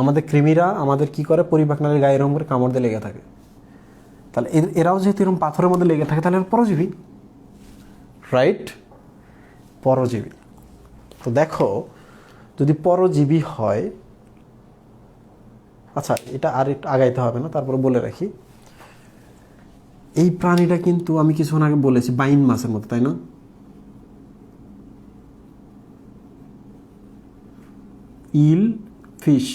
আমাদের কৃমিরা আমাদের কি করে? পরিপাক নালীর গায়ে এরকম করে কামড় দিয়ে লেগে থাকে। তাহলে এরাও যেহেতু এরকম পাথরের মধ্যে লেগে থাকে, তাহলে পরজীবী, রাইট? পরজীবী। তো দেখো, যদি পরজীবী হয়, আচ্ছা এটা আর একটু আগাইতে হবে না, তারপরে বলে রাখি, এই প্রাণীটা কিন্তু আমি কিছুক্ষণ আগে বলেছি বাইন মাছের মতো, তাই না? ইল ফিশ,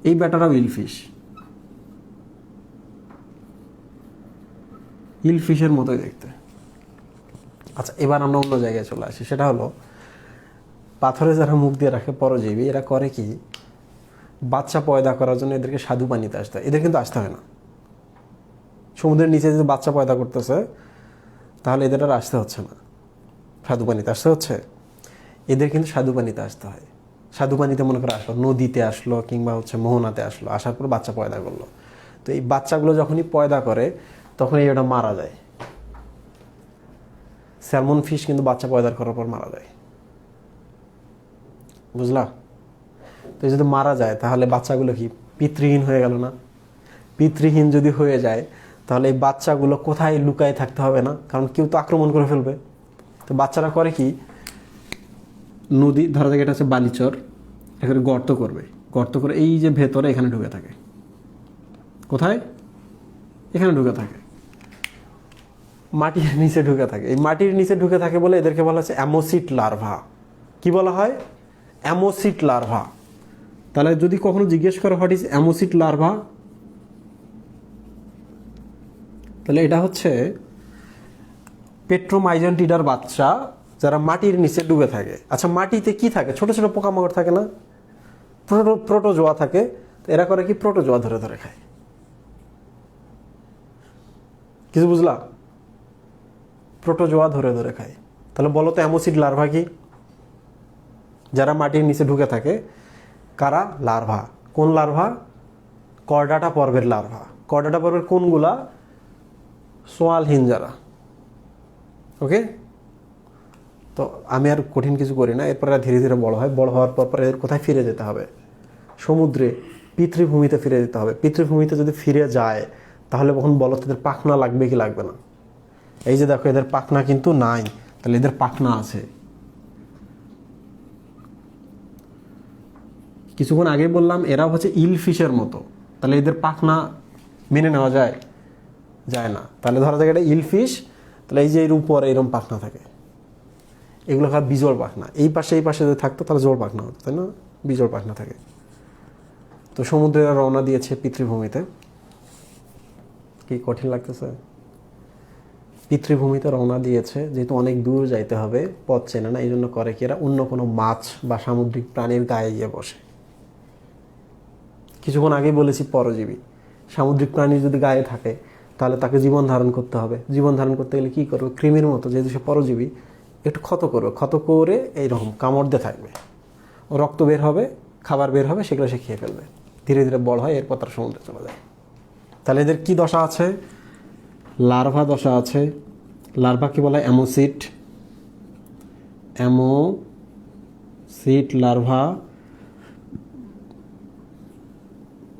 এই ব্যাটারাও ইল ফিশ, ইল ফিশের মতোই দেখতে। আচ্ছা, এবার আমরা অন্য জায়গায় চলে আসি, সেটা হলো পাথরে যারা মুখ দিয়ে রাখে পরজীবী, এরা করে কি? বাচ্চা পয়দা করার জন্য এদেরকে স্বাদু পানিতে আসতে হয়। এদের কিন্তু আসতে হয় না, সমুদ্রের নিচে যদি বাচ্চা পয়দা করতেছে তাহলে এদের আর আসতে হচ্ছে না। স্বাদু পানিতে আসতে হচ্ছে, এদের কিন্তু স্বাদু পানিতে আসতে হয়। স্বাদু পানিতে মনে করে আসলো, নদীতে আসলো কিংবা হচ্ছে মোহনাতে আসলো, আসার পর বাচ্চা পয়দা করলো। তো এই বাচ্চাগুলো যখনই পয়দা করে তখনই এটা মারা যায়। স্যালমন ফিশ কিন্তু বাচ্চা পয়দা করার পর মারা যায়, বুঝলা? তো যদি মারা যায় তাহলে বাচ্চাগুলো কি পিতৃহীন হয়ে গেল না? পিতৃহীন যদি হয়ে যায় তাহলে এই বাচ্চাগুলো কোথায় লুকায় থাকতে হবে না, কারণ কেউ তো আক্রমণ করে ফেলবে। তো বাচ্চারা করে কি, নদী ধরা যাক এটা হচ্ছে বালিচর, এখানে গর্ত করবে, গর্ত করে এই যে ভেতরে এখানে ঢুকে থাকে। কোথায়? এখানে ঢুকে থাকে, মাটির নিচে ঢুকে থাকে। এই মাটির নিচে ঢুকে থাকে বলে এদেরকে বলা হচ্ছে অ্যামোসিট লার্ভা। কি বলা হয়? অ্যামোসিট লার্ভা। তাহলে যদি কখনো জিজ্ঞেস করে হোয়াট ইজ অ্যামোসিট লার্ভা, তাহলে এটা হচ্ছে পেট্রোমাইজেন্টিডার বাচ্চা যারা মাটির নিচে ডুবে থাকে। আচ্ছা, মাটিতে কি থাকে? ছোট ছোট পোকামাকড় থাকে না, প্রোটোজোয়া থাকে। তো এরা করে কি, প্রোটোজোয়া ধরে ধরে খায়। কিছু বুঝলা? প্রোটোজোয়া ধরে ধরে খায়। তাহলে বলো তো অ্যামোসিড লার্ভা কি? যারা মাটির নিচে ঢুকে থাকে। কারা? লার্ভা। কোন লার্ভা? কর্ডাটা পর্বের লার্ভা। কর্ডাটা পর্বের কোনগুলা? সোয়ালহীন যারা। ওকে, তো আমি আর কঠিন কিছু করি না। এরপর ধীরে ধীরে বড় হয়। বড় হওয়ার পর এদের কোথায় ফিরে যেতে হবে? সমুদ্রে, পিতৃভূমিতে ফিরে যেতে হবে। পিতৃভূমিতে যদি ফিরে যায় তাহলে তখন বলো তাদের পাখনা লাগবে কি লাগবে না? এই যে দেখো, এদের পাখনা কিন্তু নাই, তাহলে এদের পাখনা আছে। কিছুক্ষণ আগে বললাম এরা হচ্ছে ইল ফিশের মতো, তাহলে এদের পাখনা মেনে নেওয়া যায়? যায় না। তাহলে ধরা যাক এটা ইল ফিশ, তাহলে এই যে এর উপরে এরকম পাখনা থাকে, এগুলো খাওয়া বিজোড় পাখনা। এই পাশে যদি থাকতো তাহলে জোড় পাখনা হতো, তাই না? বিজোড় পাখনা থাকে। তো সমুদ্রে রওনা দিয়েছে পিতৃভূমিতে। কি কঠিন লাগতেছে? পিতৃভূমিতে রওনা দিয়েছে, যেহেতু অনেক দূর যাইতে হবে, পথ চেনে না, এই জন্য করে কি এরা অন্য কোনো মাছ বা সামুদ্রিক প্রাণীর গায়ে গিয়ে বসে। কিছুক্ষণ আগেই বলেছি পরজীবী। সামুদ্রিক প্রাণী যদি গায়ে থাকে তাহলে তাকে জীবন ধারণ করতে হবে। জীবন ধারণ করতে গেলে কী করবে? কৃমির মতো, যেহেতু সে পরজীবী, একটু ক্ষত করবে। ক্ষত করে এইরকম কামড় দিয়ে থাকবে, ও রক্ত বের হবে, খাবার বের হবে, সেগুলো সে খেয়ে ফেলবে। ধীরে ধীরে বড় হয়, এরপর তার সমুদ্রে চলে যায়। তাহলে এদের কি দশা আছে? লার্ভা দশা আছে। লার্ভা কি বলা হয়? অ্যামোসিট। অ্যামোসিট লার্ভা।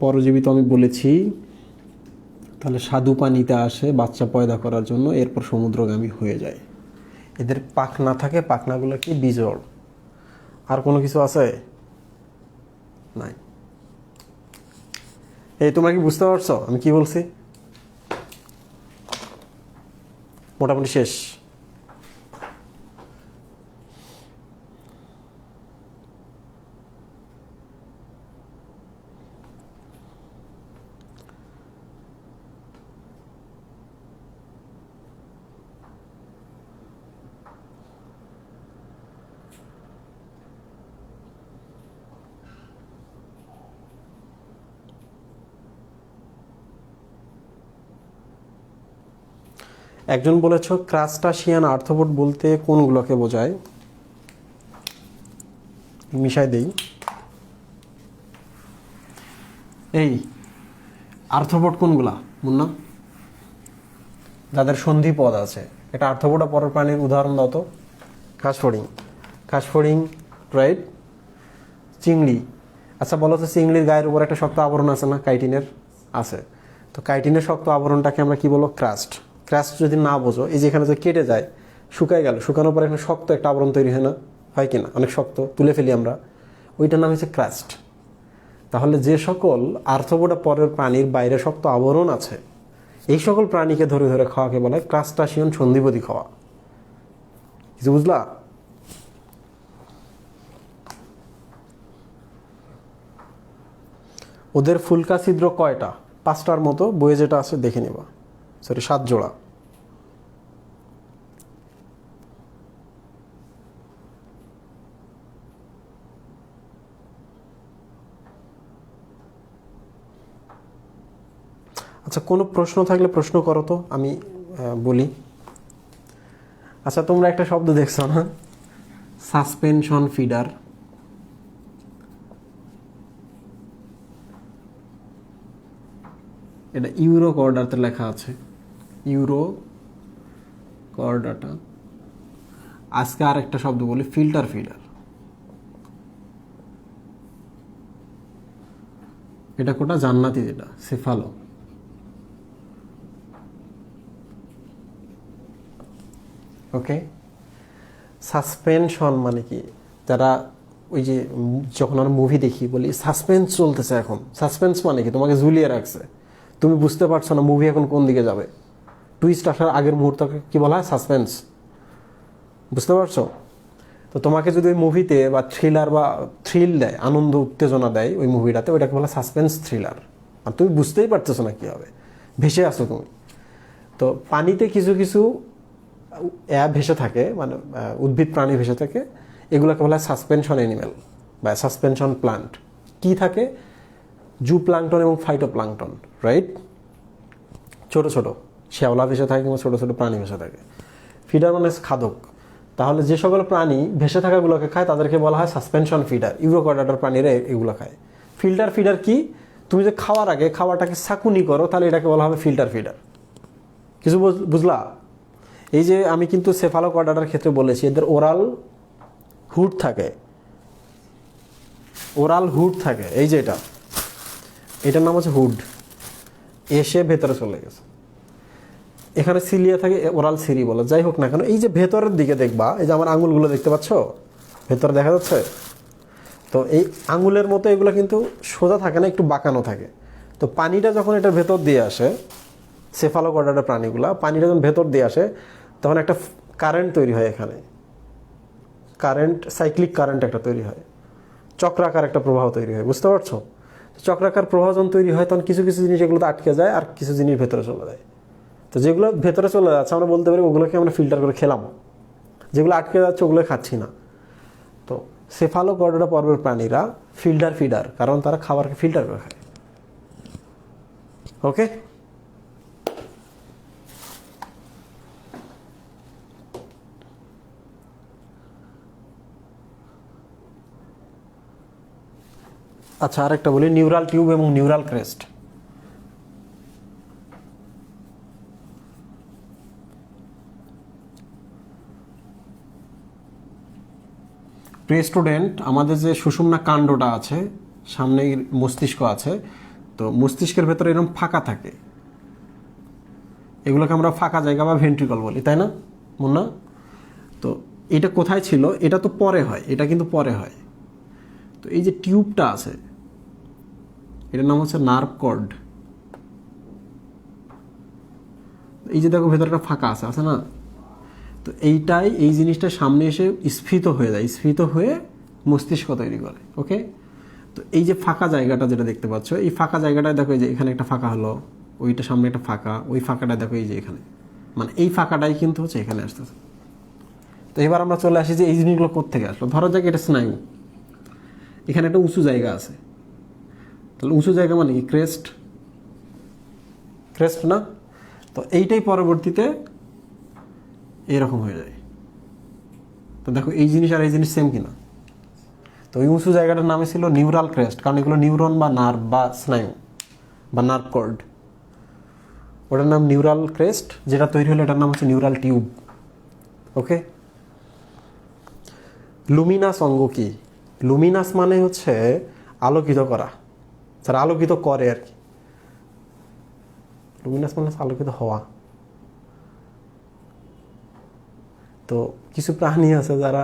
পরজীবী তো আমি বলেছি। তাহলে স্বাদু পানিতে আসে বাচ্চা পয়দা করার জন্য, এরপর সমুদ্রগামী হয়ে যায়। এদের পাখনা থাকে, পাখনাগুলো কি বিজোড়। আর কোনো কিছু আছে? নাই। এই তোমরা কি বুঝতে পারছো আমি কি বলছি? মোটামুটি শেষ। একজন বলেছ ক্রাস্টাসিয়ান আর্থ্রোপড বলতে কোনগুলোকে বোঝায়? মিশাই দেই। এই আর্থ্রোপড কোনগুলা মুন্না? যাদের সন্ধি পদ আছে। এটা আর্থ্রোপড পরের প্রাণীর উদাহরণ দাও তো। কাশফড়িং। কাশফড়িং, রাইট। চিংড়ি। আচ্ছা বলো তো, চিংড়ির গায়ের উপর একটা শক্ত আবরণ আছে না, কাইটিনের? আছে। তো কাইটিনের শক্ত আবরণটাকে আমরা কি বলবো? ক্রাস্ট। ক্রাস্ট যদি না বোঝো, এই যে এখানে যে কেটে যায়, শুকায় গেল, শুকানোর পর এখানে শক্ত একটা আবরণ তৈরি হয় না, হয় কি না? অনেক শক্ত, তুলে ফেলি আমরা, ওইটার নাম হচ্ছে ক্রাস্ট। তাহলে যে সকল আর্থ্রোপোডা পরের প্রাণীর বাইরে শক্ত আবরণ আছে, এই সকল প্রাণীকে ধরে ধরে খাওয়াকে বলা হয় ক্রাস্টাসিয়ান সন্ধিপতি খাওয়া। কিছু বুঝলা? ওদের ফুলকা ছিদ্র কয়টা? 5টার মতো, বইয়ে যেটা আছে দেখে নিবা। সরি, 7 জোড়া। আচ্ছা, কোনো প্রশ্ন থাকলে প্রশ্ন করো তো, আমি বলি। আচ্ছা, তোমরা একটা শব্দ দেখছো না, সাসপেনশন ফিডার। এটা ইউরো কর্ডাতে লেখা আছে, ইউরো কর্ডাটা। আজকে আর একটা শব্দ বলি, ফিল্টার ফিডার। এটা কোটা জান্নাতি, যেটা সেফালো। ওকে, সাসপেনশন মানে কি, যারা ওই যে যখন আমরা মুভি দেখি বলি সাসপেন্স চলতেছে, এখন সাসপেন্স মানে কি, তোমাকে ঝুলিয়ে রাখছে, তুমি বুঝতে পারছো না মুভি এখন কোন দিকে যাবে, টুইস্ট আসার আগের মুহূর্তকে কি বলা হয়, সাসপেন্স। বুঝতে পারছো? তো তোমাকে যদি ওই মুভিতে বা থ্রিলার বা থ্রিল দেয়, আনন্দ উত্তেজনা দেয় ওই মুভিটাতে, ওইটাকে বলা সাসপেন্স থ্রিলার। আর তুমি বুঝতেই পারতেছো না কি হবে, ভেসে আসো তুমি। তো পানিতে কিছু কিছু ভেসে থাকে, মানে উদ্ভিদ প্রাণী ভেসে থাকে, এগুলোকে বলা হয় সাসপেনশন অ্যানিমেল বা সাসপেনশন প্লান্ট। কি থাকে, জু প্লাঙ্কটন এবং ফাইটো প্লাঙ্কটন, রাইট? ছোট ছোট শ্যাওলা ভেসে থাকে কিংবা ছোট ছোট প্রাণী ভেসে থাকে। ফিডার মানে খাদক। তাহলে যে সকল প্রাণী ভেসে থাকাগুলোকে খায় তাদেরকে বলা হয় সাসপেনশন ফিডার। ইউরোকর্ডাটার প্রাণীরা এগুলো খায়। ফিল্টার ফিডার কি, তুমি যে খাওয়ার আগে খাওয়াটাকে সাকুনি করো, তাহলে এটাকে বলা হবে ফিল্টার ফিডার। কিছু বুঝলা? এই যে আমি কিন্তু সেফালোকর্ডাটার ক্ষেত্রে বলেছি, এদের ওরাল হুড থাকে, ওরাল হুড থাকে। এই যে এটার নাম হচ্ছে হুড, এসে ভেতরে চলে গেছে। এখানে সিলিয়া থাকে, ওরাল সিরি বলে। যাই হোক না কেন, এই যে ভেতরের দিকে দেখবা, এই যে আমার আঙুলগুলো দেখতে পাচ্ছ, ভেতরে দেখা যাচ্ছে। তো এই আঙুলের মতো এগুলো কিন্তু সোজা থাকে না, একটু বাঁকানো থাকে। তো পানিটা যখন এটার ভেতর দিয়ে আসে, সেফালোকর্ডাটার প্রাণীগুলা পানিটা যখন ভেতর দিয়ে আসে, তখন একটা কারেন্ট তৈরি হয় এখানে, কারেন্ট, সাইক্লিক কারেন্ট একটা তৈরি হয়, চক্রাকার একটা প্রবাহ তৈরি হয়। বুঝতে পারছো? চক্রাকার প্রবাহ যখন তৈরি হয়, তখন কিছু কিছু জিনিস এগুলোতে আটকে যায়, আর কিছু জিনিস ভেতরে চলে যায়। তো যেগুলো ভেতরে চলে যাচ্ছে আমরা বলতে পারি ওগুলোকে আমরা ফিল্টার করে খেলাম, যেগুলো আটকে যাচ্ছে ওগুলো খাচ্ছি না। তো সেফালোকর্ডাটা পর্বের প্রাণীরা ফিল্টার ফিডার, কারণ তারা খাবারকে ফিল্টার করে খায়। ওকে, আচ্ছা আরেকটা বলি, নিউরাল টিউব এবং নিউরাল ক্রেস্ট। প্রিয় স্টুডেন্ট, আমাদের যে সুষুম্না কাণ্ডটা আছে, সামনে মস্তিষ্ক আছে, তো মস্তিষ্কের ভেতরে এরকম ফাঁকা থাকে, এগুলোকে আমরা ফাঁকা জায়গা বা ভেন্ট্রিকল বলি, তাই না মুন্না? তো এটা কোথায় ছিল, এটা তো পরে হয়, এটা কিন্তু পরে হয়। তো এই যে টিউবটা আছে, এটার নাম হচ্ছে নার্ভ কর্ড। এই যে দেখো ভেতরে একটা ফাঁকা আছে, আছে না? তো এইটাই, এই জিনিসটা সামনে এসে স্ফীত হয়ে যায়, স্ফীত হয়ে মস্তিষ্ক তৈরি করে। ওকে, তো এই যে ফাঁকা জায়গাটা যেটা দেখতে পাচ্ছ, এই ফাঁকা জায়গাটায় দেখো, এই যে এখানে একটা ফাঁকা হলো, ওইটা সামনে একটা ফাঁকা, ওই ফাঁকাটা দেখো এই যে এখানে, মানে এই ফাঁকাটাই কিন্তু হচ্ছে এখানে আসতেছে। তো এবার আমরা চলে আসি যে এই জিনিসগুলো কোত্থেকে আসলো। ধরো যাক এটা স্নায়ু, এখানে একটা উঁচু জায়গা আছে, তাহলে উঁচু জায়গা মানে কি, ক্রেস্ট, ক্রেস্ট না? তো এইটাই পরবর্তীতে এরকম হয়ে যায়। তো দেখো এই জিনিস আর এই জিনিস সেম কিনা। তো ওই উঁচু জায়গাটার নামে ছিল নিউরাল ক্রেস্ট, কারণ এগুলো নিউরন বা নার্ভ বা স্নায়ু বা নার্ভ কর্ড, ওটার নাম নিউরাল ক্রেস্ট। যেটা তৈরি হলো এটার নাম হচ্ছে নিউরাল টিউব। ওকে, লুমিনাস অঙ্গ কি? লুমিনাস মানে হচ্ছে আলোকিত করা, যারা আলোকিত করে আর কি। লুমিনাস মানে আলোকিত হওয়া। তো কিছু প্রাণী আছে যারা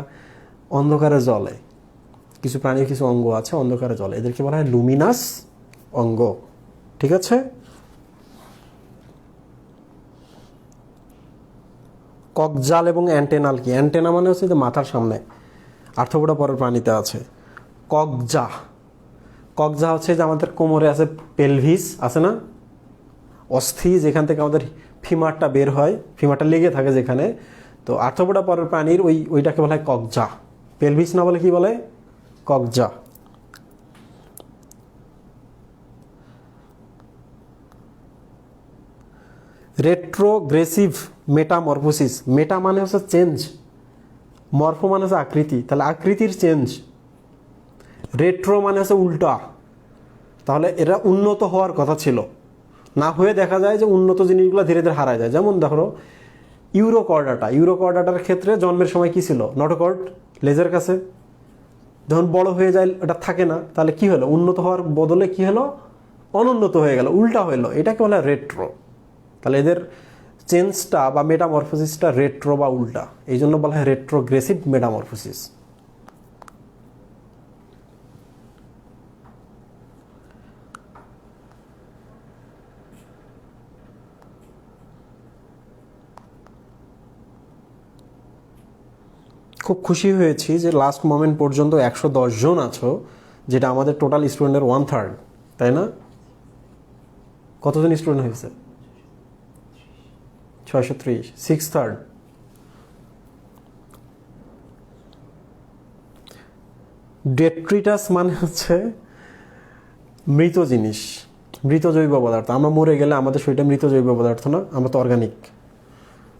অন্ধকারে জ্বলে, কিছু প্রাণীর কিছু অঙ্গ আছে অন্ধকারে জ্বলে, এদেরকে বলা হয় লুমিনাস অঙ্গ। ঠিক আছে, ককজাল এবং অ্যান্টেনাল কি? অ্যান্টেনা মানে হচ্ছে যে মাথার সামনে, আর্থ্রোপোডা পরের প্রাণীতে আছে। ককজা, ককজা হচ্ছে যে আমাদের কোমরে আছে, পেলভিস আছে না, অস্থি, যেখান থেকে আমাদের ফিমারটা বের হয়, ফিমারটা লেগে থাকে যেখানে। তো আর্থ্রোপোডা পরের প্রাণীর ওইটাকে বলা হয় ককজা। পেলভিস না বলে কি বলে? ককজা। রেট্রোগ্রেসিভ মেটামরফোসিস, মেটা মানে হচ্ছে চেঞ্জ, মরফো মানে হচ্ছে আকৃতি, তাহলে আকৃতির চেঞ্জ। রেট্রো মানে হচ্ছে উল্টা, তাহলে এরা উন্নত হওয়ার কথা ছিল, না হয়ে দেখা যায় যে উন্নত জিনিসগুলো ধীরে ধীরে হারায় যায়। যেমন দেখো ইউরোকর্ডাটার ক্ষেত্রে জন্মের সময় কি ছিল? নটোকর্ড, লেজের কাছে। যখন বড় হয়ে যায় এটা থাকে না, তাহলে কি হলো? উন্নত হওয়ার বদলে কি হলো? অনুন্নত হয়ে গেল, উল্টা হইলো। এটাকে বলে রেট্রো। তাহলে এদের চেঞ্জটা বা মেটামরফোসিসটা রেট্রো বা উল্টা, এই জন্য বলা হয় রেট্রোগ্রেসিভ মেটামরফোসিস। খুব খুশি হয়েছি যে লাস্ট মোমেন্ট পর্যন্ত 110 জন আছো, যেটা আমাদের টোটাল স্টুডেন্টের 1/3, তাই না? কতজন স্টুডেন্ট হয়েছে? 630, 6/3। ডেট্রিটাস মানে হচ্ছে মৃত জিনিস, মৃত জৈব পদার্থ। আমরা মরে গেলে আমাদের শরীরটা মৃত জৈব পদার্থ না, আমরা তো অর্গানিক।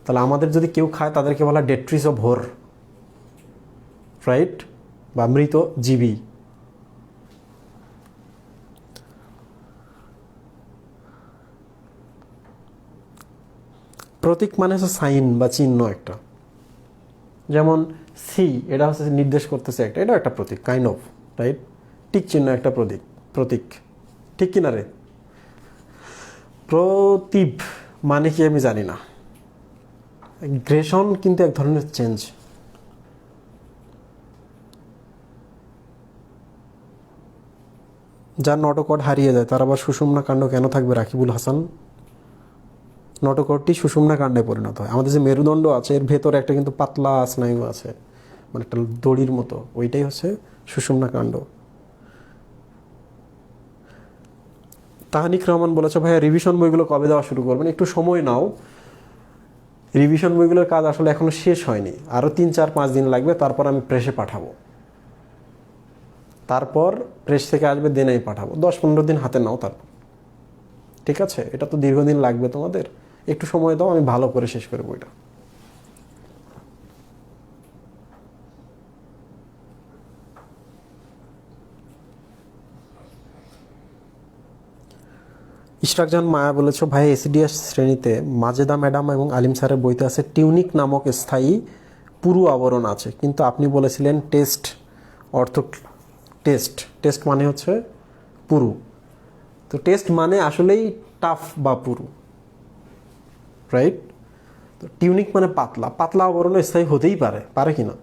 তাহলে আমাদের যদি কেউ খায় তাদেরকে বলা ডেট্রিস অফ ভোর, রাইট, বা মৃত জীবী। প্রতীক মানে হচ্ছে সাইন বা চিহ্ন একটা, যেমন সি, এটা হচ্ছে নির্দেশ করতেছে একটা, এটা একটা প্রতীক, কাইন্ড অফ, রাইট। টিক চিহ্ন একটা প্রতীক, ঠিক কিনা রে? প্রতীপ মানে কি আমি জানি না। গ্রেশন কিন্তু এক ধরনের চেঞ্জ। যার নটোকর্ড হারিয়ে যায় তার আবার সুষুম্না কাণ্ড কেন থাকবে? রাকিবুল হাসান, নটোকর্ডটি সুষুম্না কাণ্ডে পরিণত হয়। আমাদের যে মেরুদণ্ড আছে এর ভেতরে একটা কিন্তু পাতলা স্নায়ু আছে, মানে একটা দড়ির মতো, ওইটাই হচ্ছে সুষুম্না কাণ্ড। তাহানিক রহমান বলেছে, ভাইয়া রিভিশন বইগুলো কবে দেওয়া শুরু করবেন? একটু সময় নাও, রিভিশন বইগুলোর কাজ আসলে এখনো শেষ হয়নি, আরও 3-4-5 দিন লাগবে, তারপর আমি প্রেসে পাঠাবো। তারপর প্রেস থেকে আসবে, দেনাই পাঠাবো। 10-15 দিন হাতে নাও তারপর, ঠিক আছে? এটা তো দীর্ঘদিন লাগবে তোমাদের, একটু সময় দাও, আমি ভালো করে শেষ করে বইটা। ইশরাকজান মায়া বলেছ, ভাই এসিডিএস শ্রেণীতে মাজেদা ম্যাডাম এবং আলিম স্যারের বইতে আছে টিউনিক নামক স্থায়ী পুরু আবরণ আছে, কিন্তু আপনি বলেছিলেন টেস্ট অর্থ টেস্ট মানে হচ্ছে পুরু। তো টেস্ট মানে আসলেই টাফ বা পুরু, রাইট? তো টিউনিক মানে পাতলা আবরণ স্থায়ী হতেই পারে কি না?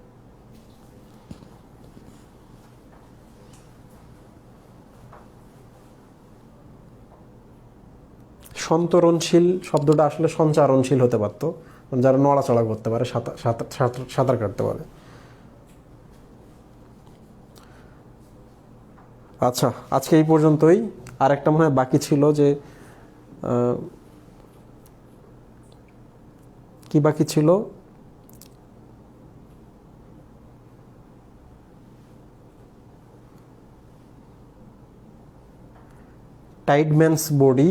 সন্তরণশীল শব্দটা আসলে সঞ্চারণশীল হতে পারতো, যারা নড়াচড়া করতে পারে, সাঁতার কাটতে পারে। আচ্ছা, আজকে এই পর্যন্তই। আরেকটা মনে হয় বাকি ছিল, যে কি বাকি ছিল? টাইডম্যানস বডি,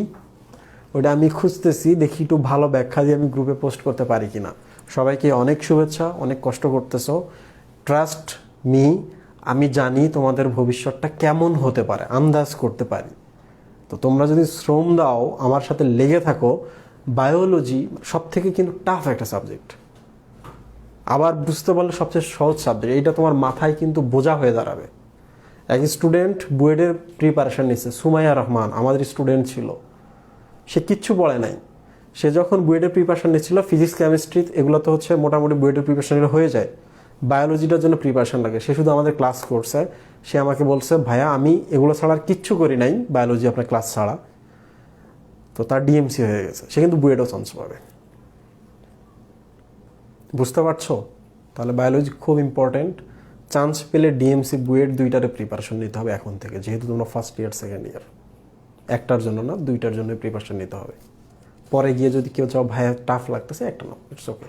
ওটা আমি খুঁজতেছি, দেখি একটু ভালো ব্যাখ্যা দিয়ে আমি গ্রুপে পোস্ট করতে পারি কিনা। সবাইকে অনেক শুভেচ্ছা, অনেক কষ্ট করতেছো, ট্রাস্ট মি, আমি জানি তোমাদের ভবিষ্যৎটা কেমন হতে পারে, আন্দাজ করতে পারি। তো তোমরা যদি শ্রম দাও, আমার সাথে লেগে থাকো, বায়োলজি সব থেকে কিন্তু টাফ একটা সাবজেক্ট, আবার বুঝতে পারলে সবচেয়ে সহজ সাবজেক্ট। এইটা তোমার মাথায় কিন্তু বোঝা হয়ে দাঁড়াবে। এক স্টুডেন্ট বুয়েটের প্রিপারেশন নিচ্ছে, সুমাইয়া রহমান আমাদের স্টুডেন্ট ছিল, সে কিচ্ছু পড়ে নাই। সে যখন বুয়েটের প্রিপারেশন নিচ্ছিল, ফিজিক্স কেমিস্ট্রি এগুলো তো হচ্ছে মোটামুটি বুয়েটের প্রিপারেশন হয়ে যায়, বায়োলজিটার জন্য প্রিপারেশন লাগে। সে শুধু আমাদের ক্লাস করছে, সে আমাকে বলছে, ভাইয়া আমি এগুলো ছাড়া আর কিচ্ছু করি নাই, বায়োলজি আপনার ক্লাস ছাড়া। তো তার ডিএমসি হয়ে গেছে, সে কিন্তু বুয়েটও চান্স পাবে। বুঝতে পারছো? তাহলে বায়োলজি খুব ইম্পর্টেন্ট। চান্স পেলে ডিএমসি বুয়েট দুইটারে প্রিপারেশন নিতে হবে এখন থেকে, যেহেতু তোমরা ফার্স্ট ইয়ার সেকেন্ড ইয়ার, একটার জন্য না, দুইটার জন্য প্রিপারেশন নিতে হবে। পরে গিয়ে যদি কেউ চাও ভাইয়া টাফ লাগতেছে, একটা নাও, ইটস ওকে।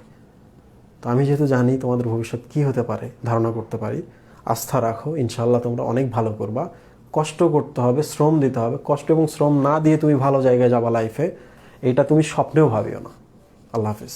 তো আমি যেহেতু জানি তোমাদের ভবিষ্যৎ কী হতে পারে, ধারণা করতে পারি, আস্থা রাখো, ইনশাল্লাহ তোমরা অনেক ভালো করবা। কষ্ট করতে হবে, শ্রম দিতে হবে। কষ্ট এবং শ্রম না দিয়ে তুমি ভালো জায়গায় যাবা লাইফে, এটা তুমি স্বপ্নেও ভাবিও না। আল্লাহ হাফিজ।